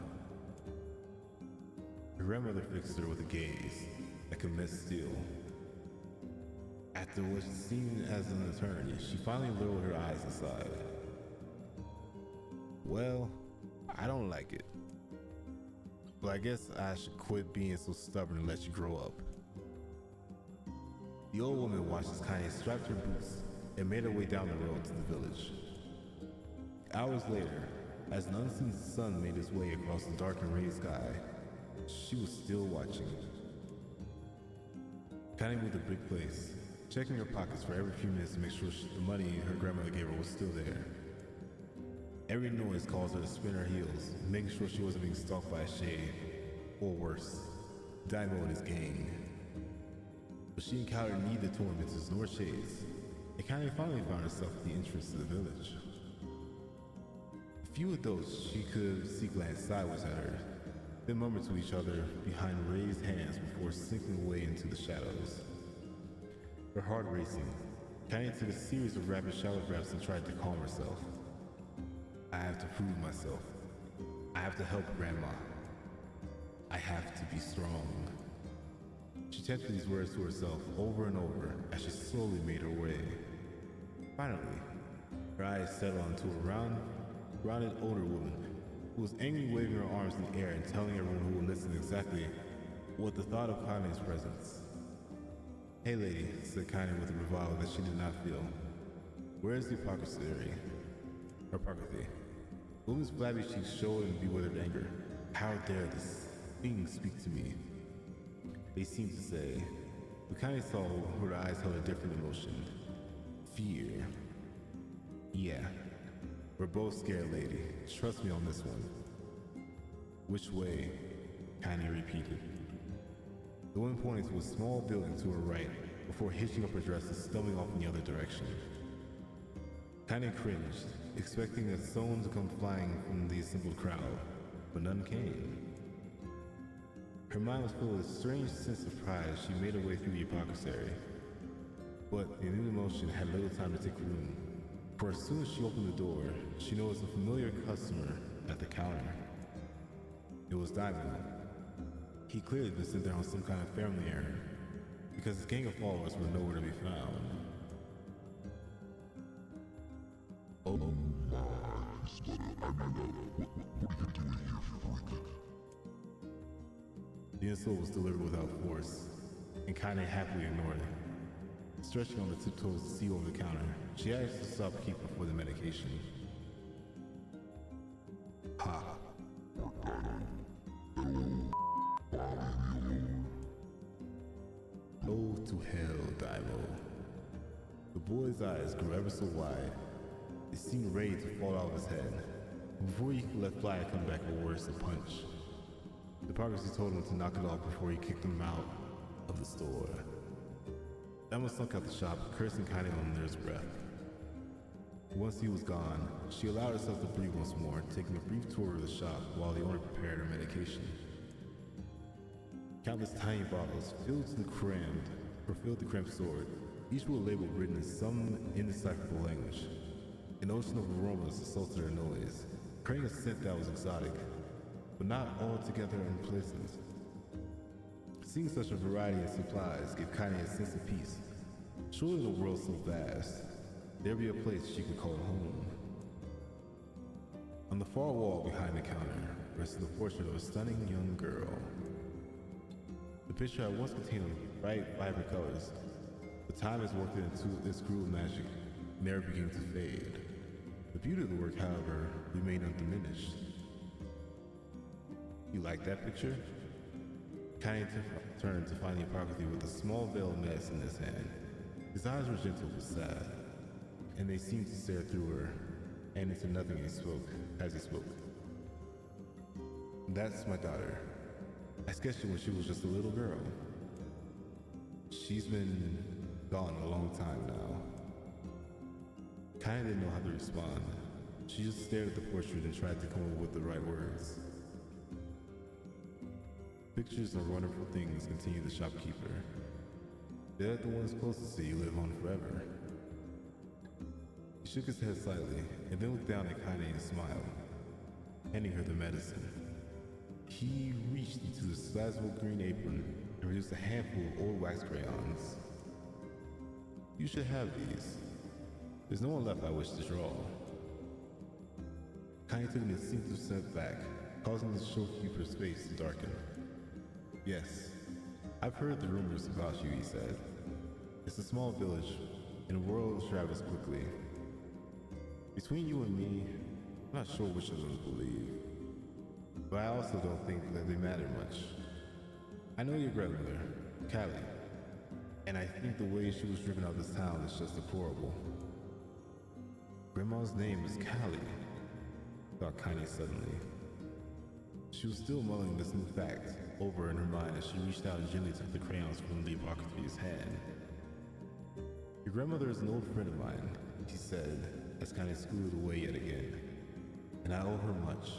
A: Her grandmother fixed her with a gaze that could melt steel. After what seemed as an eternity, she finally lowered her eyes and sighed. Well, I don't like it. But I guess I should quit being so stubborn and let you grow up. The old woman watched as Kaine strapped her boots and made her way down the road to the village. Hours later, as an unseen sun made its way across the dark and rainy sky, she was still watching. Kaine moved a big place, checking her pockets for every few minutes to make sure the money her grandmother gave her was still there. Every noise caused her to spin her heels, making sure she wasn't being stalked by a shade, or worse, Daimyo and his gang. But she encountered neither tormentors nor shades, and Kaine finally found herself at the entrance to the village. A few of those she could see glanced sideways at her, then murmured to each other behind raised hands before sinking away into the shadows. Her heart racing, Kaine took a series of rapid shallow breaths and tried to calm herself. I have to prove myself. I have to help Grandma. I have to be strong. She chanted these words to herself over and over as she slowly made her way. Finally, her eyes settled onto a rounded older woman who was angrily waving her arms in the air and telling everyone who would listen exactly what the thought of Kaine's presence. Hey lady, said Kaine with a bravado that she did not feel. Where is the hypocrisy? The woman's flabby cheeks showed in bewildered anger. How dare this thing speak to me? They seemed to say, but Kaine saw her eyes held a different emotion. Fear. Yeah, We're both scared, lady. Trust me on this one. Which way? Kaine repeated. The woman pointed to a small building to her right before hitching up her dress and stumbling off in the other direction. Kaine cringed, expecting a stone to come flying from the assembled crowd, but none came. Her mind was filled with a strange sense of pride as she made her way through the apothecary. But the new emotion had little time to take room, for as soon as she opened the door, she noticed a familiar customer at the counter. It was Diamond. He clearly had been sent there on some kind of family errand, because his gang of followers were nowhere to be found.
L: Oh my, what are you doing here, freak?
A: The insult was delivered without force, and Kaine happily ignored it. Stretching on the tiptoes to see over the counter, she asked the shopkeeper for the medication. Ha! Oh, to hell, Daimo. The boy's eyes grew ever so wide. They seemed ready to fall out of his head. Before he could let fly and come back or worse, a punch. The progress told him to knock it off before he kicked him out of the store. Emma slunk out the shop, cursing Kaine under his breath. Once he was gone, she allowed herself to breathe once more, taking a brief tour of the shop while the owner prepared her medication. Countless tiny bottles filled the cramped sword, each with a label written in some indecipherable language. An ocean of aromas assaulted her nose, creating a scent that was exotic, but not altogether unpleasant. Seeing such a variety of supplies gave Kaine a sense of peace. Surely in a world so vast, there'd be a place she could call home. On the far wall behind the counter rested the portrait of a stunning young girl. The picture had once contained bright, vibrant colors, but time has worked into its cruel magic, never beginning to fade. The beauty of the work, however, remained undiminished. You like that picture? Kaine turned to find the apothecary with a small veil of medicine in his hand. His eyes were gentle but sad, and they seemed to stare through her and into nothing as he spoke. That's my daughter. I sketched her when she was just a little girl. She's been gone a long time now. Kaine didn't know how to respond. She just stared at the portrait and tried to come up with the right words. Pictures are wonderful things, continued the shopkeeper. They let the ones closest to you live on forever. He shook his head slightly, and then looked down at Kaine and smiled, handing her the medicine. He reached into his sizable green apron and produced a handful of old wax crayons. You should have these. There's no one left I wish to draw. Kaine took an instinctive step back, causing the shopkeeper's face to darken. Yes, I've heard the rumors about you, he said. It's a small village, and the world travels quickly. Between you and me, I'm not sure which of them to believe. But I also don't think that they matter much. I know your grandmother, Callie, and I think the way she was driven out of this town is just deplorable. Grandma's name is Callie, thought Kaine suddenly. She was still mulling this new fact over in her mind as she reached out and gently took the crayons from the apothecary's hand. Your grandmother is an old friend of mine, she said, as Kaine scooted away yet again, and I owe her much.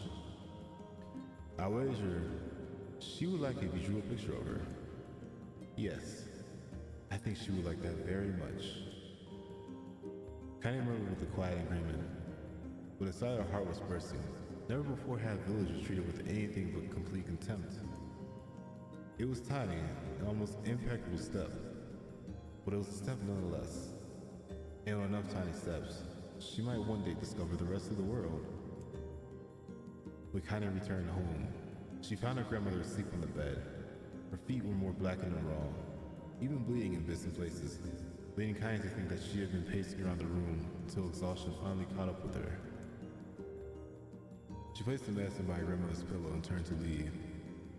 A: I wager she would like it if you drew a picture of her. Yes, I think she would like that very much. Kaine murmured with a quiet agreement, but inside her heart was bursting. Never before had villagers treated with anything but complete contempt. It was tiny, an almost impeccable step, but it was a step nonetheless. And on enough tiny steps, she might one day discover the rest of the world. When Kaine returned home, she found her grandmother asleep on the bed. Her feet were more blackened and raw, even bleeding in bits and places, leading Kaine to think that she had been pacing around the room until exhaustion finally caught up with her. She placed the medicine by her grandmother's pillow and turned to leave,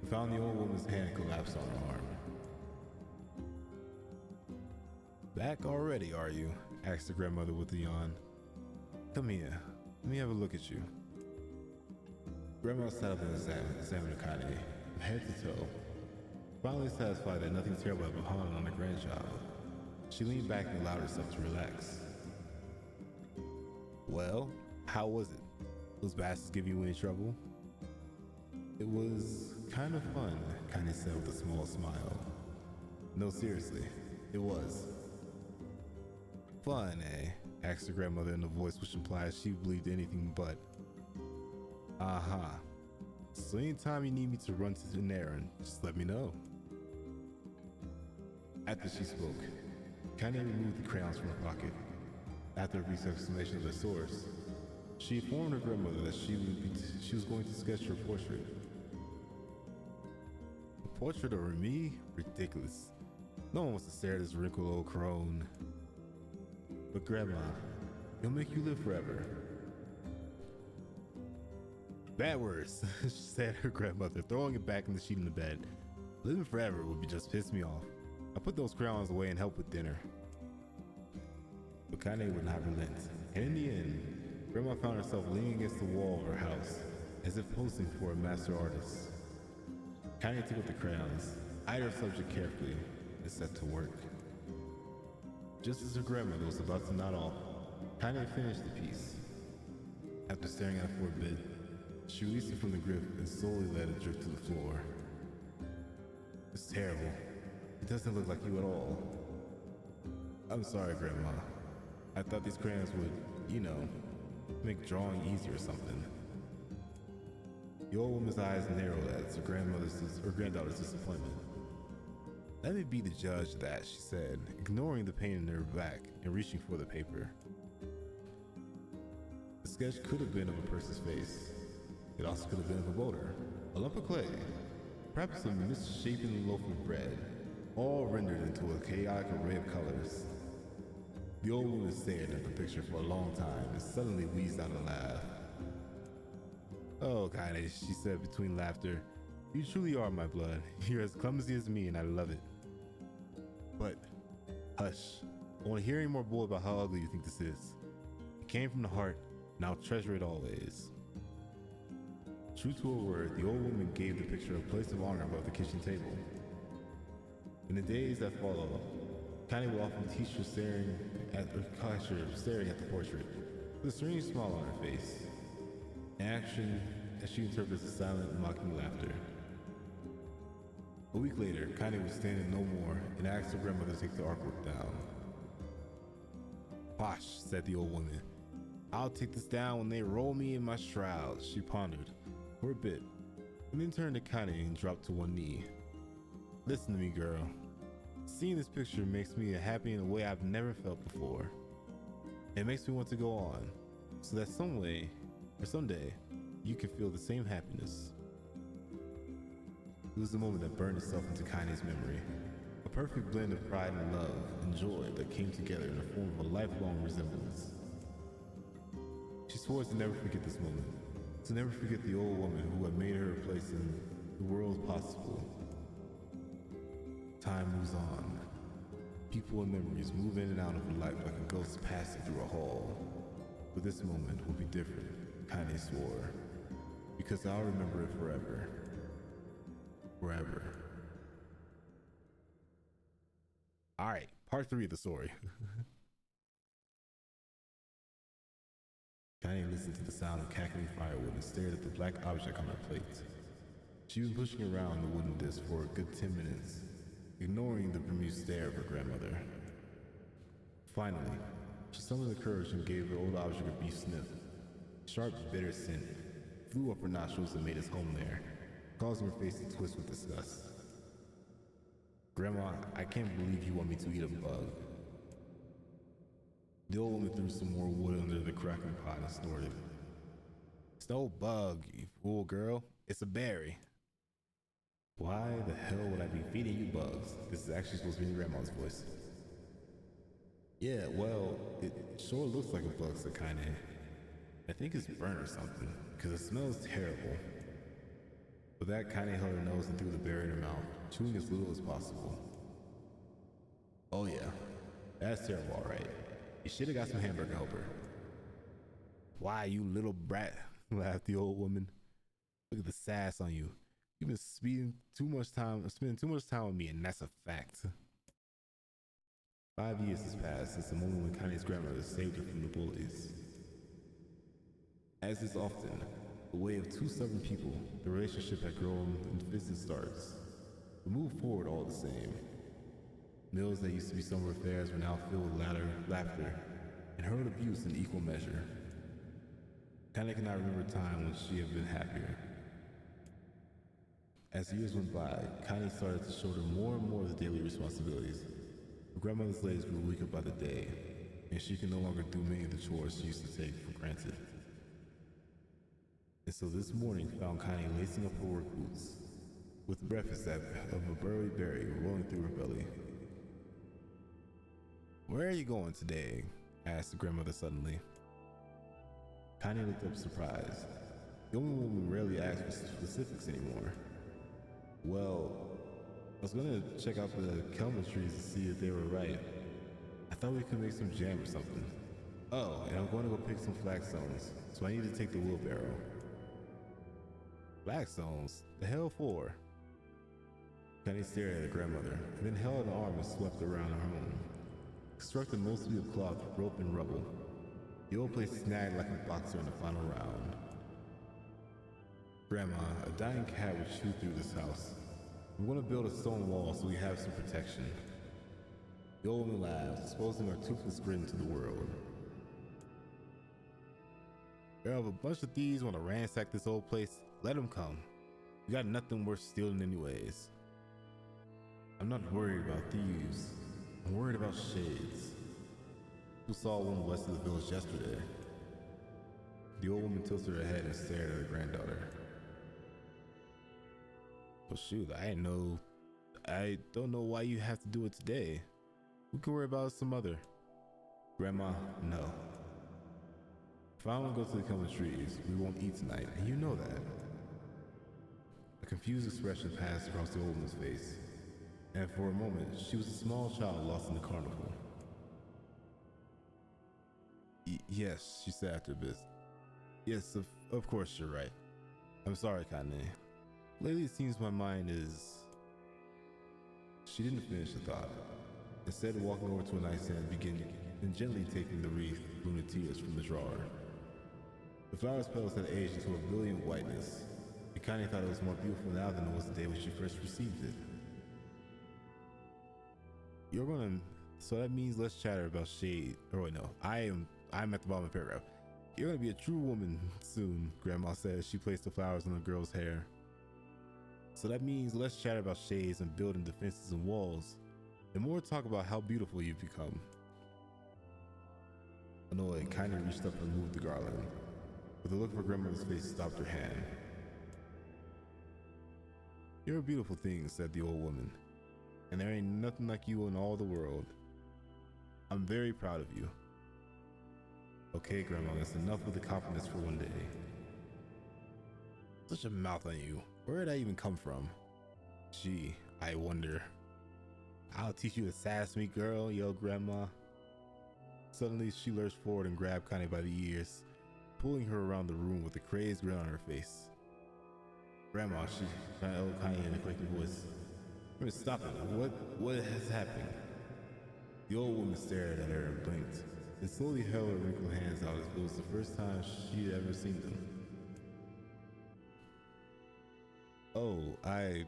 A: and found the old woman's hand collapsed on her arm. Back already, are you? Asked the grandmother with a yawn. Come here. Let me have a look at you. Grandma sat up and examined Kaine from head to toe. Finally satisfied that nothing terrible had befallen on the grandchild, she leaned back and allowed herself to relax. Well, how was it? Those bastards give you any trouble? It was kind of fun, Kaine said with a small smile. No, seriously, it was. Fun, eh? Asked her grandmother in a voice which implied she believed anything but. So anytime you need me to run to an errand, just let me know. After she spoke, Kaine removed the crayons from her pocket. After a brief explanation of the source, she informed her grandmother that she was going to sketch her portrait. A portrait of me? Ridiculous. No one wants to stare at this wrinkled old crone. But Grandma, he'll make you live forever. Bad words, said her grandmother, throwing it back in the sheet in the bed. Living forever would just piss me off. I put those crayons away and help with dinner. But Kaine would not relent. And in the end, Grandma found herself leaning against the wall of her house, as if posing for a master artist. Kaine took up the crayons, eyed her subject carefully, and set to work. Just as her grandmother was about to nod off, Kaine finished the piece. After staring at it for a bit, she released it from the grip and slowly let it drift to the floor. It's terrible. It doesn't look like you at all. I'm sorry, Grandma. I thought these crayons would, make drawing easier or something. The old woman's eyes narrowed at her granddaughter's disappointment. Let me be the judge of that, she said, ignoring the pain in her back and reaching for the paper. The sketch could have been of a person's face. It also could have been of a boulder, a lump of clay, perhaps a misshapen loaf of bread, all rendered into a chaotic array of colors. The old woman stared at the picture for a long time and suddenly wheezed out a laugh. Oh, Kaine, she said between laughter, you truly are my blood. You're as clumsy as me and I love it. But, hush, I want to hear any more bull about how ugly you think this is. It came from the heart, and I'll treasure it always. True to her word, the old woman gave the picture a place of honor above the kitchen table. In the days that followed, Kaine would often teach her staring at the portrait, with a strange smile on her face, an action that she interprets as silent, mocking laughter. A week later, Kaine was standing no more and asked her grandmother to take the artwork down. Posh, said the old woman. I'll take this down when they roll me in my shroud, she pondered for a bit, and then turned to Kaine and dropped to one knee. Listen to me, girl. Seeing this picture makes me happy in a way I've never felt before. It makes me want to go on, so that some way, or someday, you can feel the same happiness. It was the moment that burned itself into Kaine's memory, a perfect blend of pride and love and joy that came together in the form of a lifelong resemblance. She swore to never forget this moment, to never forget the old woman who had made her a place in the world possible. Time moves on. People and memories move in and out of her life like a ghost passing through a hall. But this moment will be different, Kaine swore, because I'll remember it forever. Forever. Alright, part 3 of the story. Kaine listened to the sound of cackling firewood and stared at the black object on her plate. She'd been pushing around the wooden disc for a good 10 minutes, ignoring the bemused stare of her grandmother. Finally, she summoned the courage and gave the old object a brief sniff. Sharp, bitter scent flew up her nostrils and made its home there, causing her face to twist with disgust. Grandma, I can't believe you want me to eat a bug. The old woman threw some more wood under the crackling pot and snorted. It's no bug, you fool girl. It's a berry. Why the hell would I be feeding you bugs? This is actually supposed to be Grandma's voice. Yeah, well, it sure looks like a bug, said Kaine. I think it's burnt or something, because it smells terrible. With that, Kaine held her nose and threw the berry in her mouth, chewing as little as possible. Oh yeah, that's terrible, alright. You should have got some hamburger helper. Why, you little brat? Laughed the old woman. Look at the sass on you. You've been spending too much time with me, and that's a fact. 5 years has passed since the moment when Kaine's grandmother saved her from the bullies. As is often the way of two stubborn people, the relationship had grown into fits and starts, but moved forward all the same. Meals that used to be summer affairs were now filled with laughter and hurled abuse in equal measure. Kaine cannot remember a time when she had been happier. As the years went by, Kaine started to shoulder more and more of the daily responsibilities. Her grandmother's legs grew weaker by the day, and she could no longer do many of the chores she used to take for granted. And so this morning found Kaine lacing up her work boots, with breakfast of a burly berry rolling through her belly. "Where are you going today?" asked the grandmother suddenly. Kaine looked up surprised. The only woman rarely asked for specifics anymore. "Well, I was gonna check out the kelman trees to see if they were ripe. I thought we could make some jam or something. Oh, and I'm going to go pick some flagstones, so I need to take the wheelbarrow." "Flagstones? The hell for?" Kaine stared at her grandmother, and then held an arm and swept around her home. Constructed mostly of cloth, rope, and rubble, the old place snagged like a boxer in the final round. "Grandma, a dying cat would chew through this house. I'm going to build a stone wall so we have some protection." The old woman laughed, exposing her toothless grin to the world. "Girl, if a bunch of thieves want to ransack this old place, let them come. We got nothing worth stealing anyways." "I'm not worried about thieves. I'm worried about shades. Who saw one west of the village yesterday?" The old woman tilted her head and stared at her granddaughter. "Well, shoot, I don't know why you have to do it today. We can worry about it some other." "Grandma, no. If I don't go to the kelman trees, we won't eat tonight, and you know that." A confused expression passed across the old woman's face, and for a moment, she was a small child lost in the carnival. Yes, she said after a bit. "Yes, of course you're right. I'm sorry, Kaine. Lately it seems my mind is..." She didn't finish the thought. Instead, walking over to a nightstand and gently taking the wreath of lunar tears from the drawer. The flower's petals had aged into a brilliant whiteness, and Kaine thought it was more beautiful now than it was the day when she first received it. So that means let's chatter about shade. Oh wait, no, I'm at the bottom of the paragraph. "You're gonna be a true woman soon," Grandma said as she placed the flowers on the girl's hair. "So that means let's chat about shades and building defenses and walls, and more talk about how beautiful you've become." Annoyed, Kaine reached up and removed the garland, but the look of her grandmother's face stopped her hand. "You're a beautiful thing," said the old woman, "and there ain't nothing like you in all the world. I'm very proud of you." "Okay, Grandma, that's enough of the compliments for one day." "Such a mouth on you. Where did that even come from?" "Gee, I wonder." "I'll teach you to sass me, girl," yelled Grandma. Suddenly, she lurched forward and grabbed Kaine by the ears, pulling her around the room with a crazed grin on her face. "Grandma," she told Kaine in a quaking voice. "Stop it. What has happened?" The old woman stared at her and blinked, and slowly held her wrinkled hands out as if it was the first time she'd ever seen them. "Oh, I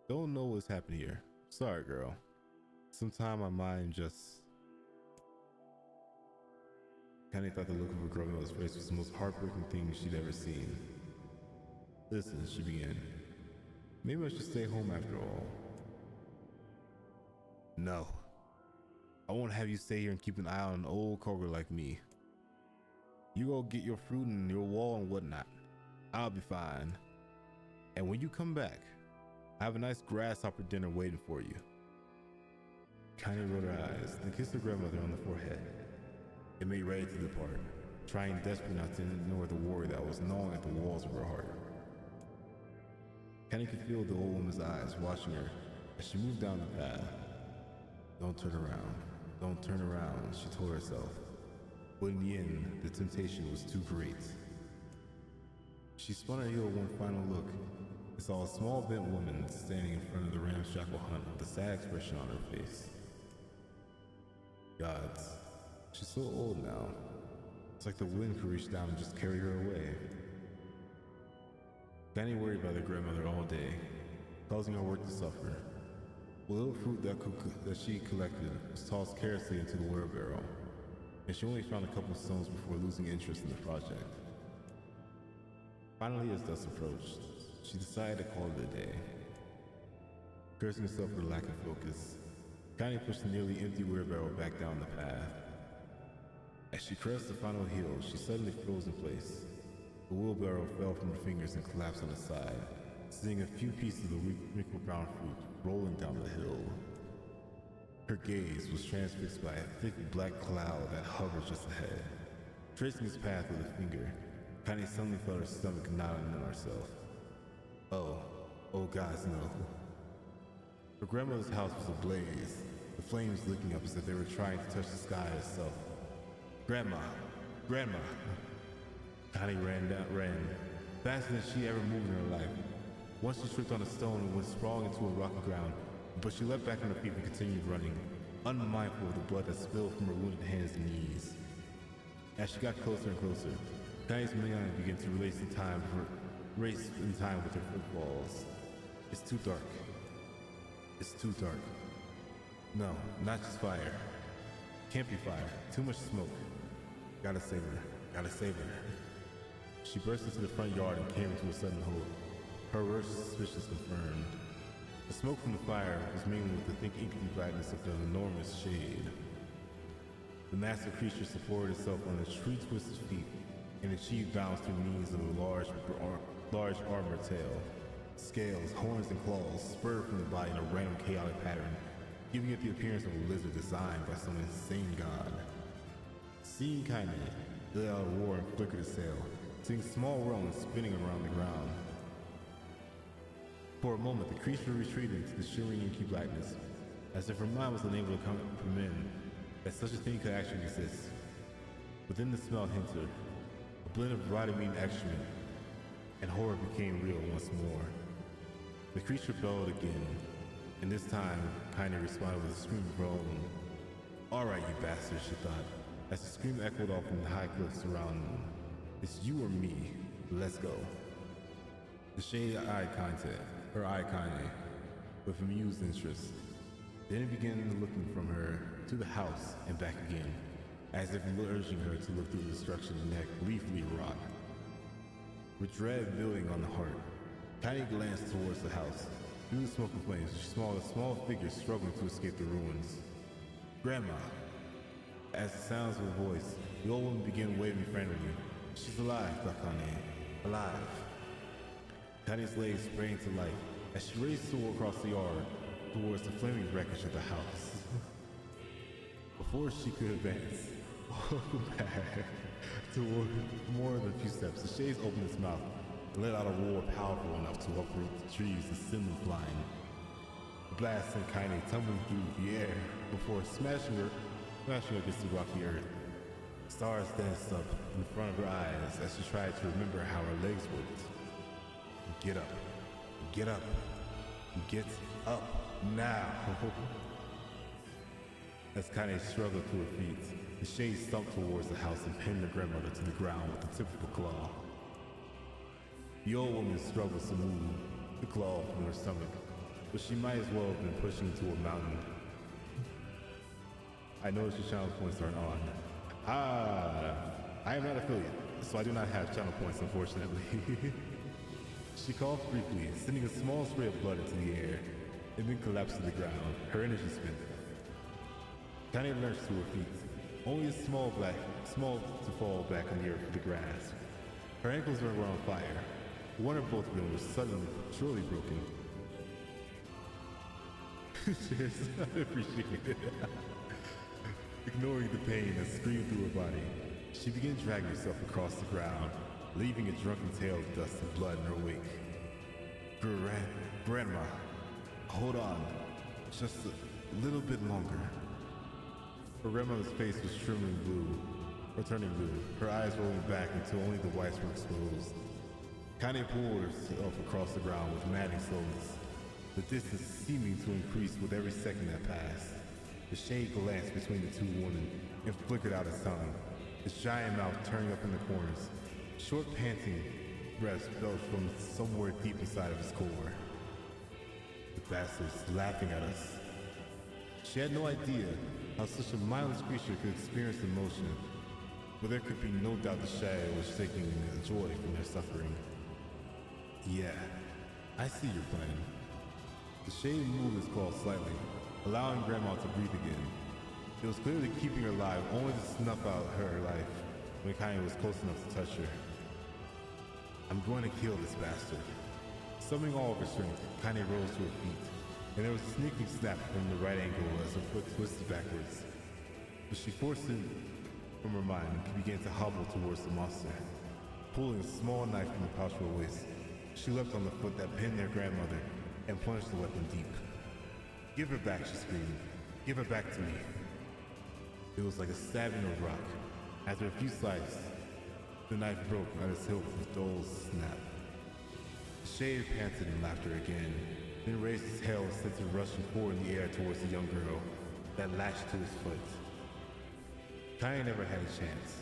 A: don't know what's happened here. Sorry, girl. Sometime my mind just..." Kaine thought the look of her grandmother's face was the most heartbreaking thing she'd ever seen. "Listen," she began. "Maybe I should stay home after all." "No. I won't have you stay here and keep an eye on an old cougar like me. You go get your fruit and your wall and whatnot. I'll be fine. And when you come back, I have a nice grasshopper dinner waiting for you." Kaine rolled her eyes, then kissed her grandmother on the forehead, and made ready to depart, trying desperately not to ignore the worry that was gnawing at the walls of her heart. Kaine could feel the old woman's eyes watching her as she moved down the path. "Don't turn around. Don't turn around," she told herself, But in the end, the temptation was too great. She spun her heel one final look and saw a small bent woman standing in front of the ramshackle hut with a sad expression on her face. Gods, she's so old now. It's like the wind could reach down and just carry her away. Kaine worried about their grandmother all day, causing her work to suffer. The little fruit that she collected was tossed carelessly into the wheelbarrow, and she only found a couple stones before losing interest in the project. Finally, as dusk approached, she decided to call it a day. Cursing herself for the lack of focus, Kaine pushed the nearly empty wheelbarrow back down the path. As she crossed the final hill, she suddenly froze in place. The wheelbarrow fell from her fingers and collapsed on its side, seeing a few pieces of the wrinkled brown fruit rolling down the hill. Her gaze was transfixed by a thick black cloud that hovered just ahead. Tracing its path with a finger, Kaine suddenly felt her stomach knot in herself. Oh gods, no. Her grandmother's house was ablaze, the flames licking up as if they were trying to touch the sky itself. Grandma! Kaine ran, faster than she ever moved in her life. Once she tripped on a stone and went sprawling into a rocky ground, but she leapt back on her feet and continued running, unmindful of the blood that spilled from her wounded hands and knees. As she got closer and closer, Kaine's mind began to race in time with her footfalls. It's too dark. No, not just fire. Can't be fire. Too much smoke. Gotta save her. She burst into the front yard and came into a sudden halt. Her worst suspicions confirmed. The smoke from the fire was mingled with the thick inky blackness of an enormous shade. The massive creature supported itself on its tree-twisted feet and achieved balance through means of a large armored tail. Scales, horns, and claws spurred from the body in a random chaotic pattern, giving it the appearance of a lizard designed by some insane god. Seeing Kaine, it let out a roar and flickered its tail, seeing small whirlwinds spinning around the ground. For a moment, the creature retreated into the shimmering inky blackness, as if her mind was unable to comprehend that such a thing could actually exist. But then the smell hinted her, a blend of rotting meat and excrement, and horror became real once more. The creature bellowed again, and this time, Kaine responded with a scream of her own. All right, you bastard, she thought, as the scream echoed off from the high cliffs surrounding them. It's you or me. Let's go. The shade eyed Kaine, with amused interest. Then it began looking from her to the house and back again, as if urging her to look through the destruction and gleefully rot. With dread building on the heart, Kaine glanced towards the house. Through the smoke and flames, she saw a small figure struggling to escape the ruins. Grandma! As the sounds of her voice, the old woman began waving frantically. She's alive, thought Kaine. Alive. Kaine's legs sprang to life as she raced across the yard towards the flaming wreckage of the house. Before she could advance, back toward more than a few steps, the shades opened its mouth and let out a roar powerful enough to uproot the trees and send them flying. The blast sent Kaine tumbling through the air before smashing her against the rocky earth. Stars danced up in front of her eyes as she tried to remember how her legs worked. Get up. Get up. Get up now. As Kaine struggled to her feet, the shade stumped towards the house and pinned her grandmother to the ground with the tip of a claw. The old woman struggled to move the claw from her stomach, but she might as well have been pushing into a mountain. I noticed your channel points aren't on. I am not affiliate, so I do not have channel points, unfortunately. She coughed briefly, sending a small spray of blood into the air, and then collapsed to the ground, her energy spent. Kaine lurched to her feet, only small to fall back on the earth with the grass. Her ankles were on fire. One or both of them was suddenly, surely broken. Cheers, I appreciate it. Ignoring the pain that screamed through her body, she began dragging herself across the ground, leaving a drunken tail of dust and blood in her wake. Grandma, hold on, just a little bit longer. Her grandmother's face was shriveling blue, or turning blue, her eyes rolling back until only the whites were exposed. Kaine pulled herself across the ground with maddening slowness, the distance seeming to increase with every second that passed. The shade glanced between the two women and flickered out its tongue, its giant mouth turning up in the corners. Short panting breaths belched from somewhere deep inside of his core. The bastard's laughing at us. She had no idea how such a mindless creature could experience emotion, but there could be no doubt the shadow was taking joy from their suffering. Yeah, I see your plan. The shade moved his claw slightly, allowing Grandma to breathe again. It was clearly keeping her alive, only to snuff out her life when Kaine was close enough to touch her. I'm going to kill this bastard. Summoning all of her strength, Kaine rose to her feet, and there was a sneaking snap from the right ankle as her foot twisted backwards. But she forced it from her mind and began to hobble towards the monster. Pulling a small knife from the pouch of her waist, she leapt on the foot that pinned their grandmother and plunged the weapon deep. Give her back, she screamed. Give her back to me. It was like a stabbing of rock. After a few slices, the knife broke at its hilt with a dull snap. The shade panted in laughter again, then raised his tail and sent it rushing forward in the air towards the young girl that latched to his foot. Kaine never had a chance.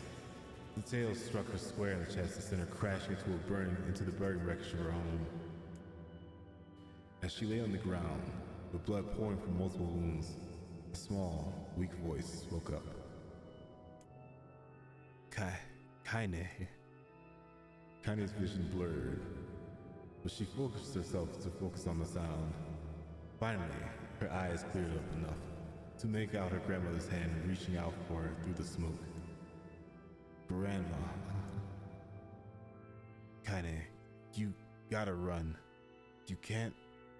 A: The tail struck her square in the chest and sent her crashing into the burning wreckage of her home. As she lay on the ground, with blood pouring from multiple wounds, a small, weak voice spoke up. Kaine. Kaine's vision blurred, but she focused herself to focus on the sound. Finally, her eyes cleared up enough to make out her grandmother's hand reaching out for her through the smoke. Grandma. Kaine, you gotta run. You can't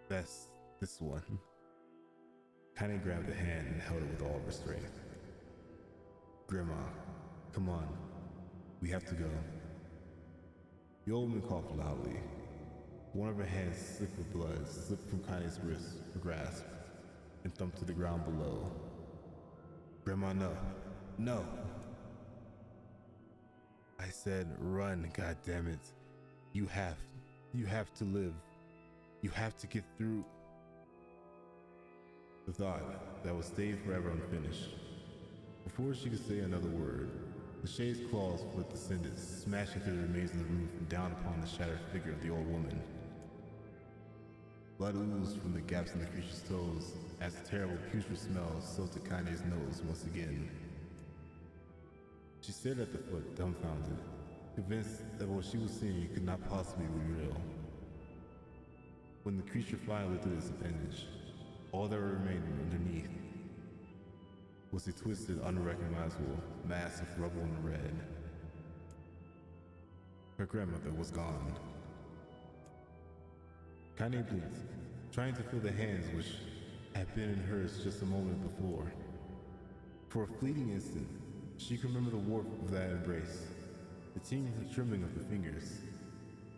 A: best this one. Kaine grabbed the hand and held it with all of her strength. Grandma, come on. We have to go. The old woman coughed loudly. One of her hands, slick with blood, slipped from Kaine's wrist, her grasp, and thumped to the ground below. Grandma, no. No! I said run, goddammit. You have to live. You have to get through. The thought that would stay forever unfinished. Before she could say another word, the shade's claws foot descended, smashing through the remains of the roof and down upon the shattered figure of the old woman. Blood oozed from the gaps in the creature's toes as the terrible putrid smell assaulted Kaine's nose once again. She stared at the foot, dumbfounded, convinced that what she was seeing could not possibly be real. When the creature finally lifted its appendage, all that remained underneath was a twisted, unrecognizable mass of rubble and red. Her grandmother was gone. Kaine blinked, trying to feel the hands which had been in hers just a moment before. For a fleeting instant, she could remember the warmth of that embrace, the tingling and trembling of the fingers.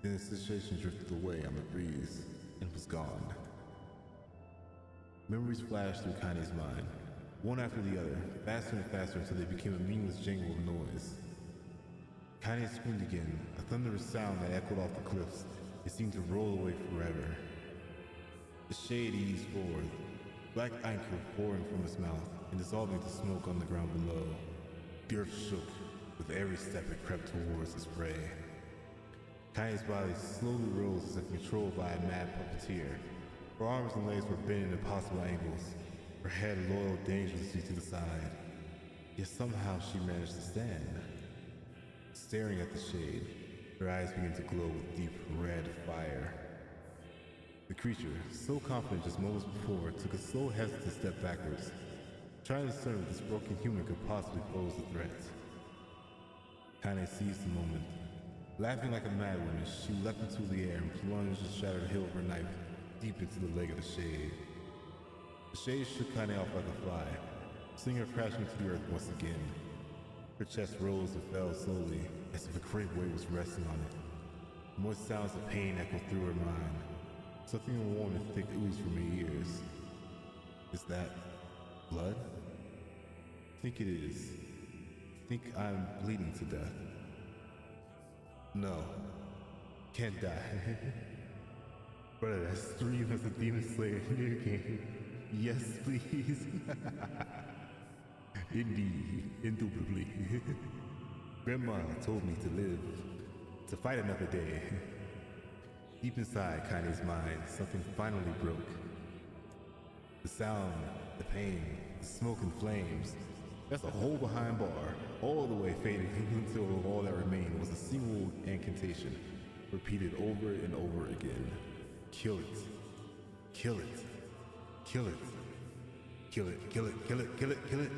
A: Then the sensation drifted away on the breeze and was gone. Memories flashed through Kaine's mind, one after the other, faster and faster until they became a meaningless jingle of noise. Kaine screamed again, a thunderous sound that echoed off the cliffs. It seemed to roll away forever. The shade eased forward, black ichor pouring from its mouth and dissolving to smoke on the ground below. The earth shook with every step it crept towards its prey. Kaine's body slowly rose as if controlled by a mad puppeteer. Her arms and legs were bent at impossible angles, her head lolled dangerously to the side. Yet somehow she managed to stand. Staring at the shade, her eyes began to glow with deep red fire. The creature, so confident just moments before, took a slow, hesitant step backwards, trying to discern if this broken human could possibly pose a threat. Kaine seized the moment. Laughing like a madwoman, she leapt into the air and plunged the shattered hilt of her knife deep into the leg of the shade. The shade shook Kaine off like a fly, sending her crashing to the earth once again. Her chest rose and fell slowly, as if a great weight was resting on it. Moist sounds of pain echoed through her mind. Something warm and thick oozed from her ears. Is that blood? I think it is. think I'm bleeding to death. No. Can't die. Brother, that's 3 as a Demon Slayer NieR game. Yes, please. Indeed, indubitably. Grandma told me to live, to fight another day. Deep inside Kaine's mind, something finally broke. The sound, the pain, the smoke and flames. That's a hole behind bar, all the way faded until all that remained was a single incantation, repeated over and over again. Kill it. Kill it. Kill it. Kill it. Kill it. Kill it. Kill it. Kill it.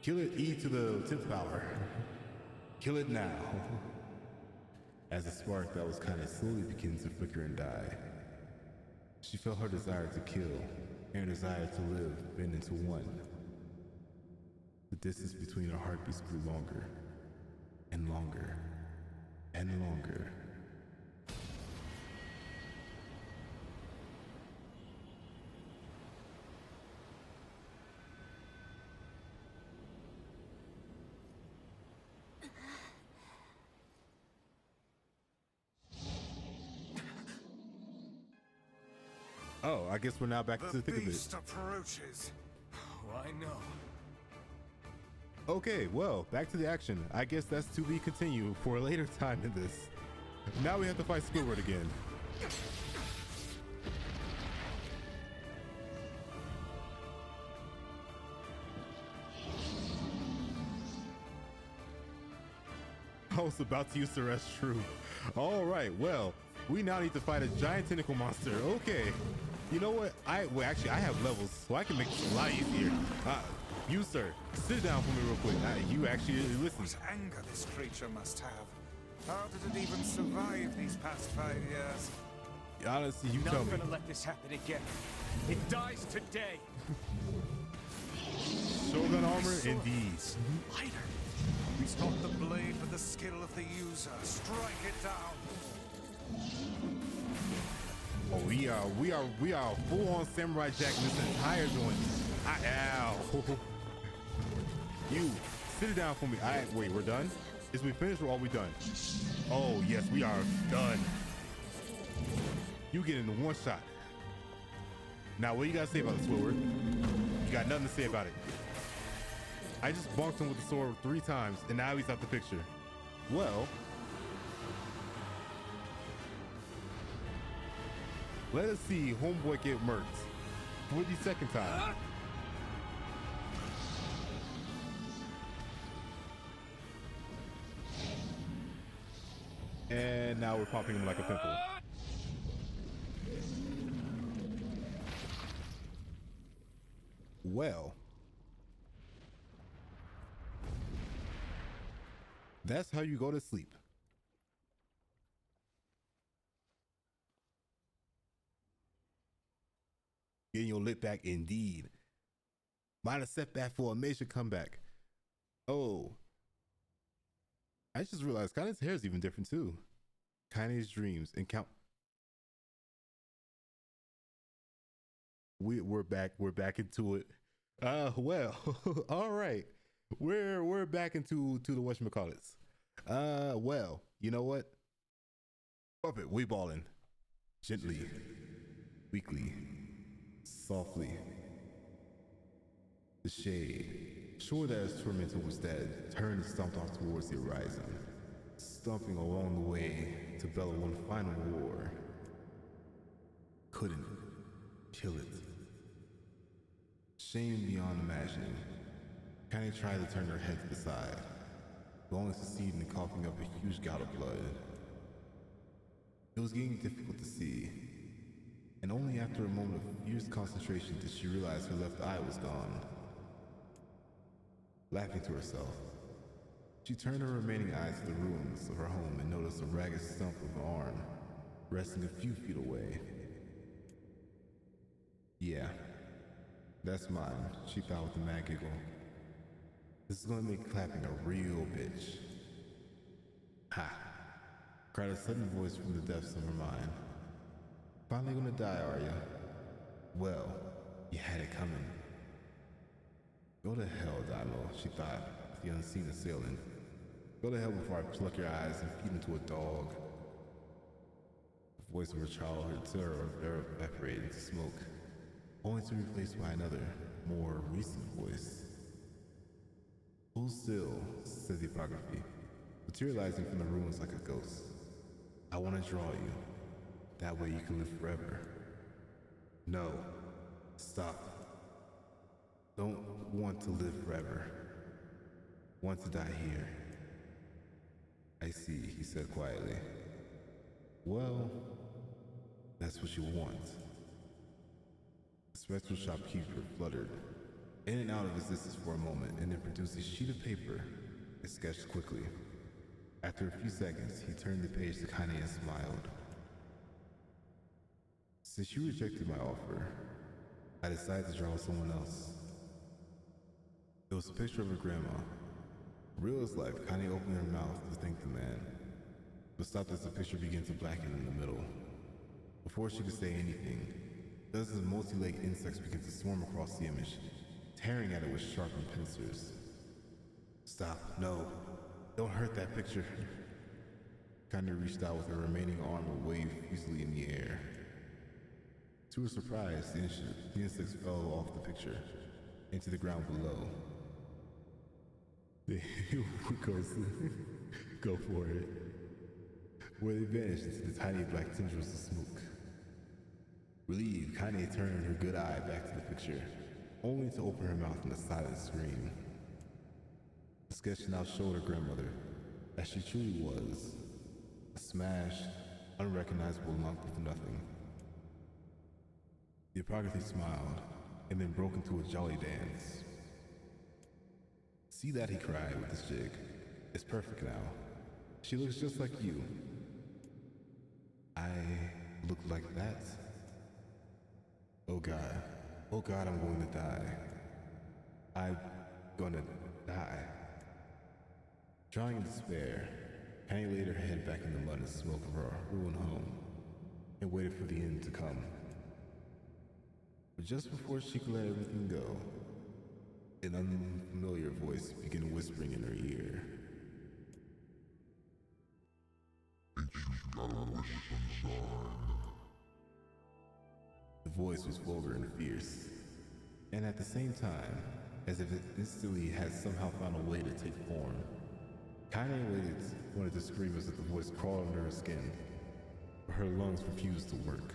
A: Kill it E to the 10th power. Kill it now. As the spark that was kind of slowly begins to flicker and die, she felt her desire to kill and her desire to live bend into one. The distance between our heartbeats grew longer and longer and longer. Oh, I guess we're now back to the thick of it.
I: The beast approaches.
D: Oh, I know.
A: Okay, well, back to the action. I guess that's to be continued for a later time in this. Now we have to fight Squidward again. I was about to use the restroom. All right, well, we now need to fight a giant tentacle monster. Okay. You know what? Well, actually, I have levels, so I can make this a lot easier. You, sir, sit down for me real quick. You actually listen.
I: What anger this creature must have. How did it even survive these past 5 years?
A: Honestly, you tell me.
D: I'm not gonna let this happen again. It dies today.
A: Shogun armor, indeed.
I: Lighter. It's not the blade, but the skill of the user. Strike it down.
A: Oh, we are full on Samurai Jack in this entire joint. Ow. You, sit it down for me. Wait, we're done? Is we finished or are we done? Oh, yes, we are done. You get into one shot. Now, what you gotta say about the Squidward? You got nothing to say about it. I just bonked him with the sword 3 times, and now he's out the picture. Well, let us see homeboy get murked for the 2nd time. And now we're popping him like a pimple. Well, that's how you go to sleep. Getting your lip back, indeed. Minor setback for a major comeback. Oh, I just realized Kaine's hair is even different too. Kaine's dreams and count. We're back into it. Well, all right. We're back into the whatchamacallits. Well, you know what? Fuck it, we ballin'. Gently, weakly, softly. The shade, sure that his tormentor was dead, turned and stomped off towards the horizon, stomping along the way to bellow one final war. Couldn't kill it. Shame beyond imagining. Kaine tried to turn her head to the side, but only succeeded in coughing up a huge gout of blood. It was getting difficult to see, and only after a moment of fierce concentration did she realize her left eye was gone. Laughing to herself, she turned her remaining eyes to the ruins of her home and noticed a ragged stump of an arm resting a few feet away. Yeah, that's mine, she thought with a mad giggle. This is gonna make clapping a real bitch. Ha! Cried a sudden voice from the depths of her mind. Finally gonna die, are ya? Well, you had it coming. Go to hell, Damo, she thought, the unseen assailant. Go to hell before I pluck your eyes and feed them to a dog. The voice of her childhood terror evaporated into smoke, only to be replaced by another, more recent voice. Hold still, said the apocryphy, materializing from the ruins like a ghost. I want to draw you. That way you can live forever. No. Stop. Don't want to live forever. Want to die here. I see, he said quietly. Well, that's what you want. The spectral shopkeeper fluttered in and out of existence for a moment and then produced a sheet of paper and sketched quickly. After a few seconds, he turned the page to Kaine and smiled. Since you rejected my offer, I decided to draw someone else. It was a picture of her grandma. Real as life, Kaine opened her mouth to thank the man, but stopped as the picture began to blacken in the middle. Before she could say anything, dozens of multi-legged insects began to swarm across the image, tearing at it with sharpened pincers. Stop, no, don't hurt that picture. Kaine reached out with her remaining arm and waved easily in the air. To her surprise, the insects fell off the picture, into the ground below. Go for it. Where they vanished into the tiny black tendrils of smoke. Relieved, Kaine turned her good eye back to the picture, only to open her mouth in a silent scream. The sketch now showed her grandmother, as she truly was, a smashed, unrecognizable lump of nothing. The apocryphy smiled, and then broke into a jolly dance. See that, he cried with his jig. It's perfect now. She looks just like you. I look like that? Oh God, I'm going to die. I'm gonna die. Drawing in despair, Kaine laid her head back in the mud and smoke of her ruined home, and waited for the end to come. But just before she could let everything go, an unfamiliar voice began whispering in her ear.
L: Ain't you got a wish, sunshine?
A: The voice was vulgar and fierce, and at the same time, as if it instantly had somehow found a way to take form. Kaine wanted to scream as if the voice crawled under her skin, but her lungs refused to work.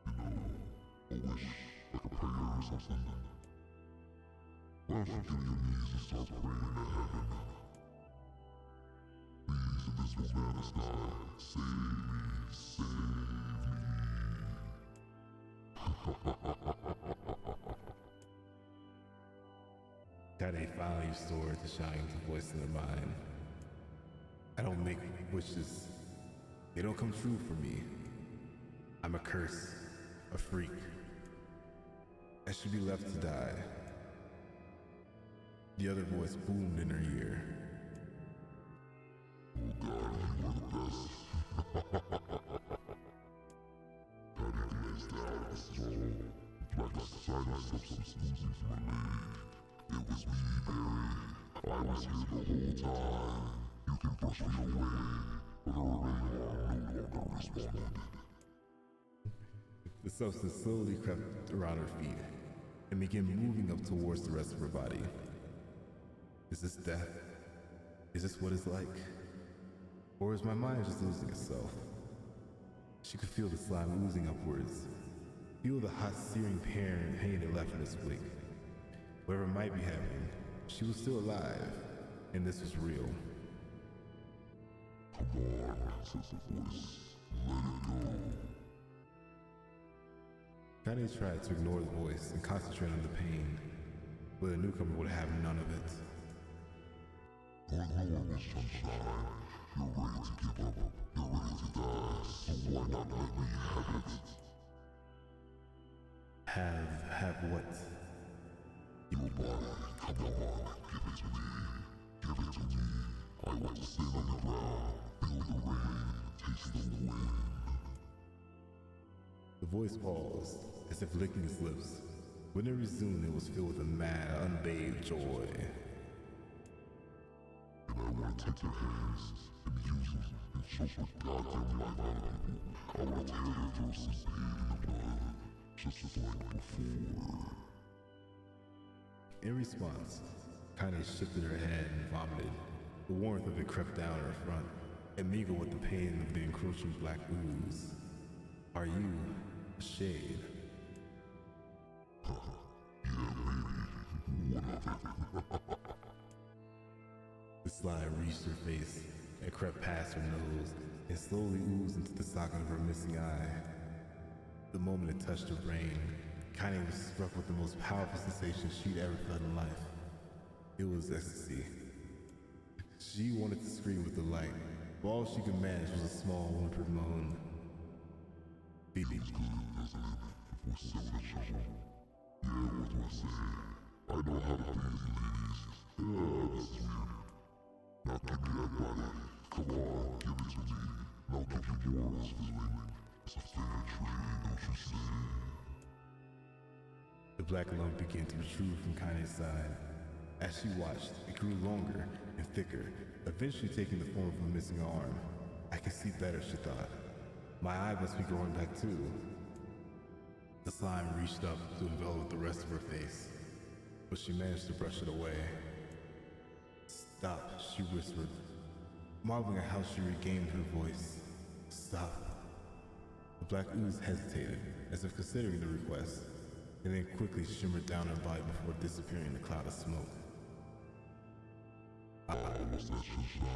L: You know, a wish, like a prayer or something. Why don't you get on your knees and start praying to heaven? Please, invisible man in the sky, save me, save me.
A: Kaine finally restored the shining voice in her mind. I don't make wishes. They don't come true for me. I'm a curse, a freak. I should be left to die. The other voice boomed in her ear.
L: Oh God, you are the best. Kaine glanced down at the stall, like a tiny substance oozing from her leg. It was me, Barry. I was here the whole time. You can brush me away, but her remaining arm no longer responded.
A: The substance slowly crept around her feet and began moving up towards the rest of her body. Is this death? Is this what it's like? Or is my mind just losing itself? She could feel the slime oozing upwards, feel the hot searing pain it left in its wake. Whatever might be happening, she was still alive, and this was real.
L: Come on, says the voice. Let it go.
A: Kaine tried to ignore the voice and concentrate on the pain, but the newcomer would have none of it.
L: Ignore me, sunshine. You're ready to give up. You're ready to die. So why not let me have it?
A: Have what?
L: Your body. Come on. Give it to me. Give it to me. I want to stand on the ground, feel the rain, taste the wind.
A: The voice paused, as if licking its lips, When it resumed, it was filled with a mad, unbathed joy.
L: And I want to take your hands and use them and choke the goddamn life out of people. I want to tear their throats and bathe in the blood, just like before.
A: In response, Kaine shifted her head and vomited. The warmth of it crept down her front and mingled with the pain of the encroaching black ooze. Are you a shade? The slime reached her face and crept past her nose and slowly oozed into the socket of her missing eye. The moment it touched her brain, Kaine was struck with the most powerful sensation she'd ever felt in life. It was ecstasy. She wanted to scream with delight, but all she could manage was a small whimpered moan. Baby.
L: Yeah, what do I say? I know how to please you ladies. Yeah, this is weird. Now give me that body. Come on, give it to me. Now give you more of this feeling. It's a fair trade, don't you say?
A: The black lump began to protrude from Kaine's side. As she watched, it grew longer and thicker, eventually taking the form of a missing arm. I can see better, she thought. My eye must be growing back too. The slime reached up to envelop the rest of her face, but she managed to brush it away. Stop, she whispered, marveling at how she regained her voice. Stop. The black ooze hesitated, as if considering the request, and then quickly shimmered down her body before disappearing in a cloud of smoke.
L: What's that, sunshine?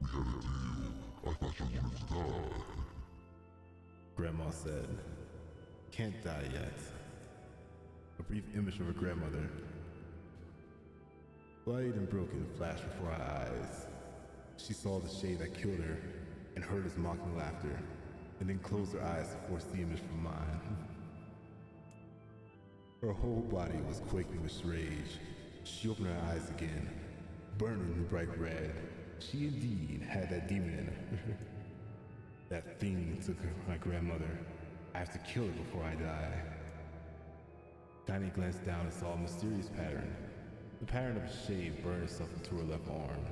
L: We had a deal. I thought you wanted to die.
A: Grandma said, can't die yet. A brief image of her grandmother, bloodied and broken, flashed before her eyes. She saw the shade that killed her and heard his mocking laughter, and then closed her eyes to force the image from mine. Her whole body was quaking with rage. She opened her eyes again, burning bright red. She indeed had that demon in her. That thing took my grandmother. I have to kill her before I die. Kaine glanced down and saw a mysterious pattern. The pattern of a shade burned itself into her left arm.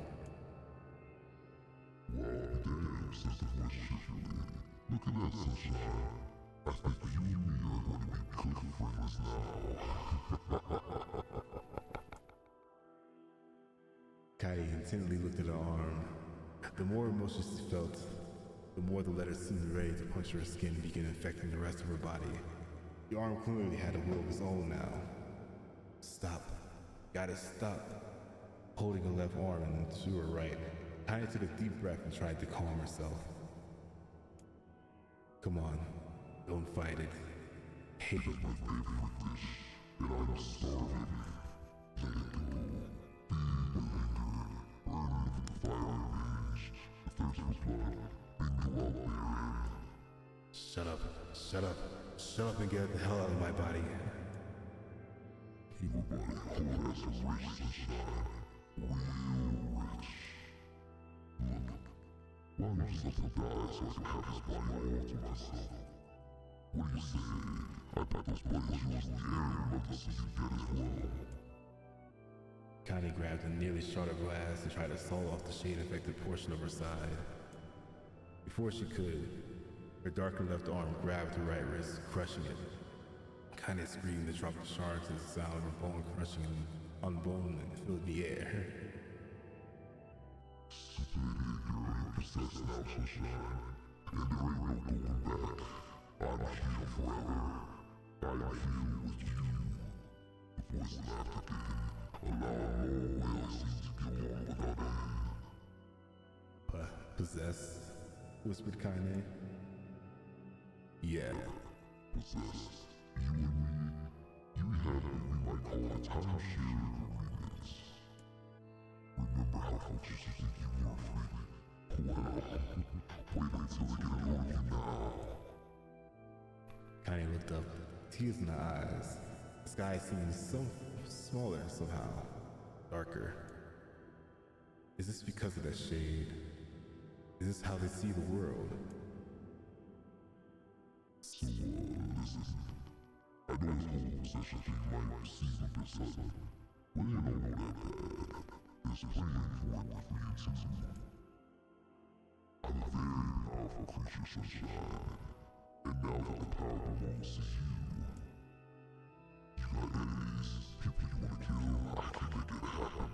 L: Wow, damn, says the voice shifted. Look at that, sunshine. I think you and me are going to be good friends now.
A: Kaine intently looked at her arm. The more emotion she felt, the more the letters seemed ready to puncture her skin and begin infecting the rest of her body. The arm clearly had a will of its own now. Stop. Gotta stop. Holding her left arm and to her right, Kaine took a deep breath and tried to calm herself. Come on. Don't fight it. Hate it.
L: My favorite dish, and I'm starving. Let it go. Feed the hunger. Burn with the fire rage. The thirst for blood. Then go out there.
A: Shut up. Shut up. Shut up and get the hell out of my body.
L: Your body hold as a rich sunshine. Real rich. Look, why don't you let him die so I can have his body all to myself? What do you say? I bet those bodies yours in the air and love to see you dead as well.
A: Kaine grabbed a nearly shattered glass and tried to saw off the shade-infected portion of her side. Before she could, her darkened left arm grabbed her right wrist, crushing it. Kaine screamed and dropped the shard to the sound of her bone crushing on bone and filled the air.
L: Stupidity, girl, you're possessed now, sunshine. And there ain't no going back. I'm here forever. I'm here with you. The voice laughed again, allowing all else to go on without end.
A: Possessed? Whispered Kaine. Yeah.
L: Possessed. You and me, you had what we might call a timeshare agreement. Remember how focused you think you were, Freely? Well, wait until I get a load of you now.
A: Kaine looked up, tears in her eyes. The sky seemed so smaller somehow, darker. Is this because of that shade? Is this how they see the world?
L: So, listen. I know his whole obsession thing might seem a bit sudden, but it ain't all that bad. There's plenty for it for you too. I'm a very powerful creature, Sunshine, and now that the power belongs to you, you got enemies, people you want to kill, I can make it happen.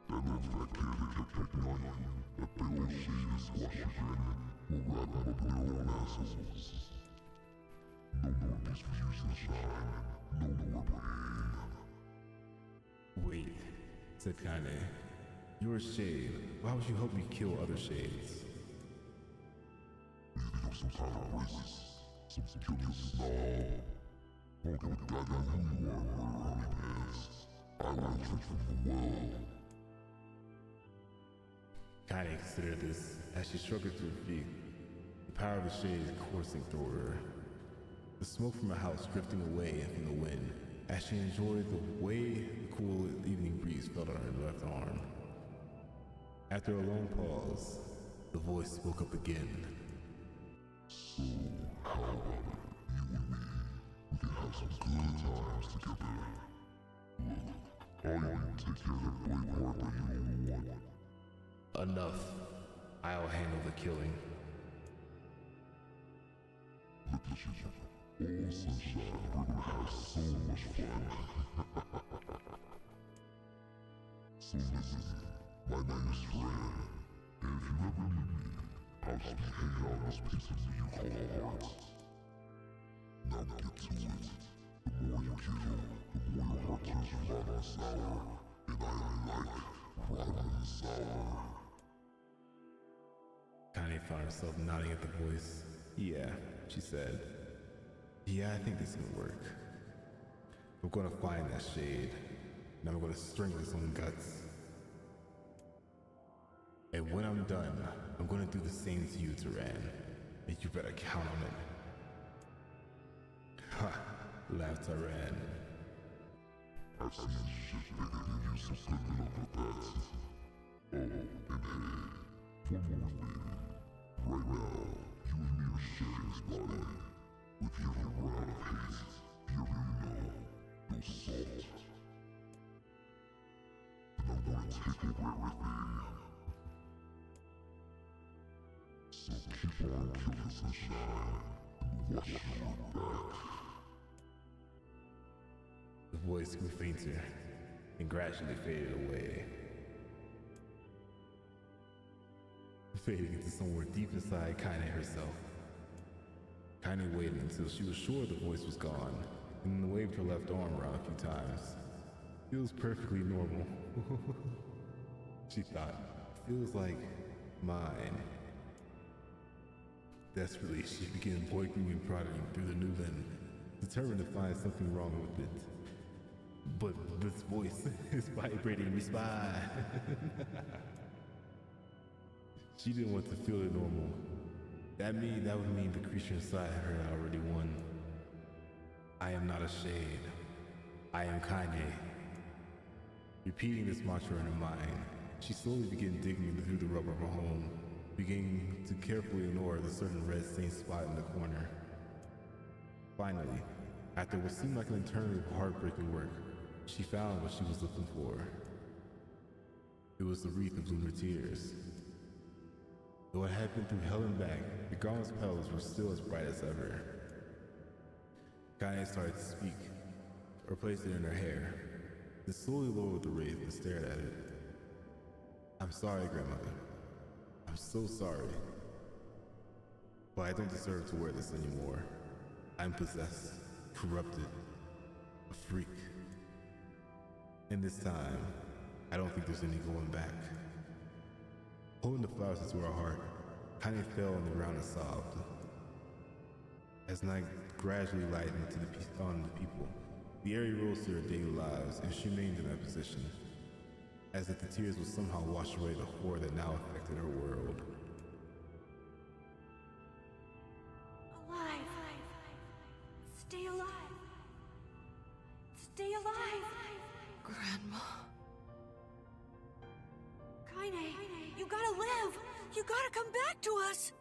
L: That little fat kid that kept picking on you, that big old shade that squashed your granny, will wrap them up in their own assholes. No more peace for you, Sunshine. No more pain.
A: Wait, said Kaine. You're a shade. Why would you help me kill other shades?
L: You think I'm some kind of racist? Some killer snob? Don't give a goddamn who you are, murder honey pants. I want to drink from the well.
A: Kaine considered this as she struggled to her feet. The power of the shades coursing through her. The smoke from her house drifting away from the wind as she enjoyed the way the cool evening breeze felt on her left arm. After a long pause, the voice spoke up again.
L: So, how about it? You and me, we can have some good times together. Look, all you need to take care of that boy part that you don't want.
A: Enough. I'll handle the killing.
L: Look at you. Oh, Sunshine, we're gonna have so much fun. So listen, my name is Fred, and if you ever need me, I'll just be hanging out in this piece of me you call a heart. Now get to it. The more you kill, the more your heart turns rotten and sour, and I like rotten and sour.
A: Kaine found herself nodding at the voice. Yeah, she said. Yeah, I think this is gonna work. I'm gonna find that shade, and I'm gonna strangle his own guts. And when I'm done, I'm gonna do the same to you, Tyran. And you better count on it. Ha! Laughed Tyran.
L: I've seen shit bigger than you, so good luck with that. Oh, and hey, one more thing. Right now, you and me are sharing this body. With every round of hate, every no salt. And I'm gonna take over everything. So keep on killing, Sunshine, and watch your back.
A: The voice grew fainter and gradually faded away, fading into somewhere deep inside Kaine herself. Kaine waited until she was sure the voice was gone, and then waved her left arm around a few times. Feels perfectly normal. She thought, feels like mine. Desperately, she began pointing and prodding through the new limb, determined to find something wrong with it. But this voice is vibrating me spine. She didn't want to feel it normal. That would mean the creature inside her had already won. I am not a shade. I am Kaine. Repeating this mantra in her mind, she slowly began digging through the rubber of her home, beginning to carefully ignore the certain red stained spot in the corner. Finally, after what seemed like an eternity of heartbreaking work, she found what she was looking for. It was the wreath of lunar tears. Though it had been through hell and back, the garland's petals were still as bright as ever. Kaine started to speak, or placed it in her hair, then slowly lowered the wreath and stared at it. I'm sorry, grandmother. I'm so sorry. But I don't deserve to wear this anymore. I'm possessed, corrupted, a freak. And this time, I don't think there's any going back. Holding the flowers into her heart, Kaine fell on the ground and sobbed. As night gradually lightened on the people, the area rose to their daily lives, and she remained in that position, as if the tears would somehow wash away the horror that now affected her world.
G: Alive! Stay alive! Stay alive!
F: Grandma.
G: Kaine, you gotta live! You gotta come back to us!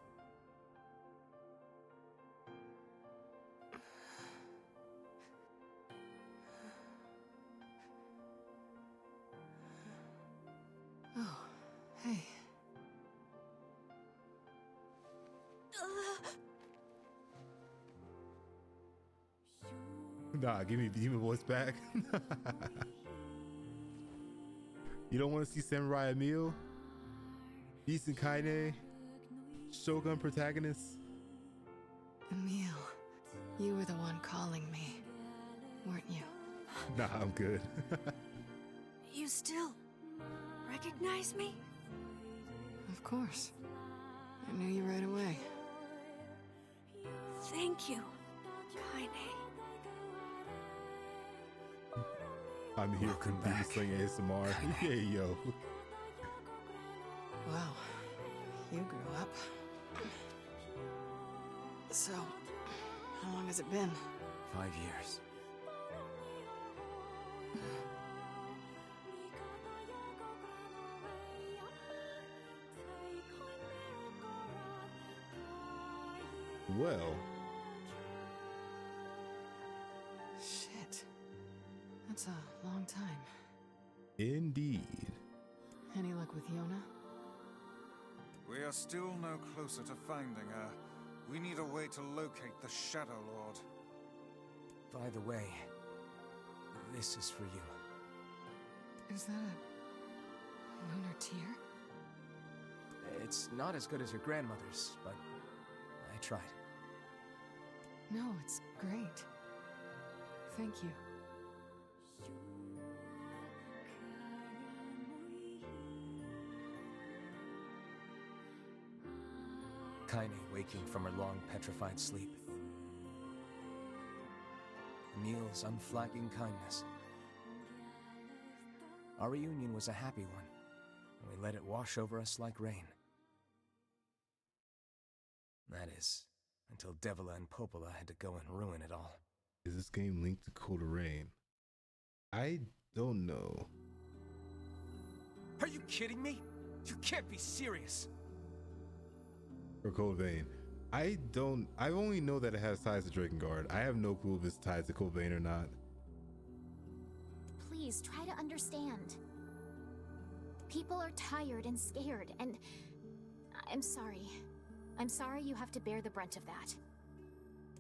A: Nah, give me demon voice back. You don't want to see Samurai Emil? Decent Kaine? Shogun protagonist?
F: Emil, you were the one calling me, weren't you?
A: Nah, I'm good.
G: You still recognize me?
F: Of course. I knew you right away.
G: Thank you, Kaine.
A: I'm here for Demon Slayer ASMR. Yeah, yo.
F: Wow, you grew up. So, how long has it been?
D: 5 years.
A: Well.
F: Shit. That's a long time.
A: Indeed.
F: Any luck with Yona?
I: We are still no closer to finding her. We need a way to locate the Shadow Lord.
D: By the way, this is for you.
F: Is that a lunar tear?
D: It's not as good as your grandmother's, but I tried.
F: No, it's great. Thank you.
D: Kaine waking from her long petrified sleep. Emil's unflagging kindness. Our reunion was a happy one, and we let it wash over us like rain. That is, until Devila and Popola had to go and ruin it all.
A: Is this game linked to Code Rain? I don't know.
D: Are you kidding me? You can't be serious.
A: Or Cold Vein. I only know that it has ties to Drakengard. I have no clue if it's tied to Cold Vein or not.
C: Please try to understand. People are tired and scared, and I'm sorry. I'm sorry you have to bear the brunt of that.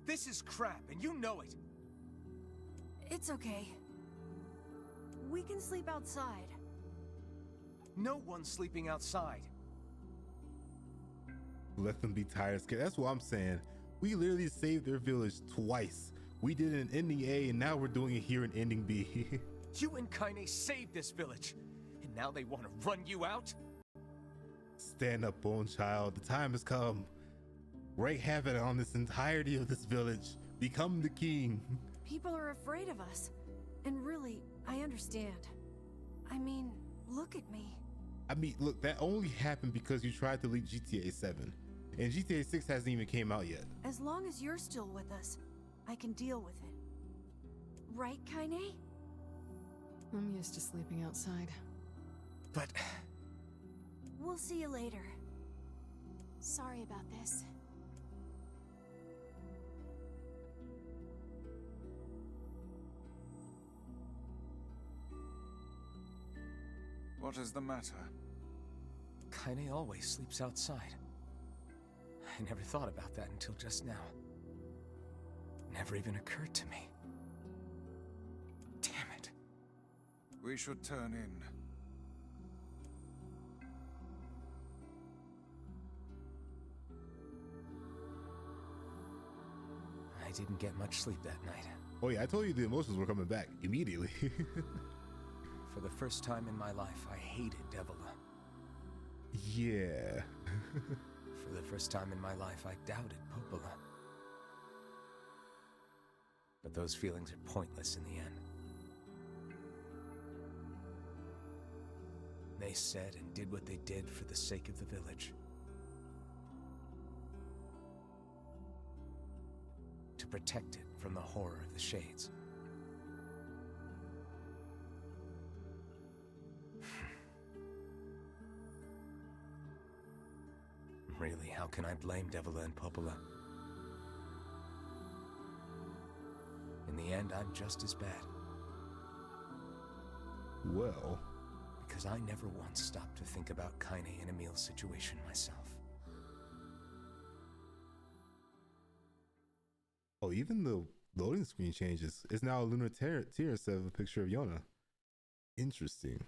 D: This is crap, and you know it.
G: It's okay. We can sleep outside.
D: No one's sleeping outside.
A: Let them be tired and scared. That's what I'm saying. We literally saved their village twice. We did it in ending A, and now we're doing it here in ending B.
D: You and Kaine saved this village, and now they want to run you out?
A: Stand up, bone child. The time has come. Wreak havoc on this entirety of this village. Become the king.
G: People are afraid of us. And really, I understand. I mean, look at me.
A: Look, that only happened because you tried to leak GTA 7. And GTA 6 hasn't even came out yet.
G: As long as you're still with us, I can deal with it. Right, Kaine?
F: I'm used to sleeping outside.
D: But...
G: We'll see you later.
C: Sorry about this.
I: What is the matter?
D: Kaine always sleeps outside. I never thought about that until just now. Never even occurred to me. Damn it.
I: We should turn in.
D: I didn't get much sleep that night.
A: Oh yeah, I told you the emotions were coming back immediately.
D: For the first time in my life, I hated Devila.
A: Yeah.
D: For the first time in my life, I doubted Popola. But those feelings are pointless in the end. They said and did what they did for the sake of the village. To protect it from the horror of the Shades. Really, how can I blame Devila and Popola? In the end, I'm just as bad.
A: Well...
D: Because I never once stopped to think about Kaine and Emil's situation myself.
A: even the loading screen changes. It's now a lunar tear instead of a picture of Yona. Interesting.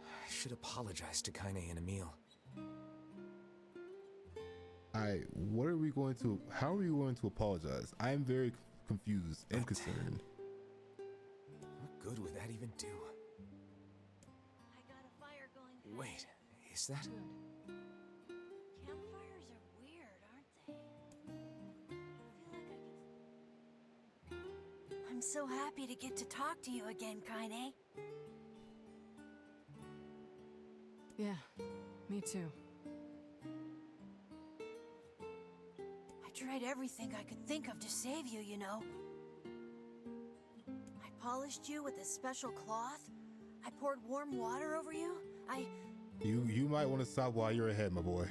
D: I should apologize to Kaine and Emil.
A: What are we going to, how are we going to apologize? I am very confused and concerned.
D: What good would that even do?
G: I got a fire going.
D: Wait, is that?
G: Campfires are weird, aren't they? I feel like I can... I'm so happy to get to talk to you again, Kaine.
F: Yeah, me too.
G: I tried everything I could think of to save you, you know. I polished you with a special cloth. I poured warm water over you.
A: You might want to stop while you're ahead, my boy.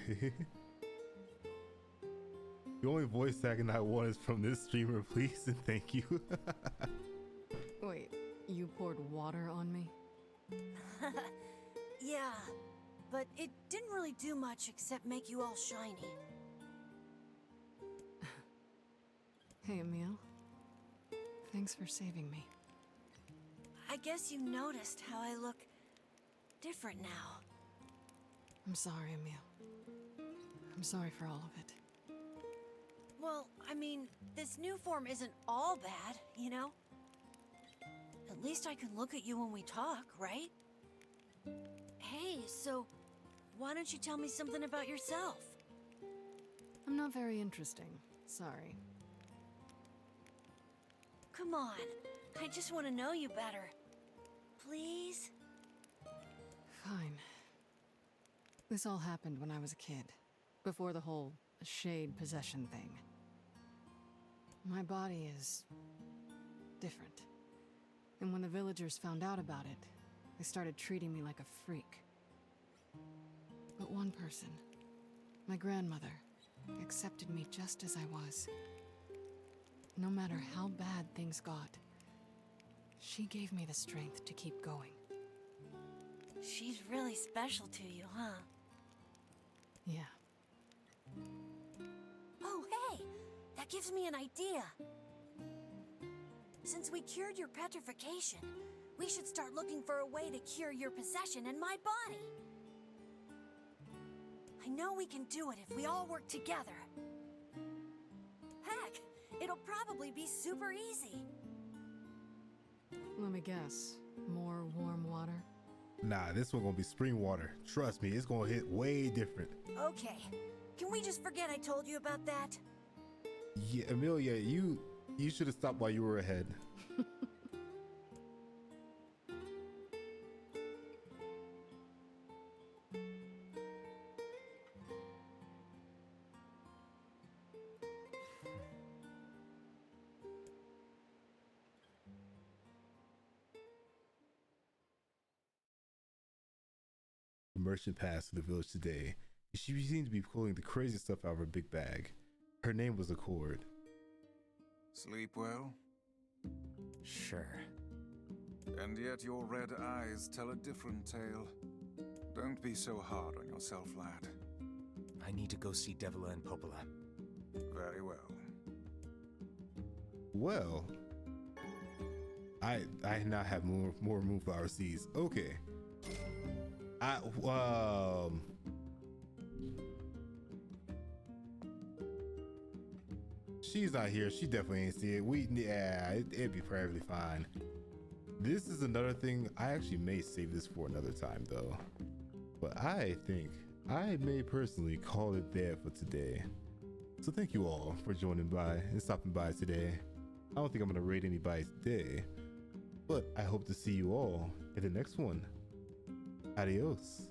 A: The only voice acting I want is from this streamer, please and thank you.
F: Wait, you poured water on me?
G: Yeah, but it didn't really do much except make you all shiny.
F: Hey, Emil. Thanks for saving me.
G: I guess you noticed how I look different now.
F: I'm sorry, Emil. I'm sorry for all of it.
G: Well, I mean, this new form isn't all bad, you know? At least I can look at you when we talk, right? Hey, so why don't you tell me something about yourself?
F: I'm not very interesting. Sorry.
G: Come on, I just want to know you better. Please?
F: Fine. This all happened when I was a kid, before the whole shade possession thing. My body is different. And when the villagers found out about it, they started treating me like a freak. But one person, my grandmother, accepted me just as I was. No matter how bad things got, she gave me the strength to keep going.
G: She's really special to you, huh?
F: Yeah.
G: Oh, hey! That gives me an idea. Since we cured your petrification, we should start looking for a way to cure your possession in my body. I know we can do it if we all work together. Heck, it'll probably be super easy.
F: Let me guess. More warm water?
A: Nah, this one gonna be spring water. Trust me, it's gonna hit way different.
G: Okay, can we just forget I told you about that?
A: Yeah, Amelia, you should have stopped while you were ahead. The merchant passed through the village today. She seemed to be pulling the crazy stuff out of her big bag. Her name was Accord.
I: Sleep well?
D: Sure.
I: And yet your red eyes tell a different tale. Don't be so hard on yourself, lad.
D: I need to go see Devila and Popola.
I: Very well.
A: Well, I now have more moonflower seeds. Okay. She's not here. She definitely ain't see it. It'd be perfectly fine. This is another thing. I actually may save this for another time though. But I think I may personally call it there for today. So thank you all for joining by and stopping by today. I don't think I'm gonna rate anybody today, but I hope to see you all in the next one. Adios.